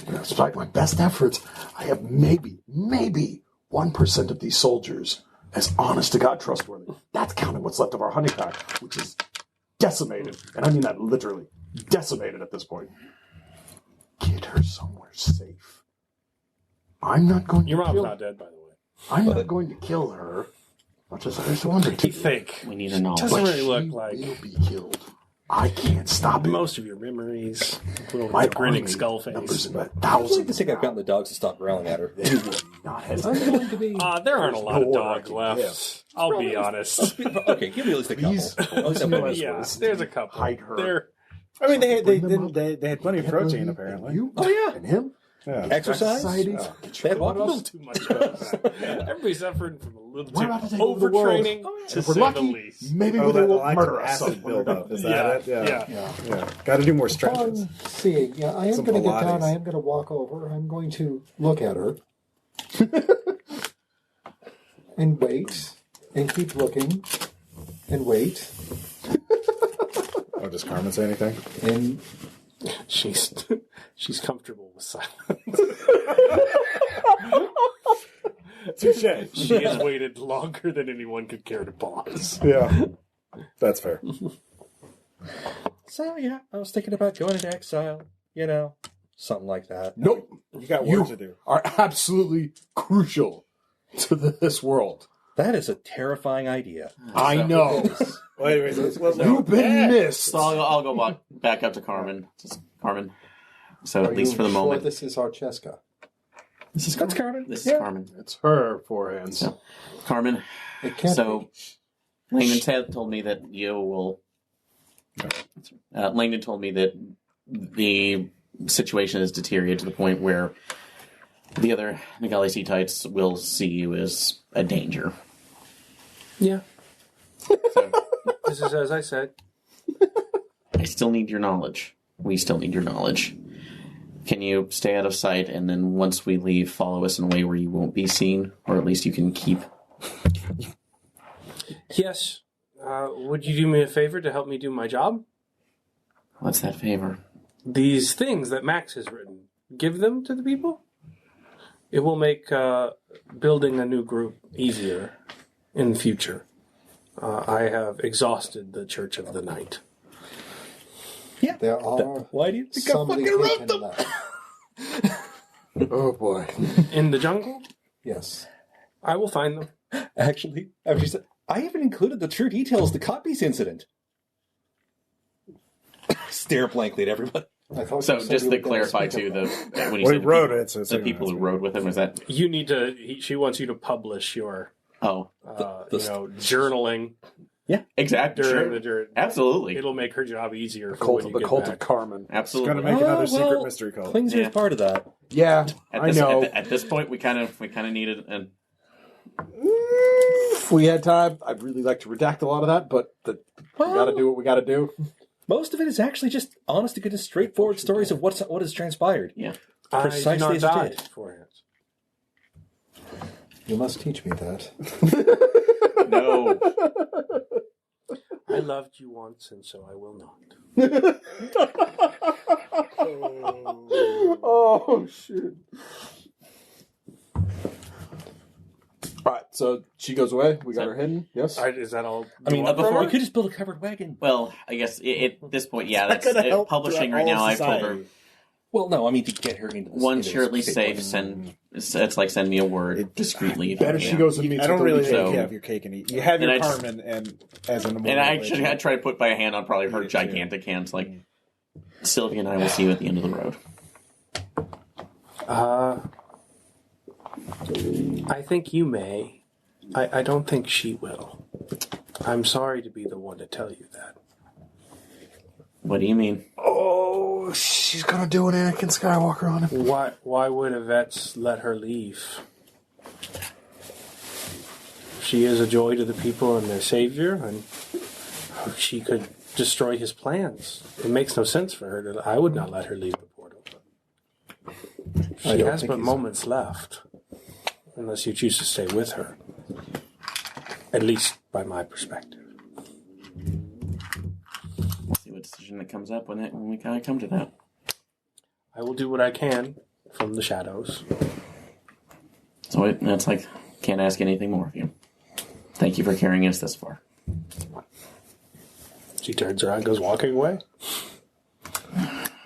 S3: Despite my best efforts, I have maybe 1% of these soldiers
S9: as honest to God trustworthy. That's counting what's left of our hunting pack, which is decimated. And I mean that literally. Decimated at this point. Get her somewhere safe. I'm not going
S8: Your
S9: to
S8: mom's
S9: kill
S8: not dead, by the way.
S9: I'm not going to kill her. Much as I just wanted to.
S8: You think?
S5: We need a knowledge.
S8: Doesn't really
S9: She
S8: look like
S9: will be killed. I can't stop it.
S8: most of your memories.
S9: My
S8: Grinning
S9: army
S8: skull
S9: numbers
S8: face.
S9: about
S4: I'd like to
S9: thousands.
S4: think I've gotten the dogs to stop growling at her.
S9: They will not hesitate.
S6: I'm going to be.
S8: There aren't a lot of
S9: no order I
S8: dogs
S9: can
S8: left.
S9: give.
S8: I'll be honest.
S4: Okay, give me at least a couple.
S9: Please.
S4: At least a couple.
S8: Yeah, there's a couple.
S9: Hide her.
S8: They're
S1: I mean,
S9: Bring
S1: they had plenty of protein apparently.
S9: You?
S4: Oh, yeah.
S9: And him?
S1: Yeah.
S4: Exercise?
S9: Societies?
S4: They had
S8: a little
S4: walking.
S8: too much about that. Everybody's suffering from a little
S9: We're
S8: too
S9: about to take over the
S8: overtraining,
S9: world.
S8: to
S9: If we're
S8: say
S9: lucky,
S8: the least.
S9: maybe
S1: Oh,
S9: they
S1: that
S9: won't
S1: lactic
S9: murder us.
S1: acid buildup. Is that
S8: Yeah,
S1: it? Yeah.
S8: yeah.
S1: Yeah. Got to do more stretches.
S6: On seeing, yeah, I am
S1: Some
S6: going to get down.
S1: Pilates.
S6: I am going to walk over. I'm going to look at her and wait and keep looking and wait
S1: Oh, does Carmen say anything?
S6: and
S8: She's comfortable with silence.
S1: Touche.
S8: She has waited longer than anyone could care to pause.
S1: Yeah. That's fair.
S4: So, yeah, I was thinking about going into exile. You know, something like that.
S9: Nope.
S1: You got
S9: You
S1: work to do.
S9: are absolutely crucial to this world.
S4: That is a terrifying idea.
S9: I know.
S1: Well, anyways, let's
S9: You've been missed.
S5: So I'll go back up to Carmen. Just Carmen. So
S6: are
S5: at least
S6: you
S5: for the
S6: sure
S5: moment,
S6: this is Archeska?
S5: this is Carmen. This
S9: Yeah.
S5: is Carmen.
S9: It's her forehands.
S5: So, Carmen.
S6: It can't
S5: So Langdon told me that you will. Langdon told me that the situation has deteriorated to the point where the other Nagalisites will see you as a danger.
S8: Yeah.
S5: So
S8: This is as I said.
S5: I still need your knowledge. We still need your knowledge. Can you stay out of sight, and then once we leave, follow us in a way where you won't be seen, or at least you can keep...
S8: Yes. Would you do me a favor to help me do my job?
S5: What's that favor?
S8: These things that Max has written, give them to the people? It will make building a new group easier in the future. I have exhausted the Church of the Night.
S6: There are
S4: Why do you think I
S6: somebody
S4: fucking
S6: taken
S4: wrote them?
S6: left.
S9: Oh boy.
S8: In the jungle,
S6: Yes.
S8: I will find them.
S4: Actually, I even included the true details of the copies incident. Stare blankly at everybody.
S6: I thought
S5: So
S6: you said
S5: just
S6: you
S5: to
S6: were gonna
S5: clarify,
S6: speak
S5: too,
S6: about
S5: when you
S1: Well,
S5: said
S1: he wrote
S5: the
S1: it, so it's
S5: the
S1: like-
S5: people who rode with him, was that...
S8: You need to. She wants you to publish your,
S5: Oh,
S8: journaling
S5: exactly.
S8: during
S5: Sure. Absolutely.
S8: It'll make her job easier for
S9: Cult
S8: when
S9: of
S8: you
S9: the
S8: get
S9: cult
S8: back.
S9: of Carmen.
S5: Absolutely.
S1: Gonna make another secret
S4: well,
S1: mystery cult.
S4: Klingser's
S5: Yeah.
S4: part of that.
S9: Yeah,
S5: At
S9: I
S5: this,
S9: know.
S5: At this point, we kind of needed an...
S9: If we had time, I'd really like to redact a lot of that, but we got to do what we got to do.
S4: Most of it is actually just honest to goodness, straightforward stories of what has transpired.
S5: Yeah.
S4: Precisely
S8: I do not
S4: as it
S8: die
S4: did.
S8: beforehand.
S6: You must teach me that.
S5: No.
S8: I loved you once, and so I will not.
S9: Oh shit! All right, so she goes away. We got her hidden. Yes.
S8: Is that all?
S4: I mean,
S8: you want from
S4: before
S8: her?
S4: we could just build a covered wagon.
S5: Well, I guess at this point, yeah,
S1: It's
S5: that's
S1: not gonna help
S5: publishing
S1: throughout
S5: right
S1: all
S5: now.
S1: of
S5: I've told her,
S1: society.
S4: Well, no, I mean to get her into this.
S5: once
S4: into
S5: you're
S4: this
S5: at least
S4: state.
S5: safe, it's like send me a word discreetly.
S9: Better she goes and meets
S1: I don't
S9: with the
S1: really
S9: leader.
S1: think
S5: So-
S1: you have your cake and eat. You have
S5: And
S1: your
S5: I just-
S1: Carmen and as an
S5: And I actually I try to put my hand on probably her
S1: Yeah,
S5: gigantic hands, like Sylvia and I will see you at the end of the road.
S8: I think you may. I don't think she will. I'm sorry to be the one to tell you that.
S5: What do you mean?
S9: Oh, she's gonna do an Anakin Skywalker on him.
S8: Why would Yvette's let her leave? She is a joy to the people and their savior, and she could destroy his plans. It makes no sense for her to. I would not let her leave the portal.
S6: I
S8: She
S6: don't
S8: has
S6: think
S8: but
S6: he's-
S8: moments left, unless you choose to stay with her. At least by my perspective.
S5: See what decision that comes up when we kind of come to that.
S8: I will do what I can from the shadows.
S5: So that's like, can't ask anything more of you. Thank you for carrying us this far.
S8: She turns around and goes walking away.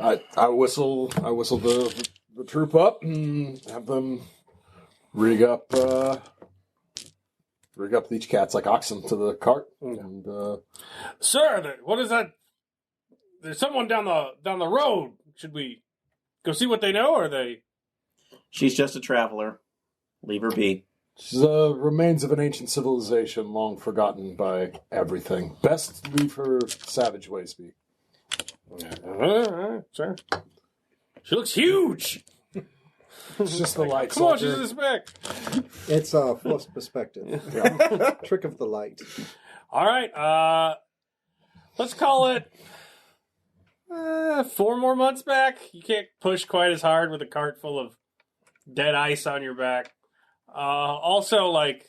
S3: I whistle the troop up and have them rig up each cat's like oxen to the cart. And
S8: Sir, what is that? There's someone down the road. Should we go see what they know, or are they?
S5: She's just a traveler. Leave her be.
S3: she's the remains of an ancient civilization long forgotten by everything. Best leave her savage ways be.
S8: Sir. She looks huge.
S3: It's just the light.
S8: Come on, she's this big.
S6: It's false perspective. Trick of the light.
S8: All right. Let's call it 4 more months back. You can't push quite as hard with a cart full of dead ice on your back. Also, like,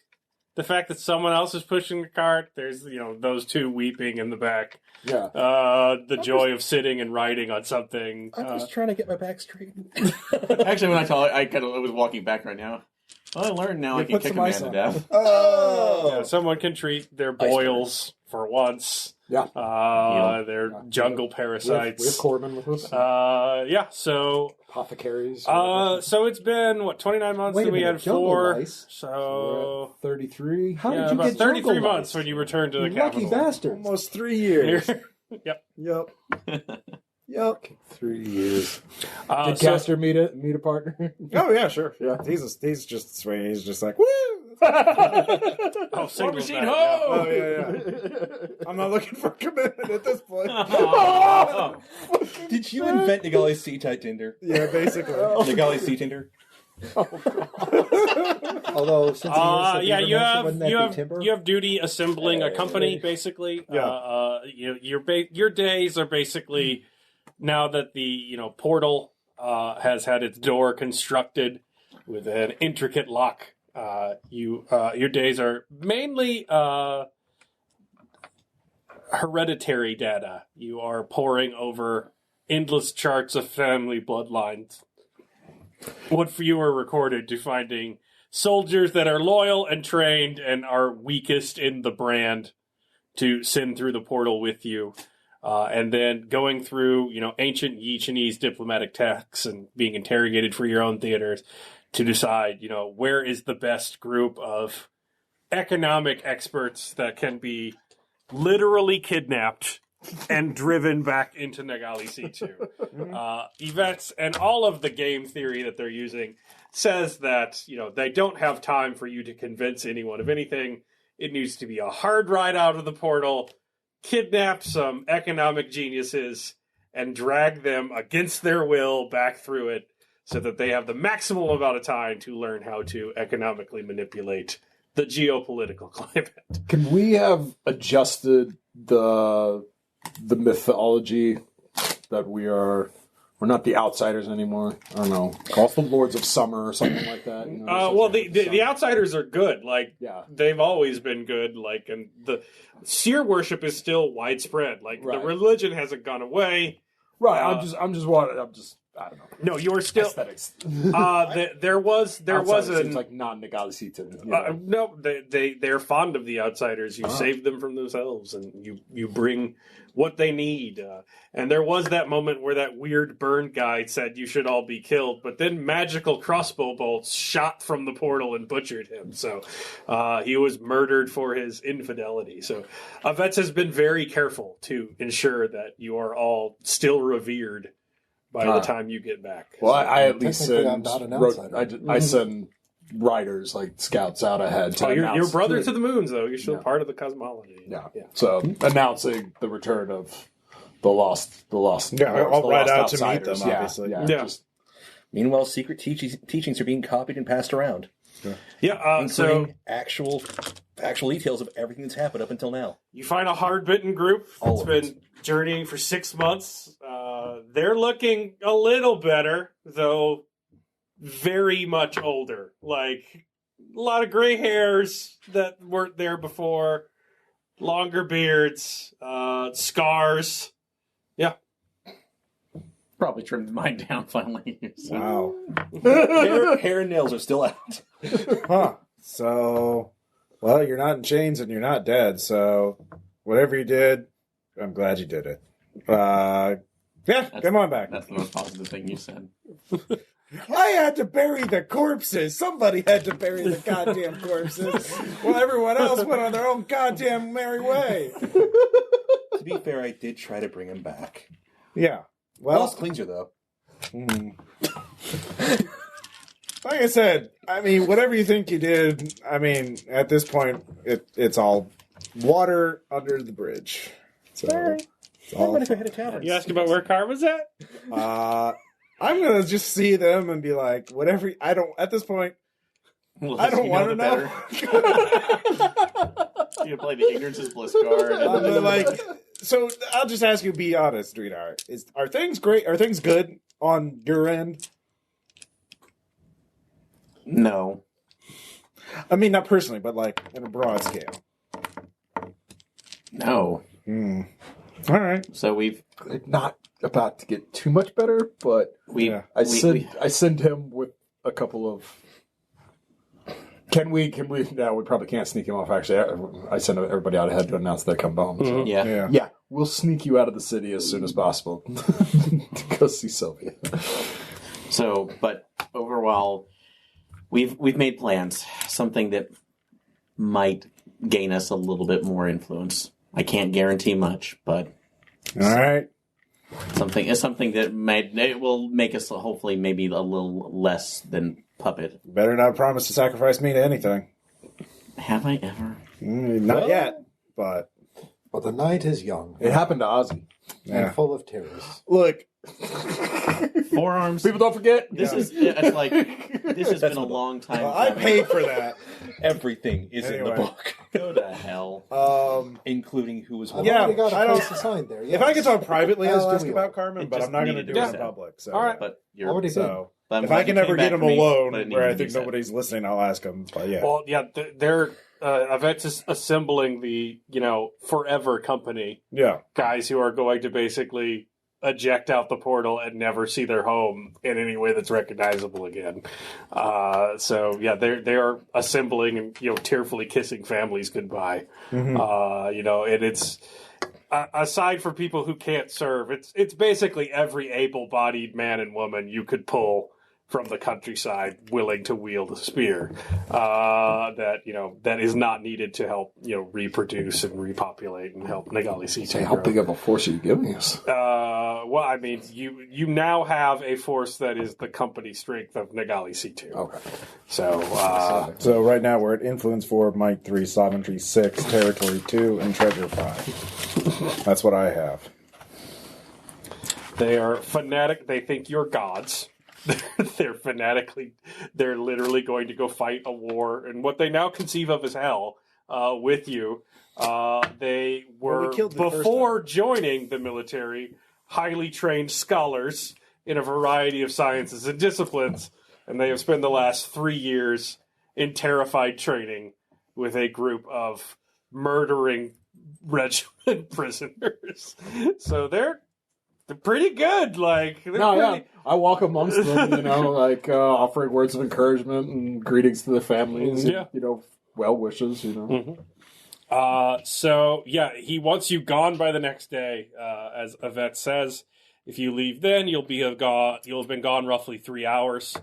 S8: the fact that someone else is pushing the cart, there's, those two weeping in the back.
S3: Yeah.
S8: The joy of sitting and riding on something.
S4: I'm just trying to get my back straight.
S5: Actually, when I told I was walking back right now. Well, I learned now I can kick a man to death.
S8: Yeah, someone can treat their boils for once.
S3: Yeah.
S8: They're jungle parasites.
S3: We have Corbin with us.
S8: So
S3: Apothecaries.
S8: so it's been 29 months
S6: Wait a
S8: that we
S6: minute,
S8: had
S6: jungle
S8: 4.
S6: lice?
S8: So
S3: 33.
S6: How did you
S8: about
S6: get
S8: 33
S6: jungle
S8: months
S6: lice?
S8: when you returned to the
S6: You lucky
S8: capital.
S6: bastard.
S1: Almost 3 years.
S8: Yep.
S1: Yep. Yep.
S3: 3 years. Did
S8: So-
S3: Castor meet a partner?
S1: Oh yeah, sure.
S3: Yeah.
S1: He's just sweet. He's just like, woo.
S8: Oh, single
S5: machine,
S8: back,
S5: ho!
S1: Oh yeah. I'm not looking for commitment at this point.
S4: Did you invent Nagalisitu Tinder?
S1: Yeah, basically.
S4: Nagalisitu Tinder?
S6: Although, since
S8: yeah, you have
S6: wouldn't that
S8: you
S6: be
S8: have
S6: timber?
S8: you have duty assembling a company, basically.
S1: Yeah.
S8: Your days are basically now that the portal has had its door constructed with an intricate lock. Your days are mainly hereditary data. You are poring over endless charts of family bloodlines. What for you are recorded to finding soldiers that are loyal and trained and are weakest in the brand to send through the portal with you. And then going through, ancient Chinese diplomatic texts and being interrogated for your own theaters to decide, where is the best group of economic experts that can be literally kidnapped and driven back into Nagalisitu. Yvette's and all of the game theory that they're using says that, they don't have time for you to convince anyone of anything. It needs to be a hard ride out of the portal, kidnap some economic geniuses, and drag them against their will back through it so that they have the maximal amount of time to learn how to economically manipulate the geopolitical climate.
S3: Can we have adjusted the mythology that we're not the outsiders anymore? I don't know. Call us the Lords of Summer or something like that.
S8: Well, the outsiders are good. Like,
S3: Yeah.
S8: they've always been good. Like, and the seer worship is still widespread. Like,
S3: Right.
S8: the religion hasn't gone away.
S3: Right. I don't know.
S8: No, you are still.
S3: Aesthetics.
S8: There was
S3: Outsiders
S8: an.
S3: seems like non-Nagalisitu.
S8: No, they're fond of the outsiders. You save them from themselves, and you bring what they need. And there was that moment where that weird burn guy said you should all be killed, but then magical crossbow bolts shot from the portal and butchered him. So he was murdered for his infidelity. So Vets has been very careful to ensure that you are all still revered by the time you get back.
S3: Well, I at least
S6: Technically, I'm
S3: send
S6: not an outsider.
S3: I send riders like scouts out ahead. To
S8: You're
S3: announce
S8: brother to the moons, though. You're still
S3: Yeah.
S8: part of the cosmology.
S3: Yeah. So announcing the return of the lost.
S1: Yeah, I'll
S3: the
S1: ride
S3: lost
S1: out to meet
S3: outsiders.
S1: them,
S3: Yeah,
S1: obviously.
S3: Yeah.
S8: Yeah.
S3: Just,
S4: Meanwhile, secret teachings are being copied and passed around,
S8: Yeah, so
S4: including actual details of everything that's happened up until now.
S8: you find a hard-bitten group
S4: All
S8: that's
S4: of
S8: been journeying for 6 months. They're looking a little better, though very much older. Like, a lot of gray hairs that weren't there before, longer beards, scars. Yeah.
S5: Probably trimmed mine down finally. So.
S1: Wow.
S4: Hair and nails are still out.
S1: Huh. So Well, you're not in chains and you're not dead, so whatever you did, I'm glad you did it. Come on back.
S5: That's the most positive thing you said.
S1: I had to bury the corpses. Somebody had to bury the goddamn corpses. Well, everyone else went on their own goddamn merry way.
S4: To be fair, I did try to bring him back.
S1: Yeah. Well,
S4: Lost cleanser, though.
S1: Like I said, I mean, whatever you think you did, I mean, at this point, it's all water under the bridge. So, it's all,
S2: You asked about where Karma's at?
S1: I'm gonna just see them and be like, whatever. I don't. At this point, I don't want to know.
S5: You play the ignorance is bliss card.
S1: So I'll just ask you, be honest, Dreedar. Are things great? Are things good on your end?
S5: No.
S1: I mean, not personally, but like in a broad scale.
S5: No.
S1: All right.
S5: So we've
S3: Not about to get too much better, but I send him with a couple of. Can we? No, we probably can't sneak him off. Actually, I send everybody out ahead to announce they come home. So.
S5: Yeah.
S3: We'll sneak you out of the city as soon as possible to go see Sylvia.
S5: So, but overall, we've made plans. Something that might gain us a little bit more influence. I can't guarantee much, but
S1: All right.
S5: something that it will make us hopefully maybe a little less than puppet.
S1: Better not promise to sacrifice me to anything.
S5: Have I ever?
S1: Not yet, but
S6: Well, the night is young
S3: It happened to Ozzy.
S6: and full of terrors.
S1: look.
S5: Forearms.
S3: People don't forget.
S5: This has been a long time.
S1: I
S5: coming.
S1: paid for that.
S4: Everything is in the
S1: Anyway.
S4: book,
S5: Go to hell.
S4: including who was
S6: I've
S1: Yeah,
S6: already got a
S1: I don't-
S6: place assigned there.
S1: If I could talk privately,
S6: I'll
S1: I'll ask
S6: ask
S1: about
S6: you.
S1: Carmen,
S5: It
S1: but
S5: just
S1: I'm not going to
S5: needed
S1: do
S5: to
S1: it
S5: be
S1: in
S5: said.
S1: public. So.
S2: All right.
S5: But you're
S6: Already did.
S1: So
S5: but I'm
S1: if
S5: glad
S1: I can
S5: you
S1: ever
S5: came
S1: get
S5: back
S1: him
S5: for me, but
S1: alone,
S5: it
S1: where I
S5: needed to be
S1: think
S5: said.
S1: nobody's listening, I'll ask him. But yeah.
S2: Well, yeah, they're Yvette's is assembling the forever company
S1: Yeah.
S2: guys who are going to basically eject out the portal and never see their home in any way that's recognizable again. So yeah, they are assembling and tearfully kissing families goodbye.
S1: Mm-hmm.
S2: And it's aside for people who can't serve, it's basically every able-bodied man and woman you could pull from the countryside willing to wield a spear that is not needed to help reproduce and repopulate and help Nagalisitu
S3: How
S2: grow.
S3: big of a force are you giving us?
S2: Well, I mean, you now have a force that is the company strength of Nagalisitu.
S3: Okay.
S2: So
S1: So right now we're at Influence 4, Might 3, Sovereignty 6, Territory 2, and Treasure 5. That's what I have.
S2: they are fanatic. They think you're gods. They're literally going to go fight a war and what they now conceive of as hell with you. They were,
S1: Well, we killed the first
S2: before joining the military, highly trained scholars in a variety of sciences and disciplines, and they have spent the last 3 years in terrified training with a group of murdering regiment prisoners. So they're pretty good. Like, they're pretty,
S3: I walk amongst them, offering words of encouragement and greetings to the families.
S2: Yeah.
S3: And, well wishes.
S2: So yeah, he wants you gone by the next day, as Yvette says. If you leave then, you'll have been gone roughly 3 hours.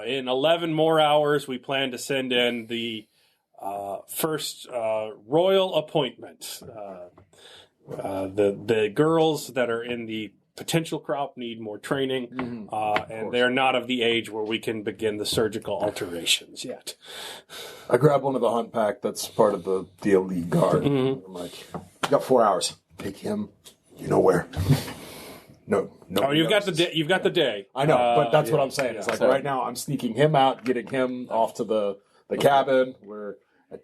S2: In 11 more hours, we plan to send in the first royal appointment. The girls that are in the potential crop need more training, and they're not of the age where we can begin the surgical alterations yet.
S3: I grab one of the hunt pack that's part of the elite guard. I'm like, you got 4 hours. Take him. You know where. No.
S2: Oh, you've got the day.
S3: I know, but that's what I'm saying. It's like right now I'm sneaking him out, getting him off to the cabin where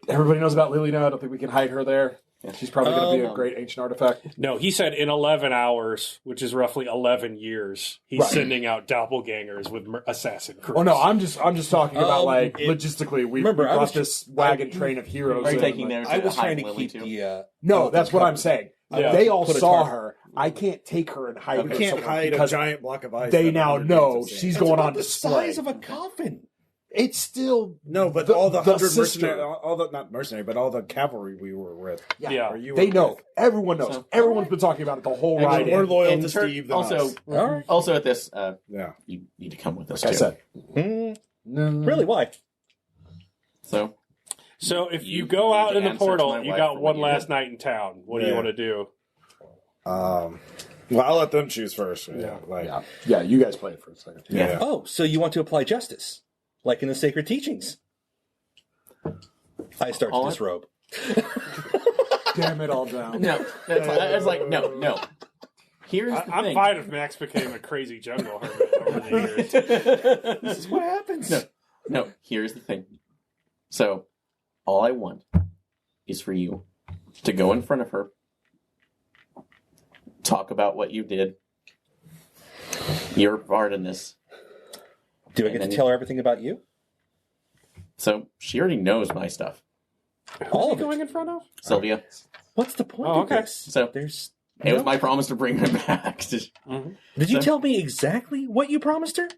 S3: everybody knows about Lily now. I don't think we can hide her there. She's probably going to be a great ancient artifact.
S2: No, he said in 11 hours, which is roughly 11 years, he's sending out doppelgangers with assassin crews.
S3: Oh no, I'm just talking about logistically. We got this wagon train of heroes.
S5: Are you
S3: in,
S5: taking
S3: like-
S5: there?
S4: I was trying to
S5: Lily
S4: keep
S5: too?
S4: the.
S3: No, that's what I'm saying.
S2: Yeah.
S3: They all
S4: Put a
S3: saw
S4: target.
S3: her. I can't take her and hide
S1: We
S3: her
S1: can't
S3: somewhere
S1: hide a
S3: because
S1: giant block of ice.
S3: they
S1: that
S3: now
S1: underneath
S3: know
S1: the sand.
S3: she's
S4: It's
S3: going
S4: about
S3: on
S4: the
S3: display.
S4: size of a coffin.
S9: It's still
S1: No, but all the 100
S9: sister.
S1: mercenary, all the not mercenary, but all the cavalry we were with.
S2: Yeah.
S1: Or you
S9: They
S1: were
S9: know.
S1: with.
S9: Everyone knows.
S5: So-
S9: Everyone's been talking about it the whole ride.
S1: More
S9: in.
S1: loyal
S5: in
S1: to
S5: turn-
S1: Steve than
S5: also,
S1: us.
S4: All right.
S5: Also at this,
S1: Yeah.
S5: you need to come with us
S9: Like I
S5: too.
S9: said.
S4: Really? Why?
S5: So
S2: So if you
S5: You
S2: go out
S5: need
S2: in
S5: to
S2: the
S5: answer to
S2: portal,
S5: my
S2: you
S5: wife
S2: got
S5: for
S2: one
S5: what you
S2: last
S5: did.
S2: night in town. What do you
S1: Yeah.
S2: want to do?
S1: Well, I'll let them choose first. Yeah. Like,
S9: Yeah, you guys play it for a second.
S1: yeah.
S4: Oh, so you want to apply justice, like in the sacred teachings? I start to
S5: All I-
S4: disrobe.
S9: Damn it all down.
S5: no, that's fine. It's like no. Here's the
S2: I'm
S5: thing.
S2: fine if Max became a crazy jungle hermit over the years.
S4: This is what happens.
S5: No, here's the thing. So, all I want is for you to go in front of her, talk about what you did, your part in this.
S4: Do I get to
S5: And then-
S4: tell her everything about you?
S5: So, she already knows my stuff.
S4: All
S2: Who's
S4: of
S2: he
S4: it.
S2: going in front of?
S5: Sylvia.
S4: What's the point
S2: Oh,
S4: of
S2: okay.
S4: this?
S5: So,
S4: There's.
S5: it was my promise to bring her back.
S4: Did you tell me exactly what you promised her,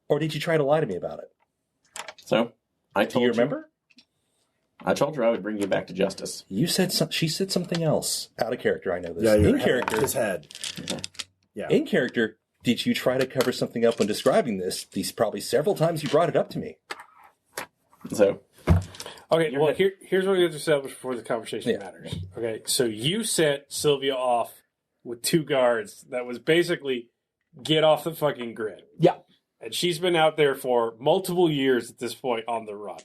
S4: or did you try to lie to me about it?
S5: So, I
S4: Do
S5: told
S4: you remember?
S5: I told her I would bring you back to justice.
S4: You said she said something else. Out of character, I know this.
S1: Yeah,
S4: in character,
S1: his head. Yeah.
S4: in character, did you try to cover something up when describing this? These probably several times you brought it up to me.
S5: So,
S2: Okay,
S5: Your
S2: well,
S5: head-
S2: here's what we have to establish before the conversation
S4: Yeah.
S2: matters. Okay, so you sent Sylvia off with 2 guards that was basically get off the fucking grid.
S9: Yeah.
S2: And she's been out there for multiple years at this point on the run.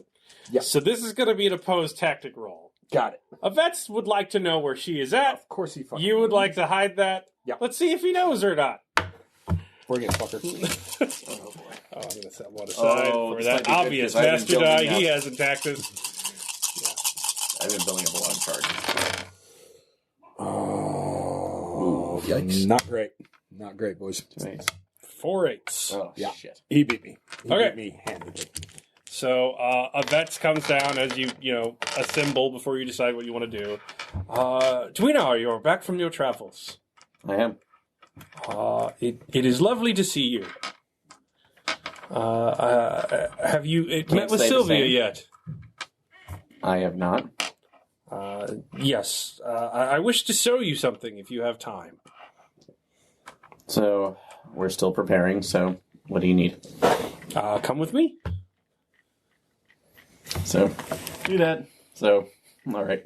S9: Yeah.
S2: So this is going to be an opposed tactic roll.
S9: Got it.
S2: Avets would like to know where she is at.
S9: Of course he fucking
S2: You would like to hide that.
S9: Yeah.
S2: Let's see if he knows or not.
S9: Bring it, fucker.
S2: Oh, I'm going to set one aside
S5: Oh,
S2: for
S5: this
S2: that
S5: might be good,
S2: obvious
S5: 'cause I've been
S2: master die.
S5: building
S2: He
S5: up.
S2: hasn't tactics.
S5: I've been building up a lot of charges.
S9: Oh,
S4: yikes.
S9: Not great. Not great, boys.
S2: 4 8s.
S5: Oh,
S9: Yeah.
S5: shit.
S9: He beat me. He
S2: Okay.
S9: beat me handedly.
S2: So a vets comes down as you assemble before you decide what you want to do. Twina, you're back from your travels.
S5: I am.
S2: It is lovely to see you. Have you met with
S5: say the
S2: Sylvia
S5: same.
S2: yet?
S5: I have not.
S2: Yes. I wish to show you something if you have time.
S5: So, we're still preparing, so what do you need?
S2: Come with me.
S5: So, do that. So, alright.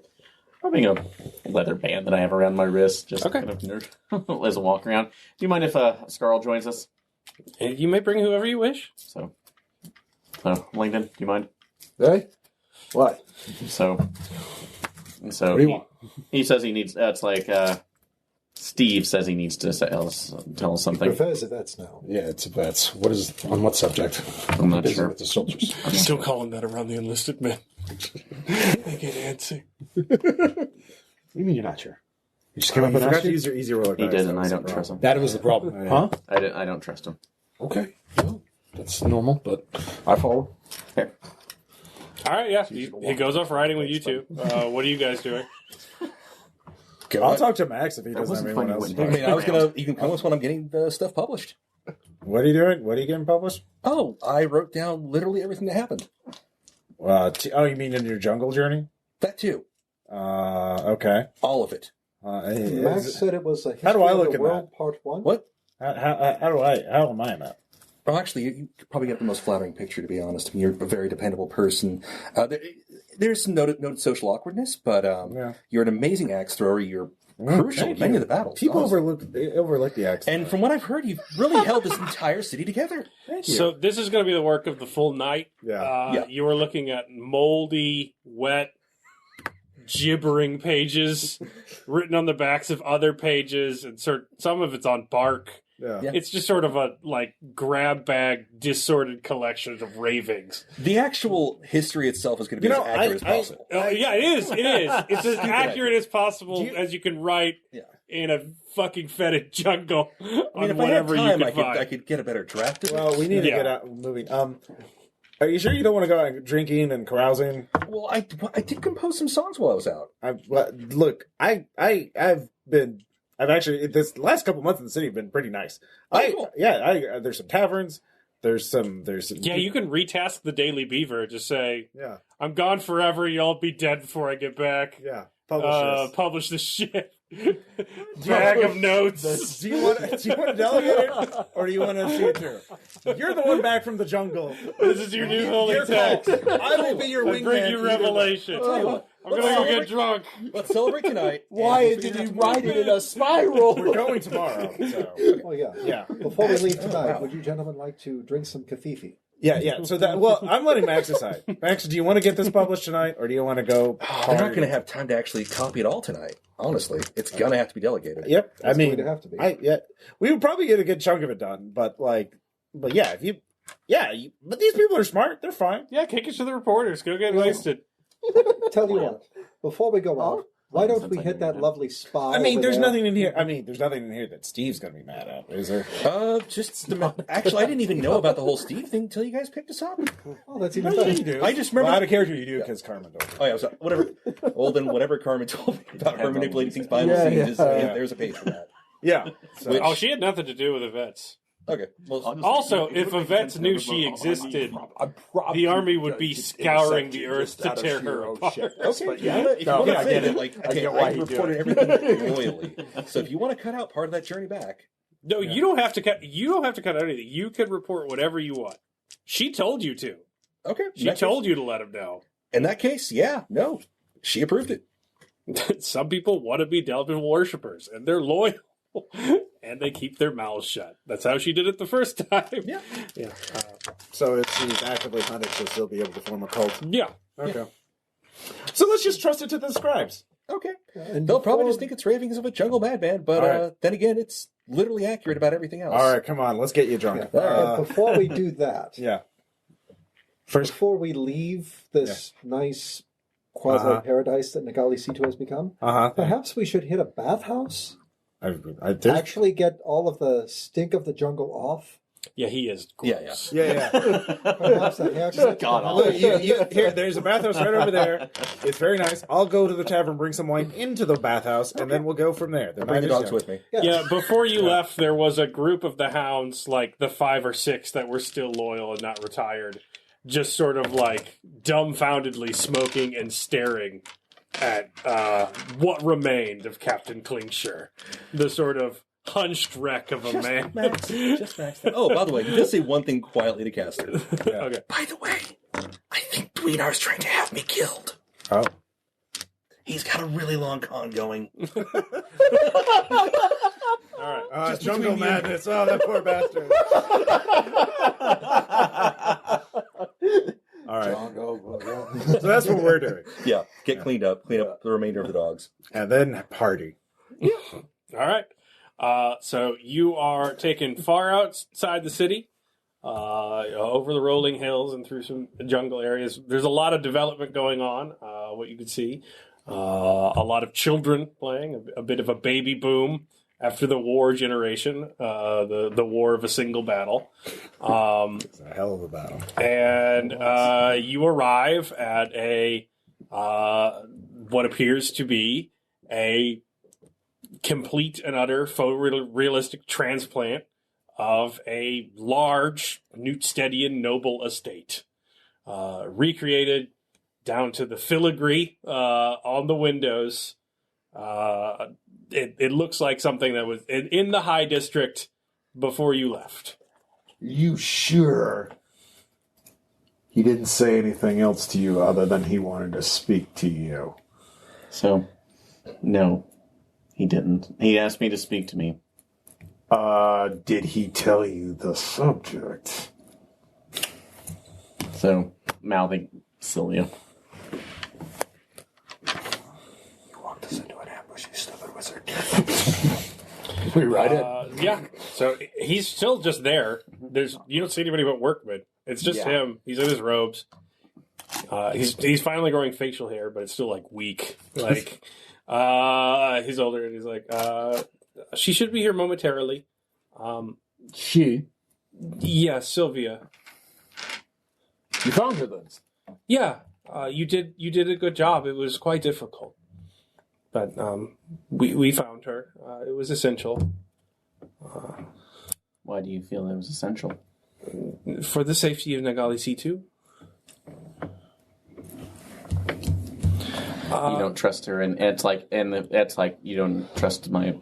S5: I'm having a leather band that I have around my wrist, just
S2: Okay.
S5: kind of nerd as I walk around. Do you mind if Scarl joins us?
S2: And you may bring whoever you wish.
S5: So, Langdon, do you mind?
S9: Hey? What?
S5: So
S9: What do you want?
S5: he says he needs. It's like Steve says he needs to tell us something.
S6: Prefers if that's now.
S9: Yeah, it's vets. What is on what subject?
S5: I'm not
S9: Busy
S5: sure.
S9: with the soldiers.
S2: Still calling that around the enlisted men. They get antsy.
S9: What do you mean you're not sure? You just came
S1: You
S9: up and
S1: forgot
S9: asked
S1: to
S9: me?
S1: use your easy roller
S5: He
S1: dice.
S5: did,
S1: That
S5: and I
S1: was the
S5: don't trust
S1: problem.
S5: him.
S9: That was the problem. Huh?
S5: I don't trust him.
S9: Okay. Well, that's normal, but I follow.
S5: Okay.
S2: All right, yeah. He goes off riding with you two. What are you guys doing?
S9: Okay,
S1: I'll talk to Max if he doesn't
S5: wasn't
S1: have anyone
S5: funny
S1: else.
S5: when
S1: to
S4: I
S1: talk
S4: mean, I was gonna. You can come with when I'm getting the stuff published.
S1: to. What are you doing? What are you getting published?
S4: Oh, I wrote down literally everything that happened.
S1: You mean in your jungle journey?
S4: That too.
S1: Okay.
S4: All of it.
S6: Max said it was a history
S1: How do I
S6: of
S1: look
S6: the
S1: at
S6: world,
S1: that?
S6: part 1.
S4: What?
S1: How am I in that?
S4: Well, actually, you probably got the most flattering picture, to be honest. I mean, you're a very dependable person. There's some noted social awkwardness, but
S1: Yeah.
S4: you're an amazing axe thrower. You're crucial in
S1: Thank
S4: many
S1: you.
S4: of the battles.
S1: People
S4: honestly.
S1: overlook the accent.
S4: And from what I've heard, you've really held this entire city together.
S1: Thank you.
S2: So this is going to be the work of the full night.
S1: Yeah.
S4: Yeah.
S2: You are looking at moldy, wet, gibbering pages written on the backs of other pages, and some of it's on bark.
S1: yeah.
S4: Yeah.
S2: It's just sort of a grab bag, disordered collection of ravings.
S4: The actual history itself is going to be
S1: You know,
S4: as accurate
S1: I-
S4: as possible.
S2: Yeah, it is. It is. It's as accurate as possible as you can write
S4: Yeah.
S2: in a fucking fetid jungle
S4: I mean,
S2: on
S4: if I had
S2: whatever
S4: time,
S2: you
S4: I
S2: can
S4: could,
S2: find.
S4: I could get a better draft of it.
S1: Well, we need to
S2: Yeah.
S1: get out moving. Are you sure you don't want to go out drinking and carousing?
S4: Well, I did compose some songs while I was out.
S1: I've actually this last couple months in the city have been pretty nice.
S4: Oh, cool.
S1: There's some taverns. There's some.
S2: Yeah, you can retask the Daily Beaver. Just say,
S1: Yeah.
S2: I'm gone forever. Y'all be dead before I get back.
S1: Yeah. Publish
S2: Publish the shit. Bag of notes.
S1: Do you want to delegate it, or do you want to see it through? You're the one back from the jungle.
S2: This is your new holy text.
S1: I will be your
S2: I
S1: wingman.
S2: bring you revelation. I'm gonna go get drunk.
S4: Let's celebrate tonight.
S3: Why did he write it in a spiral?
S1: We're going tomorrow. So.
S6: Oh yeah.
S1: Yeah.
S6: Before we leave tonight, would you gentlemen like to drink some kafifi?
S1: Yeah. So I'm letting Max decide. Max, do you want to get this published tonight, or do you want to go?
S4: They're not going to have time to actually copy it all tonight. Honestly, it's going to have to be delegated.
S1: Yep.
S6: It's
S1: I mean,
S6: going to have to be.
S1: we would probably get a good chunk of it done, but yeah, but these people are smart. They're fine.
S2: Yeah, kick it to the reporters. Go get wasted.
S6: Tell you what, before we go out, why don't we hit that lovely spa?
S1: I mean,
S6: over
S1: there's
S6: there?
S1: nothing in here. There's nothing in here that Steve's going to be mad at, is there?
S4: Actually, I didn't even know about the whole Steve thing until you guys picked us up.
S6: Oh, that's even better.
S1: You do.
S4: I just remember.
S1: Well, out of character, you do because Carmen told me.
S4: Oh yeah, so whatever. Well, then whatever Carmen told me about her manipulating things behind the scenes, there's a page for that.
S1: Yeah. So.
S2: Oh, she had nothing to do with Yvette's.
S4: Okay. Well,
S2: Also, if Yvette knew she existed, the army would be scouring the earth to tear her apart.
S4: okay. If you want to fit it, I reported everything loyally. So if you want to cut out part of that journey back,
S2: No, you don't have to cut. You don't have to cut out anything. You can report whatever you want. She told you to.
S4: okay.
S2: She told you to let him know.
S4: In that case, no, she approved it.
S2: Some people want to be Delvin worshippers, and they're loyal, and they keep their mouths shut. That's how she did it the first time.
S4: Yeah.
S2: Yeah.
S1: So if she's actively hunted, she'll still be able to form a cult.
S2: Yeah.
S1: Okay. So let's just trust it to the scribes.
S4: Okay.
S6: And
S4: They'll probably
S6: before-
S4: just think it's ravings of a jungle madman, but
S1: All right.
S4: then again, it's literally accurate about everything else.
S1: All right, come on, let's get you drunk.
S6: Yeah. Before we do that,
S1: Yeah.
S6: before we leave this nice quasi-paradise that Nagalisitu has become, perhaps we should hit a bathhouse? Actually get all of the stink of the jungle off?
S2: Yeah, he is. Gross.
S1: Yeah.
S6: Perhaps a haircut?
S1: Look, here, there's a bathhouse right over there. It's very nice. I'll go to the tavern, bring some wine into the bathhouse, and then we'll go from there.
S4: Bring the dogs with me.
S2: Yeah, before you left, there was a group of the hounds, like the 5 or 6 that were still loyal and not retired, just sort of like dumbfoundedly smoking and staring at what remained of Captain Klingsher, the sort of hunched wreck of a man.
S4: Just Max. Oh, by the way, you just say one thing quietly to Caster.
S2: Okay.
S4: By the way, I think Dweenar's trying to have me killed.
S1: Oh.
S4: He's got a really long con going.
S2: All right.
S1: Jungle madness. Oh, that poor bastard. All right. So that's what we're doing.
S4: Yeah, get cleaned up, clean up the remainder of the dogs.
S1: And then party.
S2: All right. So you are taken far outside the city, over the rolling hills and through some jungle areas. There's a lot of development going on, what you can see. A lot of children playing, a bit of a baby boom after the war generation, the war of a single battle.
S1: It's a hell of a battle.
S2: And you arrive at a what appears to be a complete and utter photorealistic transplant of a large Newtsteadian noble estate, recreated down to the filigree on the windows. It looks like something that was in the High District before you left.
S9: You sure he didn't say anything else to you other than he wanted to speak to you?
S5: So, no, he didn't. He asked me to speak to me.
S9: Did he tell you the subject?
S5: So, mouthing Celia.
S9: You walked us into an ambush, you stupid wizard. We ride it?
S2: Yeah. So he's still just there. You don't see anybody but workmen. It's just him. He's in his robes. He's finally growing facial hair, but it's still like weak. Like he's older, and he's like, she should be here momentarily.
S9: She?
S2: Yeah, Sylvia.
S9: You found her then?
S2: Yeah, you did a good job. It was quite difficult, but we found her. It was essential.
S5: Why do you feel it was essential?
S8: For the safety of Nagalisitu.
S5: You don't trust her, and it's like you don't trust my.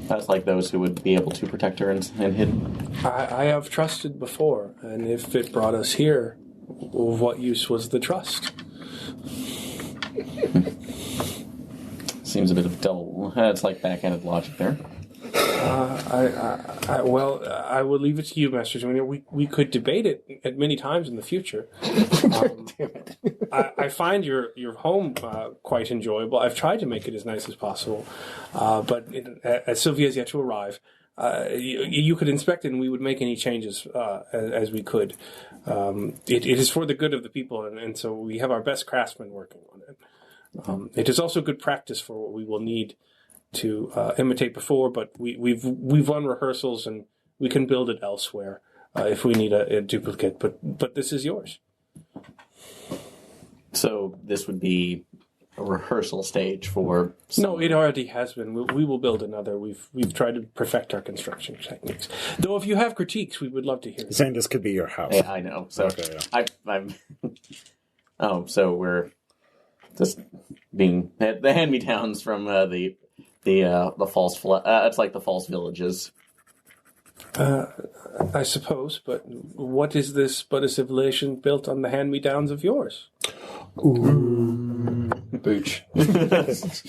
S5: That's like those who would be able to protect her and hidden.
S8: I have trusted before, and if it brought us here, what use was the trust?
S5: Seems a bit of double. It's like backhanded logic there.
S8: I will leave it to you, Master Junior. We could debate it at many times in the future.
S3: Damn it.
S8: I find your home quite enjoyable. I've tried to make it as nice as possible, but as Sylvia has yet to arrive, you could inspect it and we would make any changes as we could. It is for the good of the people, and so we have our best craftsmen working on it. It is also good practice for what we will need to imitate before, but we've run rehearsals and we can build it elsewhere if we need a duplicate. But this is yours.
S5: So this would be a rehearsal stage for.
S8: No, it already has been. We will build another. We've tried to perfect our construction techniques. Though, if you have critiques, we would love to hear them.
S1: Saying this could be your house.
S5: Yeah, I know. So
S1: Okay, yeah.
S5: I'm. Oh, so we're just being the hand-me-downs from the false. It's like the false villages.
S8: I suppose, but what is this but a civilization built on the hand-me-downs of yours?
S4: Booch.
S5: That's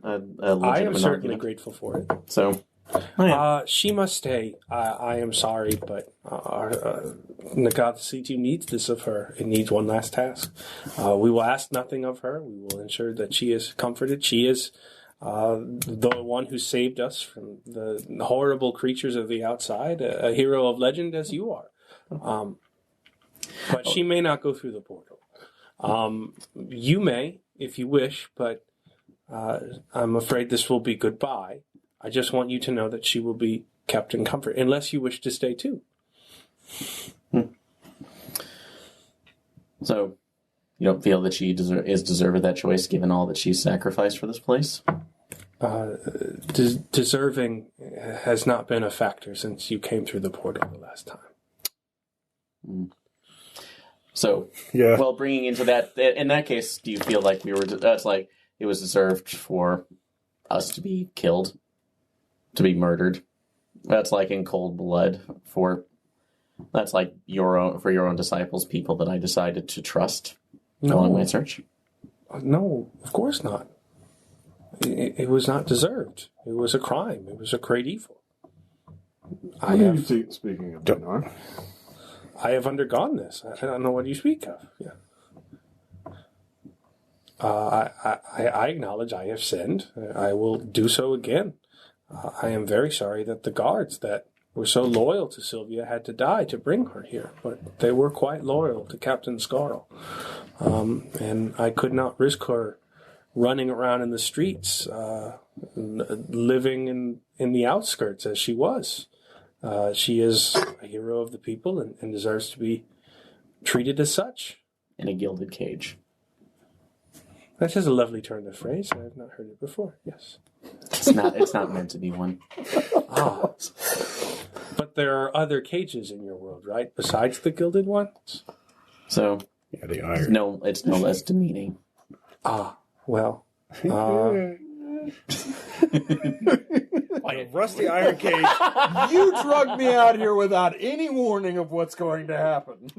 S5: a legitimate
S8: I am certainly
S5: argument.
S8: grateful for it.
S5: So,
S8: She must stay. I am sorry, but Nagalisitu needs this of her. It needs one last task. We will ask nothing of her. We will ensure that she is comforted. She is the one who saved us from the horrible creatures of the outside, a hero of legend as you are. But she may not go through the portal. You may, if you wish, but I'm afraid this will be goodbye. I just want you to know that she will be kept in comfort, unless you wish to stay too.
S5: So, you don't feel that she is deserved of that choice, given all that she's sacrificed for this place?
S8: Deserving has not been a factor since you came through the portal the last time.
S5: So,
S1: Yeah.
S5: well, bringing into that, in that case, do you feel like that's like it was deserved for us to be killed, to be murdered? That's like in cold blood that's like for your own disciples, people that I decided to trust along my search?
S8: No, of course not. It was not deserved. It was a crime. It was a great evil.
S9: Speaking of Dinar.
S8: I have undergone this. I don't know what you speak of. Yeah. I acknowledge I have sinned. I will do so again. I am very sorry that the guards that were so loyal to Sylvia had to die to bring her here, but they were quite loyal to Captain Scarl. And I could not risk her running around in the streets, living in the outskirts as she was. She is a hero of the people and deserves to be treated as such.
S5: In a gilded cage.
S8: That is a lovely turn of phrase. I have not heard it before. Yes.
S5: It's not meant to be one.
S8: But there are other cages in your world, right? Besides the gilded ones?
S5: So,
S1: Yeah, the iron.
S5: no, it's no less demeaning.
S8: Well.
S1: Like rusty iron cage.
S3: You drugged me out here without any warning of what's going to happen.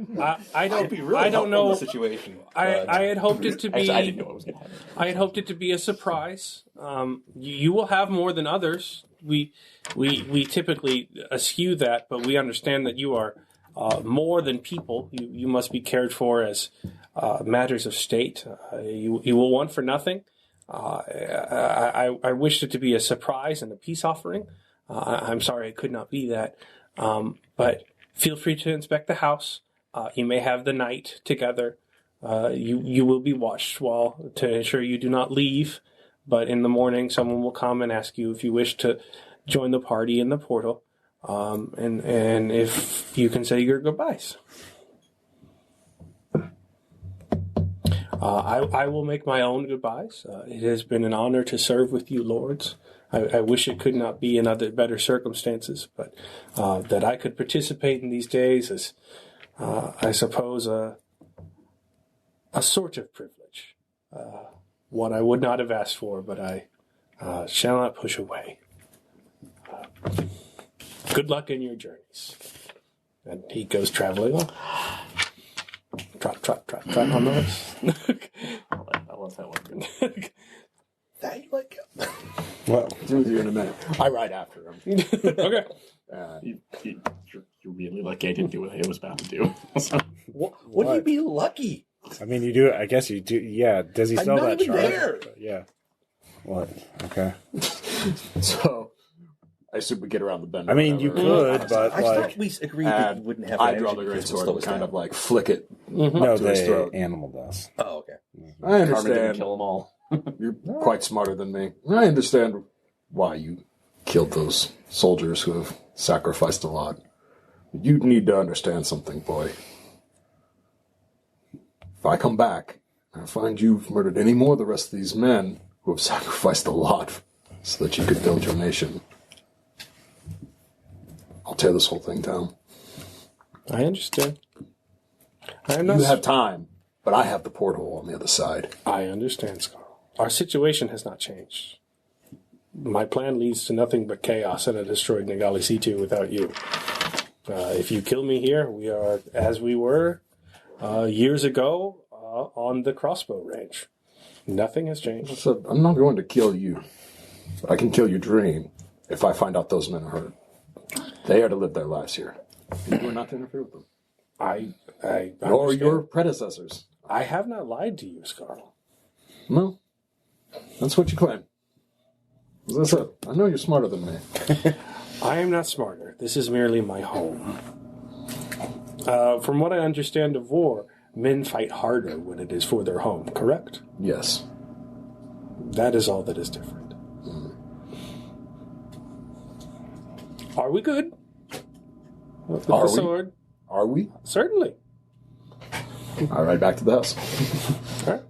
S8: I don't know.
S4: The situation.
S8: I had hoped it to be.
S5: Actually, I didn't know what was going to happen.
S8: I had hoped it to be a surprise. You will have more than others. We typically eschew that, but we understand that you are more than people. You must be cared for as matters of state. You will want for nothing. I wished it to be a surprise and a peace offering. I'm sorry it could not be that. But feel free to inspect the house. You may have the night together. You will be watched to ensure you do not leave. But in the morning, someone will come and ask you if you wish to join the party in the portal. And if you can say your goodbyes. I will make my own goodbyes. It has been an honor to serve with you, lords. I wish it could not be in other better circumstances, but that I could participate in these days is, I suppose, a sort of privilege. One I would not have asked for, but I shall not push away. Good luck in your journeys. And he goes traveling on. Trot, trot, trot, trot on the horse.
S5: I love that one.
S4: That you like?
S3: Well, with you in a minute. I ride after him.
S8: Okay.
S9: You're really lucky I didn't do what I was about to do. So,
S4: Wouldn't you be lucky?
S1: I mean, you do. I guess you do. Yeah. Does he
S4: I'm
S1: sell
S4: not
S1: that
S4: even
S1: chart?
S4: there.
S1: Yeah. What? Okay.
S3: So I assume we get around the bend.
S1: I mean, you could, but
S4: I
S1: like,
S4: thought we agreed that you wouldn't have.
S3: I
S4: an
S3: draw
S4: energy
S3: the great
S4: because it
S3: sword
S4: slow
S3: and
S4: us
S3: kind
S4: down.
S3: of like flick it.
S1: no,
S3: to his
S1: the
S3: throat.
S1: animal does.
S4: Oh, okay.
S3: I
S5: Carmen didn't
S3: understand.
S5: kill them all.
S3: You're quite smarter than me. I understand why you killed those soldiers who have sacrificed a lot. But you need to understand something, boy. If I come back and I find you've murdered any more of the rest of these men who have sacrificed a lot so that you could build your nation, I'll tear this whole thing down.
S8: I understand. I am not.
S3: You have time, but I have the porthole on the other side.
S8: I understand, Scarl. Our situation has not changed. My plan leads to nothing but chaos and a destroyed Nagalisitu without you. If you kill me here, we are as we were years ago on the crossbow range. Nothing has changed.
S3: So I'm not going to kill you, but I can kill your dream if I find out those men are hurt. They are to live their lives here. You are not to interfere with them.
S8: I
S3: Nor
S8: understand.
S3: your predecessors.
S8: I have not lied to you, Scarl.
S3: No. That's what you claim. As I said, I know you're smarter than me.
S8: I am not smarter. This is merely my home. From what I understand of war, men fight harder when it is for their home, correct?
S3: Yes.
S8: That is all that is different. Are we good? With
S3: Are
S8: the
S3: we?
S8: sword?
S3: Are we?
S8: Certainly.
S3: All right, back to the house.
S8: All right.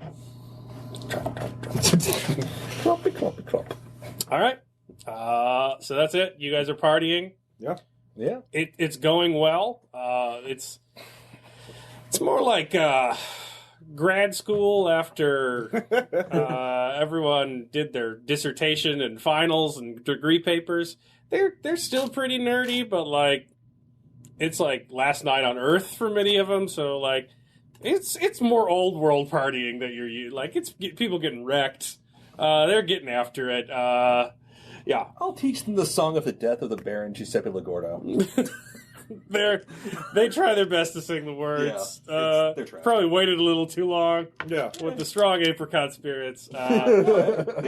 S3: Cloppy, cloppy, clop.
S8: All right. So that's it. You guys are partying.
S1: Yeah.
S4: Yeah.
S8: It's going well. It's more like grad school after everyone did their dissertation and finals and degree papers. They're still pretty nerdy, but like it's like last night on Earth for many of them. So like it's more old world partying that you're like it's people getting wrecked. They're getting after it. Yeah.
S4: I'll teach them the song of the death of the Baron Giuseppe Lagordo.
S8: They try their best to sing the words.
S4: Yeah, they're trying.
S8: Probably waited a little too long.
S1: Yeah.
S8: With the strong apricot spirits.
S4: They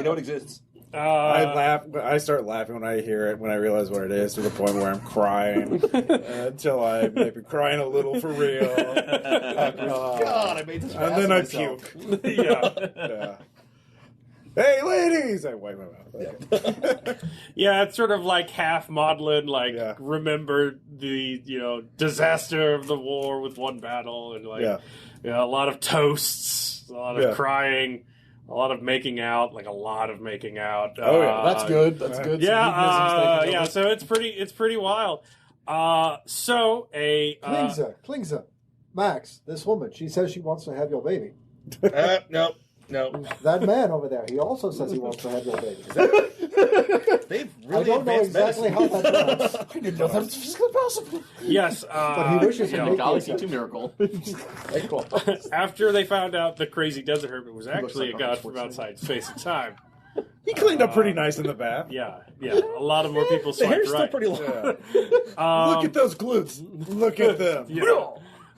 S4: know it exists.
S1: I laugh. I start laughing when I hear it. When I realize what it is, to the point where I'm crying until I maybe crying a little for real.
S4: God, I made this.
S1: And then I puke. Yeah. Hey, ladies! I wipe my mouth.
S8: Yeah, it's sort of like half maudlin, like
S1: Yeah.
S8: remember the disaster of the war with one battle, and like a lot of toasts, a lot of crying, a lot of making out, like a lot of making out.
S1: Oh, yeah.
S3: That's good. That's good.
S8: Yeah, so it's pretty wild.
S6: Klingza. Max, this woman, she says she wants to have your baby.
S4: No.
S6: That man over there, he also says he wants to have your baby.
S4: They've
S6: I
S4: really
S6: don't know
S4: advanced
S6: exactly
S4: medicine.
S6: how that works,
S3: I didn't know that was physically possible.
S8: Yes,
S6: but he wishes to make the
S5: Nagalisitu miracle.
S8: after they found out the crazy desert hermit was actually
S3: like
S8: a god
S3: Arnold
S8: from
S3: Schwarzenegger.
S8: outside space and time.
S1: He cleaned up pretty nice in the bath.
S8: Yeah. A lot of more people
S4: The
S8: swiped
S4: hair's still
S8: right.
S4: pretty long.
S1: Look at those glutes. Look at them.
S8: Yeah.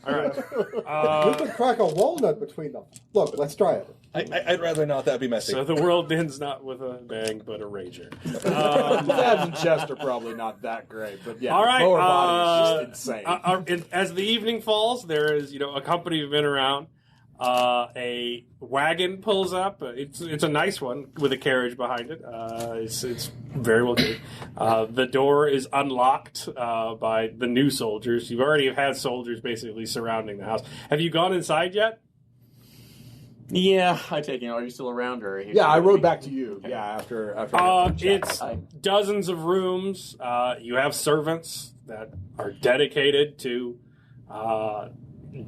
S8: All right.
S6: You could crack a walnut between them. Look, let's try it.
S4: I'd rather not. That'd be messy.
S8: So the world ends not with a bang, but a rager.
S3: His abs and chest are probably not that great, but yeah,
S8: All right.
S3: the lower body is just insane.
S8: As the evening falls, there is a company of men around. A wagon pulls up. It's a nice one with a carriage behind it. It's very well good. The door is unlocked by the new soldiers. You already have had soldiers basically surrounding the house. Have you gone inside yet?
S5: Yeah, I take it. Are you still around, or
S3: Yeah, I rode back to you. Okay. Yeah, after
S2: it's dozens of rooms. You have servants that are dedicated to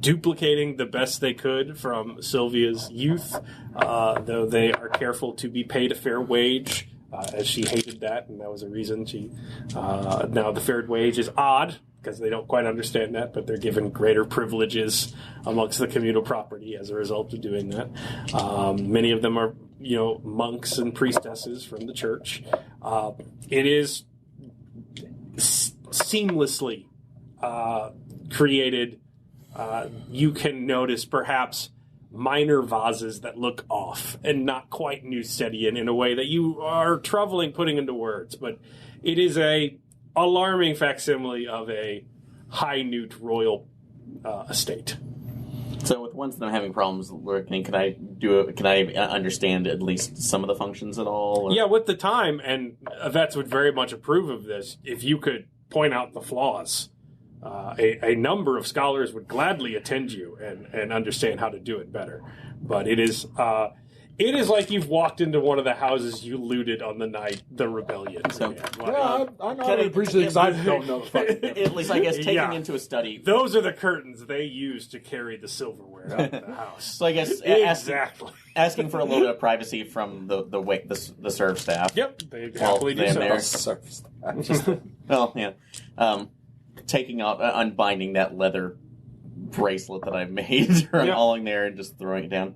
S2: duplicating the best they could from Sylvia's youth, though they are careful to be paid a fair wage, as she hated that, and that was a reason she... now the fair wage is odd, because they don't quite understand that, but they're given greater privileges amongst the communal property as a result of doing that. Many of them are, monks and priestesses from the church. It is seamlessly created. You can notice perhaps minor vases that look off and not quite New Setian in a way that you are troubling putting into words, but it is a alarming facsimile of a high newt royal estate.
S5: So with ones that I'm having problems working, can I understand at least some of the functions at all? Or?
S2: Yeah, with the time, and vets would very much approve of this, if you could point out the flaws. A number of scholars would gladly attend you and understand how to do it better. But it is like you've walked into one of the houses you looted on the night the rebellion.
S3: So, I'm not appreciative because I don't know.
S5: At least, I guess, taking into a study.
S2: Those are the curtains they use to carry the silverware out of the house.
S5: So I guess asking for a little bit of privacy from the serve staff.
S2: Yep, they happily do so.
S3: Serve staff.
S5: Well, yeah. Taking out, unbinding that leather bracelet that I've made, hauling there and just throwing it down.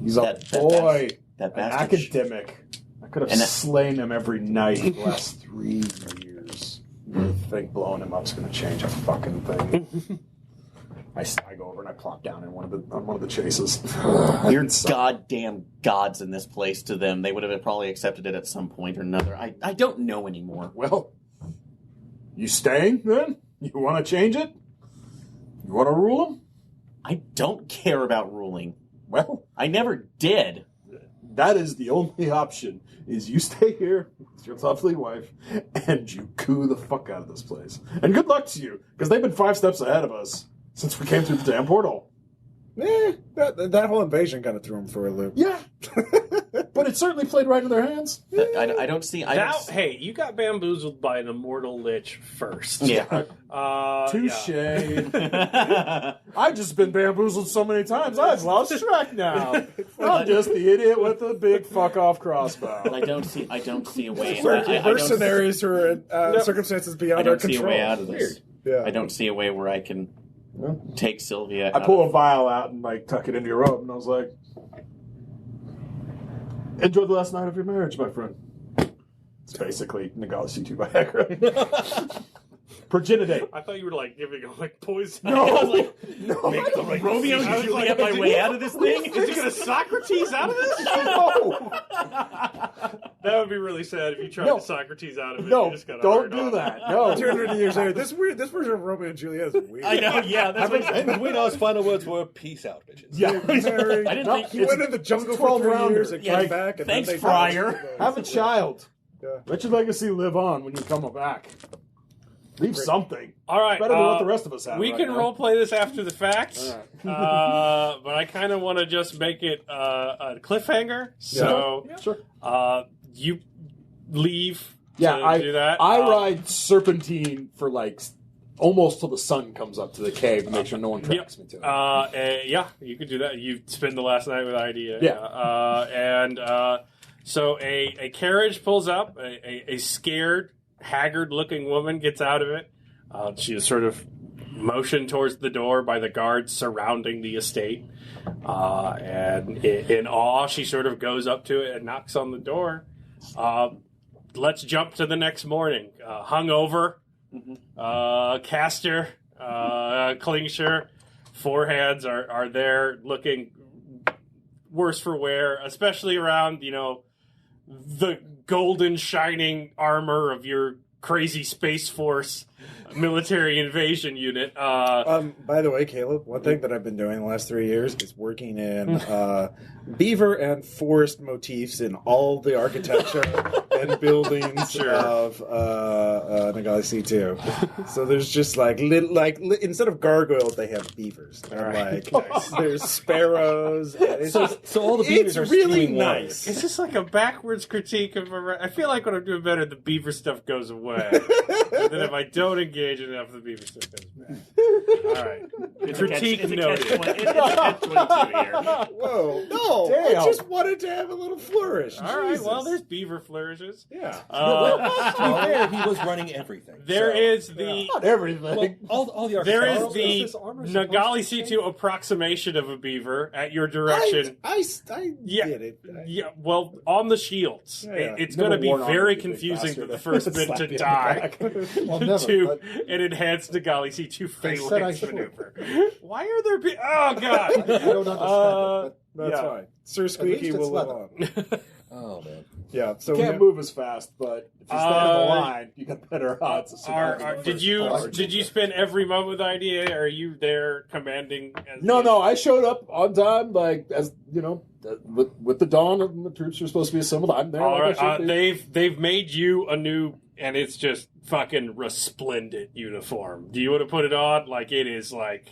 S3: He's an academic. I could have slain him every night for the last 3 years. You think blowing him up's going to change a fucking thing? I go over and I plop down on one of the chases.
S5: You're goddamn gods in this place to them. They would have probably accepted it at some point or another. I don't know anymore.
S3: Well, you staying then? You want to change it? You want to rule them?
S5: I don't care about ruling.
S3: Well,
S5: I never did.
S3: That is the only option, is you stay here with your lovely wife and you coo the fuck out of this place. And good luck to you, because they've been 5 steps ahead of us since we came through the damn portal.
S1: That whole invasion kind of threw them for a loop.
S3: Yeah. But it certainly played right in their hands.
S5: I don't see...
S2: Hey, you got bamboozled by an immortal lich first.
S5: Yeah.
S3: Touche. Yeah. I've just been bamboozled so many times, I've lost track now. I'm just the idiot with the big fuck-off crossbow.
S5: I don't see a way...
S1: Mercenaries who are in circumstances beyond our control.
S5: I don't see a way out of this.
S1: Yeah.
S5: I don't see a way where I can take Sylvia...
S3: I pull a vial out and tuck it into your robe, and I was like... Enjoy the last night of your marriage, my friend. It's basically Nagalisitu Viagra. Progenidate.
S2: I thought you were giving him poison.
S3: No,
S2: I was
S3: no.
S5: Romeo and Juliet my way out of this thing?
S2: Is he going to Socrates out of this?
S3: No.
S2: That would be really sad if you tried to Socrates out of it.
S3: No,
S2: you just got
S3: don't do that. No.
S1: 200 years later, this version of Romeo and Juliet is weird.
S5: I know, yeah.
S4: And between us, final words were peace out, bitches.
S3: Yeah.
S5: I didn't think
S1: he went in the jungle for 3 years and came back. And
S5: thanks,
S1: then they
S5: Friar.
S3: Have a child.
S1: Yeah.
S3: Let your legacy live on when you come back. Leave something.
S2: All right.
S3: Better than what the rest of us have.
S2: We can role play this after the fact. But I kind of want to just make it a cliffhanger. So
S3: sure.
S2: You leave
S3: to
S2: do that.
S3: I ride Serpentine for almost till the sun comes up to the cave and make sure no one tracks me to it.
S2: You could do that. You spend the last night with Idea.
S3: Yeah.
S2: So a carriage pulls up. A scared, haggard-looking woman gets out of it. She is sort of motioned towards the door by the guards surrounding the estate. And in awe, she sort of goes up to it and knocks on the door. Let's jump to the next morning. Hungover, Caster, Klingshire, foreheads are there looking worse for wear, especially around, the golden shining armor of your crazy space force. military invasion unit.
S1: By the way, Caleb, one thing that I've been doing the last 3 years is working in beaver and forest motifs in all the architecture and buildings of Nagalisitu. So there's just instead of gargoyles, they have beavers. They're there's sparrows. It's
S4: So all the beavers are
S1: really
S4: spewing water.
S1: nice.
S2: It's just like a backwards critique of. I feel like when I'm doing better, the beaver stuff goes away. And then if I don't engage enough, the beaver stuff goes back. All right, critique noted.
S5: It's a catch-22 here.
S1: Whoa! No,
S3: Damn.
S1: I just wanted to have a little flourish.
S2: All right,
S1: Jesus.
S2: well, there's beaver flourishes.
S1: Yeah.
S4: To be fair, he was running everything.
S2: There
S4: so.
S2: is the
S3: Not everything.
S4: Well, all the
S2: there is
S4: architects-
S2: the
S6: this armor supposed to
S2: Nagalisitu approximation of a beaver at your direction.
S1: I
S2: Yeah.
S1: get it.
S2: Yeah, well, on the shields.
S1: Yeah.
S2: It's
S3: Never
S2: going to be
S3: worn armor
S2: very
S3: is a big
S2: confusing
S3: bastard.
S2: for the first bit
S3: Slap
S2: to
S3: you in the
S2: die
S3: back.
S6: Well, never.
S2: to
S6: but
S2: an enhanced Nagalisitu
S6: They said I
S2: phalanx
S6: should.
S2: maneuver. Why are there oh, God.
S6: I don't understand it.
S1: That's
S2: Yeah.
S1: fine. Sir Squeaky
S6: least
S1: will
S6: it's
S1: live on.
S4: Oh man.
S1: Yeah. So
S3: You can't move as fast, but if you stand in the line, you got better odds of surviving.
S2: Did you spend every moment with the idea? Or are you there commanding? As
S3: No, I showed up on time, as you know, with the dawn and the troops were supposed to be assembled. I'm there.
S2: All
S3: like I
S2: right,
S3: should be.
S2: they've made you a new, and it's just fucking resplendent uniform. Do you want to put it on? Like it is like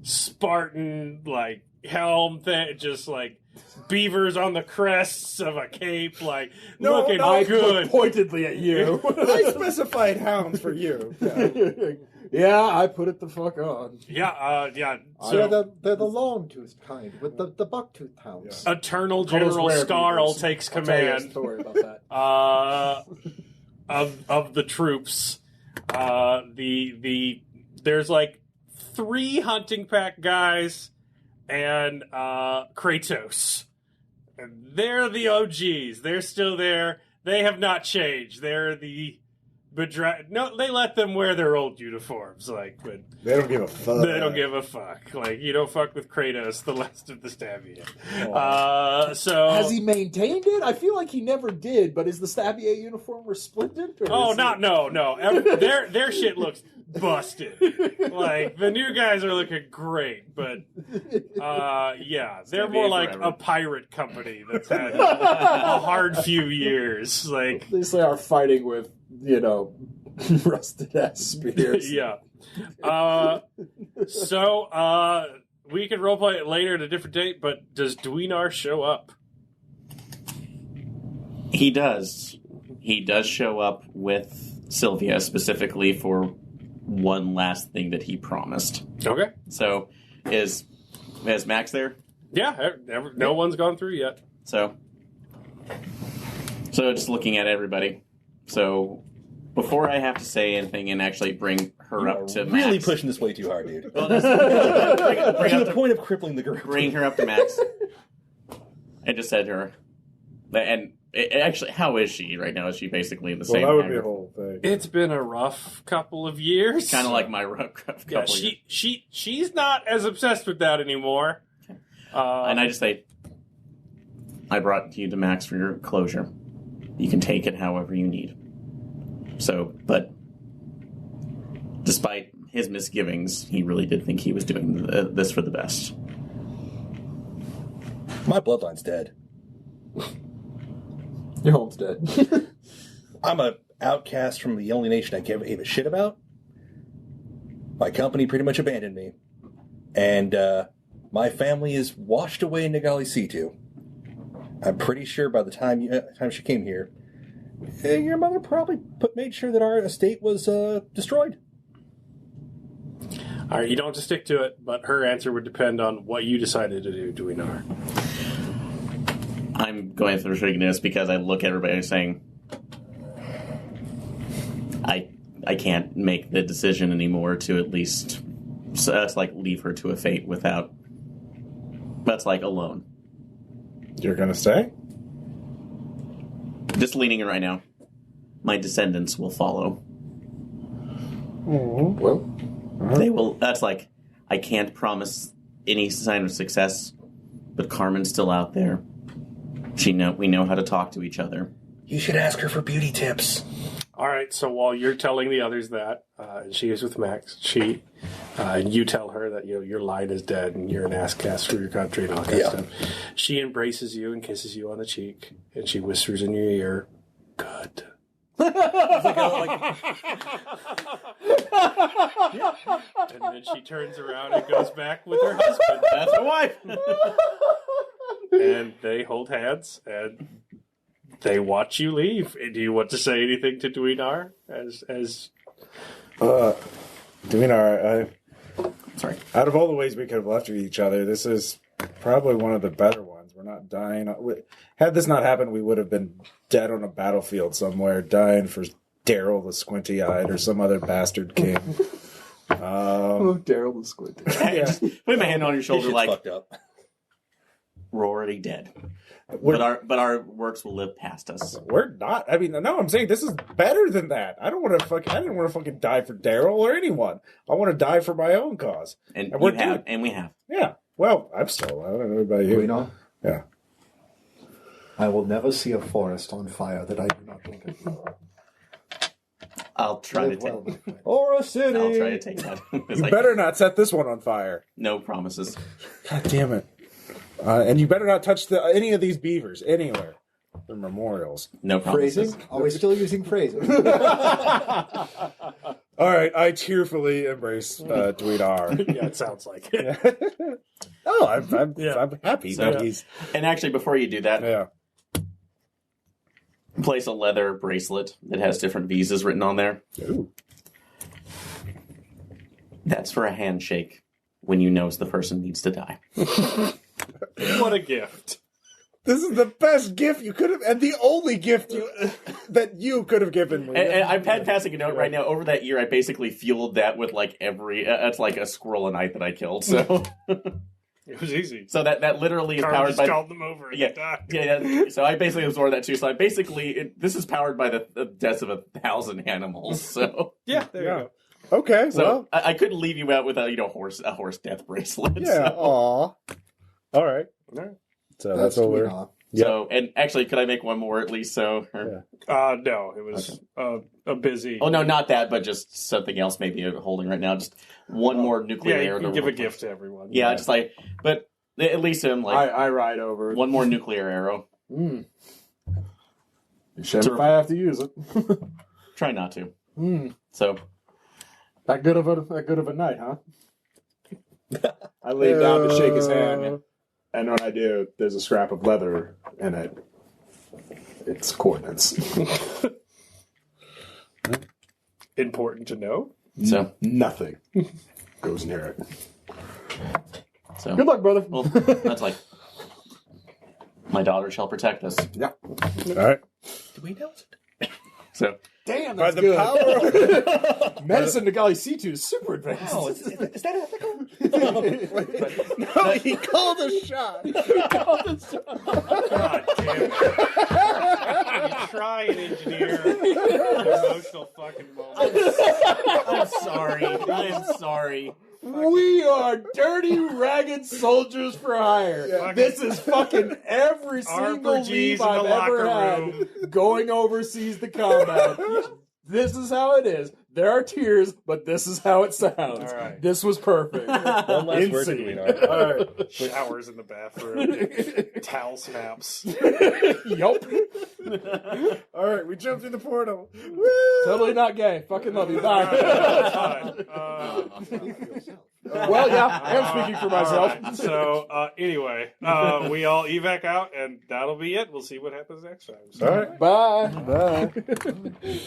S2: Spartan, like helm thing, just like beavers on the crests of a cape, like looking
S3: I
S2: good.
S3: look pointedly at you.
S1: I specified hounds for you. Yeah.
S3: Yeah, I put it the fuck on.
S2: Yeah.
S6: they're
S2: So
S6: the long-toothed kind with the buck-toothed hounds.
S2: Eternal
S3: Call those
S2: General Scarl
S3: beavers.
S2: takes
S3: I'll tell you a
S2: command.
S3: story about that.
S2: Of the troops. There's like 3 hunting pack guys and Kratos. And they're the OGs. They're still there. They have not changed. They're the no, they let them wear their old uniforms, but
S1: They don't give a fuck.
S2: they don't give a fuck. Like, you don't fuck with Kratos, the last of the Stabian. So
S3: Has he maintained it? I feel like he never did, but is the Stabier uniform resplendent?
S2: Oh, no. Their shit looks busted. Like, the new guys are looking great, but, yeah, they're
S5: Stand
S2: more
S5: in
S2: like
S5: forever.
S2: a pirate company that's had a hard few years. Like,
S3: They are fighting with, rusted ass spears.
S2: yeah. So, we can roleplay it later at a different date, but does Dweenar show up?
S5: He does. He does show up with Sylvia specifically for one last thing that he promised.
S2: Okay.
S5: So, is Max there?
S2: Yeah, no one's gone through yet.
S5: So just looking at everybody. So, before I have to say anything and actually bring her up to
S4: Really
S5: Max,
S4: pushing this way too hard, dude.
S5: Well, bring
S4: to
S5: up
S4: the point of crippling the group.
S5: bring her up to Max. I just said to her, and actually, how is she right now? Is she basically the same?
S1: Well, that would be a whole thing.
S2: It's been a rough couple of years.
S5: Kind of like my couple
S2: Yeah,
S5: years.
S2: she's not as obsessed with that anymore.
S5: And I just say, I brought you to Max for your closure. You can take it however you need. So, but despite his misgivings, he really did think he was doing this for the best.
S4: My bloodline's dead.
S3: Your home's dead.
S4: I'm a outcast from the only nation I gave a shit about. My company pretty much abandoned me. And my family is washed away in Nagalisitu. I'm pretty sure by the time she came here, your mother probably made sure that our estate was destroyed.
S2: All right, you don't have to stick to it, but her answer would depend on what you decided to do, Dweenar.
S5: I'm going through this because I look at everybody and saying, I can't make the decision anymore to at least leave her to a fate without. That's alone.
S1: You're gonna stay?
S5: Just leaning it right now. My descendants will follow.
S3: Well,
S5: They will. That's I can't promise any sign of success, but Carmen's still out there. We know how to talk to each other.
S4: You should ask her for beauty tips.
S8: All right, so while you're telling the others that, and she is with Max, and you tell her that your line is dead and you're an ass cast for your country and all that stuff. She embraces you and kisses you on the cheek, and she whispers in your ear, "Good." And then she turns around and goes back with her husband.
S5: That's my wife.
S8: And they hold hands and they watch you leave. Do you want to say anything to Duinar?
S1: Duinar,
S5: Sorry.
S1: out of all the ways we could have left each other, this is probably one of the better ones. We're not dying. Had this not happened, we would have been dead on a battlefield somewhere, dying for Daryl the Squinty-Eyed or some other bastard king.
S3: Daryl the Squinty.
S5: Just put my hand on your shoulder, like
S4: fucked up.
S5: we're already dead. But our works will live past us.
S1: We're not. I mean, no, I'm saying this is better than that. I didn't want to fucking die for Daryl or anyone. I want to die for my own cause.
S5: And
S1: we're
S5: we have.
S1: Yeah. Well, I'm still. I don't know about you.
S6: know?
S1: Yeah.
S6: I will never see a forest on fire that I do not think of.
S5: I'll try to take.
S3: Or a city.
S5: I'll try to take that.
S1: You better not set this one on fire.
S5: No promises.
S1: God damn it. And you better not touch any of these beavers anywhere. They're memorials.
S5: No promises.
S6: Phrasing? Are we still using phrasing?
S1: All right, I tearfully embrace Dweedar.
S8: Yeah, it sounds like it.
S1: Oh, I'm happy
S5: So-
S1: that he's.
S5: And actually, before you do that,
S1: Yeah.
S5: place a leather bracelet that has different visas written on there.
S1: Ooh.
S5: That's for a handshake when you know the person needs to die.
S8: What a gift.
S1: This is the best gift you could have, and the only gift that you could have given me.
S5: And I'm passing a note right now. Over that year, I basically fueled that with like it's like a squirrel a night that I killed. So
S8: It was easy.
S5: So that literally is
S8: Carl
S5: powered
S8: just
S5: by
S8: called them over and
S5: yeah,
S8: they died.
S5: yeah. So I basically absorbed that too. So I basically this is powered by the deaths of 1,000 animals. So
S8: Yeah, there you go.
S1: Okay,
S5: so
S1: well,
S5: I couldn't leave you out with a horse death bracelet.
S1: yeah.
S5: So,
S1: Aw. All right. So that's what we're.
S5: so and actually, could I make one more at least? So or-
S8: No, it was a busy.
S5: oh no, not that, but just something else. Maybe you're holding right now. Just one more nuclear
S8: Yeah, you
S5: arrow.
S8: can
S5: to
S8: give a
S5: roll.
S8: gift to everyone.
S5: Yeah, just like, but at least him like
S3: I ride over.
S5: one more nuclear arrow.
S3: Shit, if I have to use it.
S5: Try not to. So
S3: That good of a night, huh? I lay down to shake his hand, and when I do, there's a scrap of leather in it. It's coordinates.
S8: Important to know.
S5: so
S3: Nothing goes near it.
S5: so
S3: Good luck, brother.
S5: well, that's like my daughter shall protect us.
S3: Yeah.
S1: All right.
S4: Do we know it?
S5: So
S3: Damn,
S1: By
S3: that's
S1: the
S3: good.
S1: power of
S3: Medicine Nagalisitu is super advanced.
S4: Oh, is that ethical?
S1: no, he called a shot.
S8: God damn it. You try and engineer emotional fucking moments.
S5: I'm sorry. I am sorry.
S3: We are dirty, ragged soldiers for hire. This is fucking every single
S8: RPGs
S3: leave
S8: in the
S3: I've ever
S8: locker room.
S3: had going overseas to combat. This is how it is. There are tears, but this is how it sounds.
S8: All right.
S3: This was perfect.
S4: One last word to
S3: Insane.
S4: Duinar.
S3: All right.
S8: Showers in the bathroom. Towel snaps.
S3: Yup.
S1: All right, we jumped through the portal. Woo!
S3: Totally not gay. Fucking love you.
S8: That's
S3: Bye.
S8: fine.
S3: Well, yeah, I am speaking for myself.
S8: All right. So, anyway, we all evac out, and that'll be it. We'll see what happens next time. So.
S1: All right.
S3: Bye. Bye.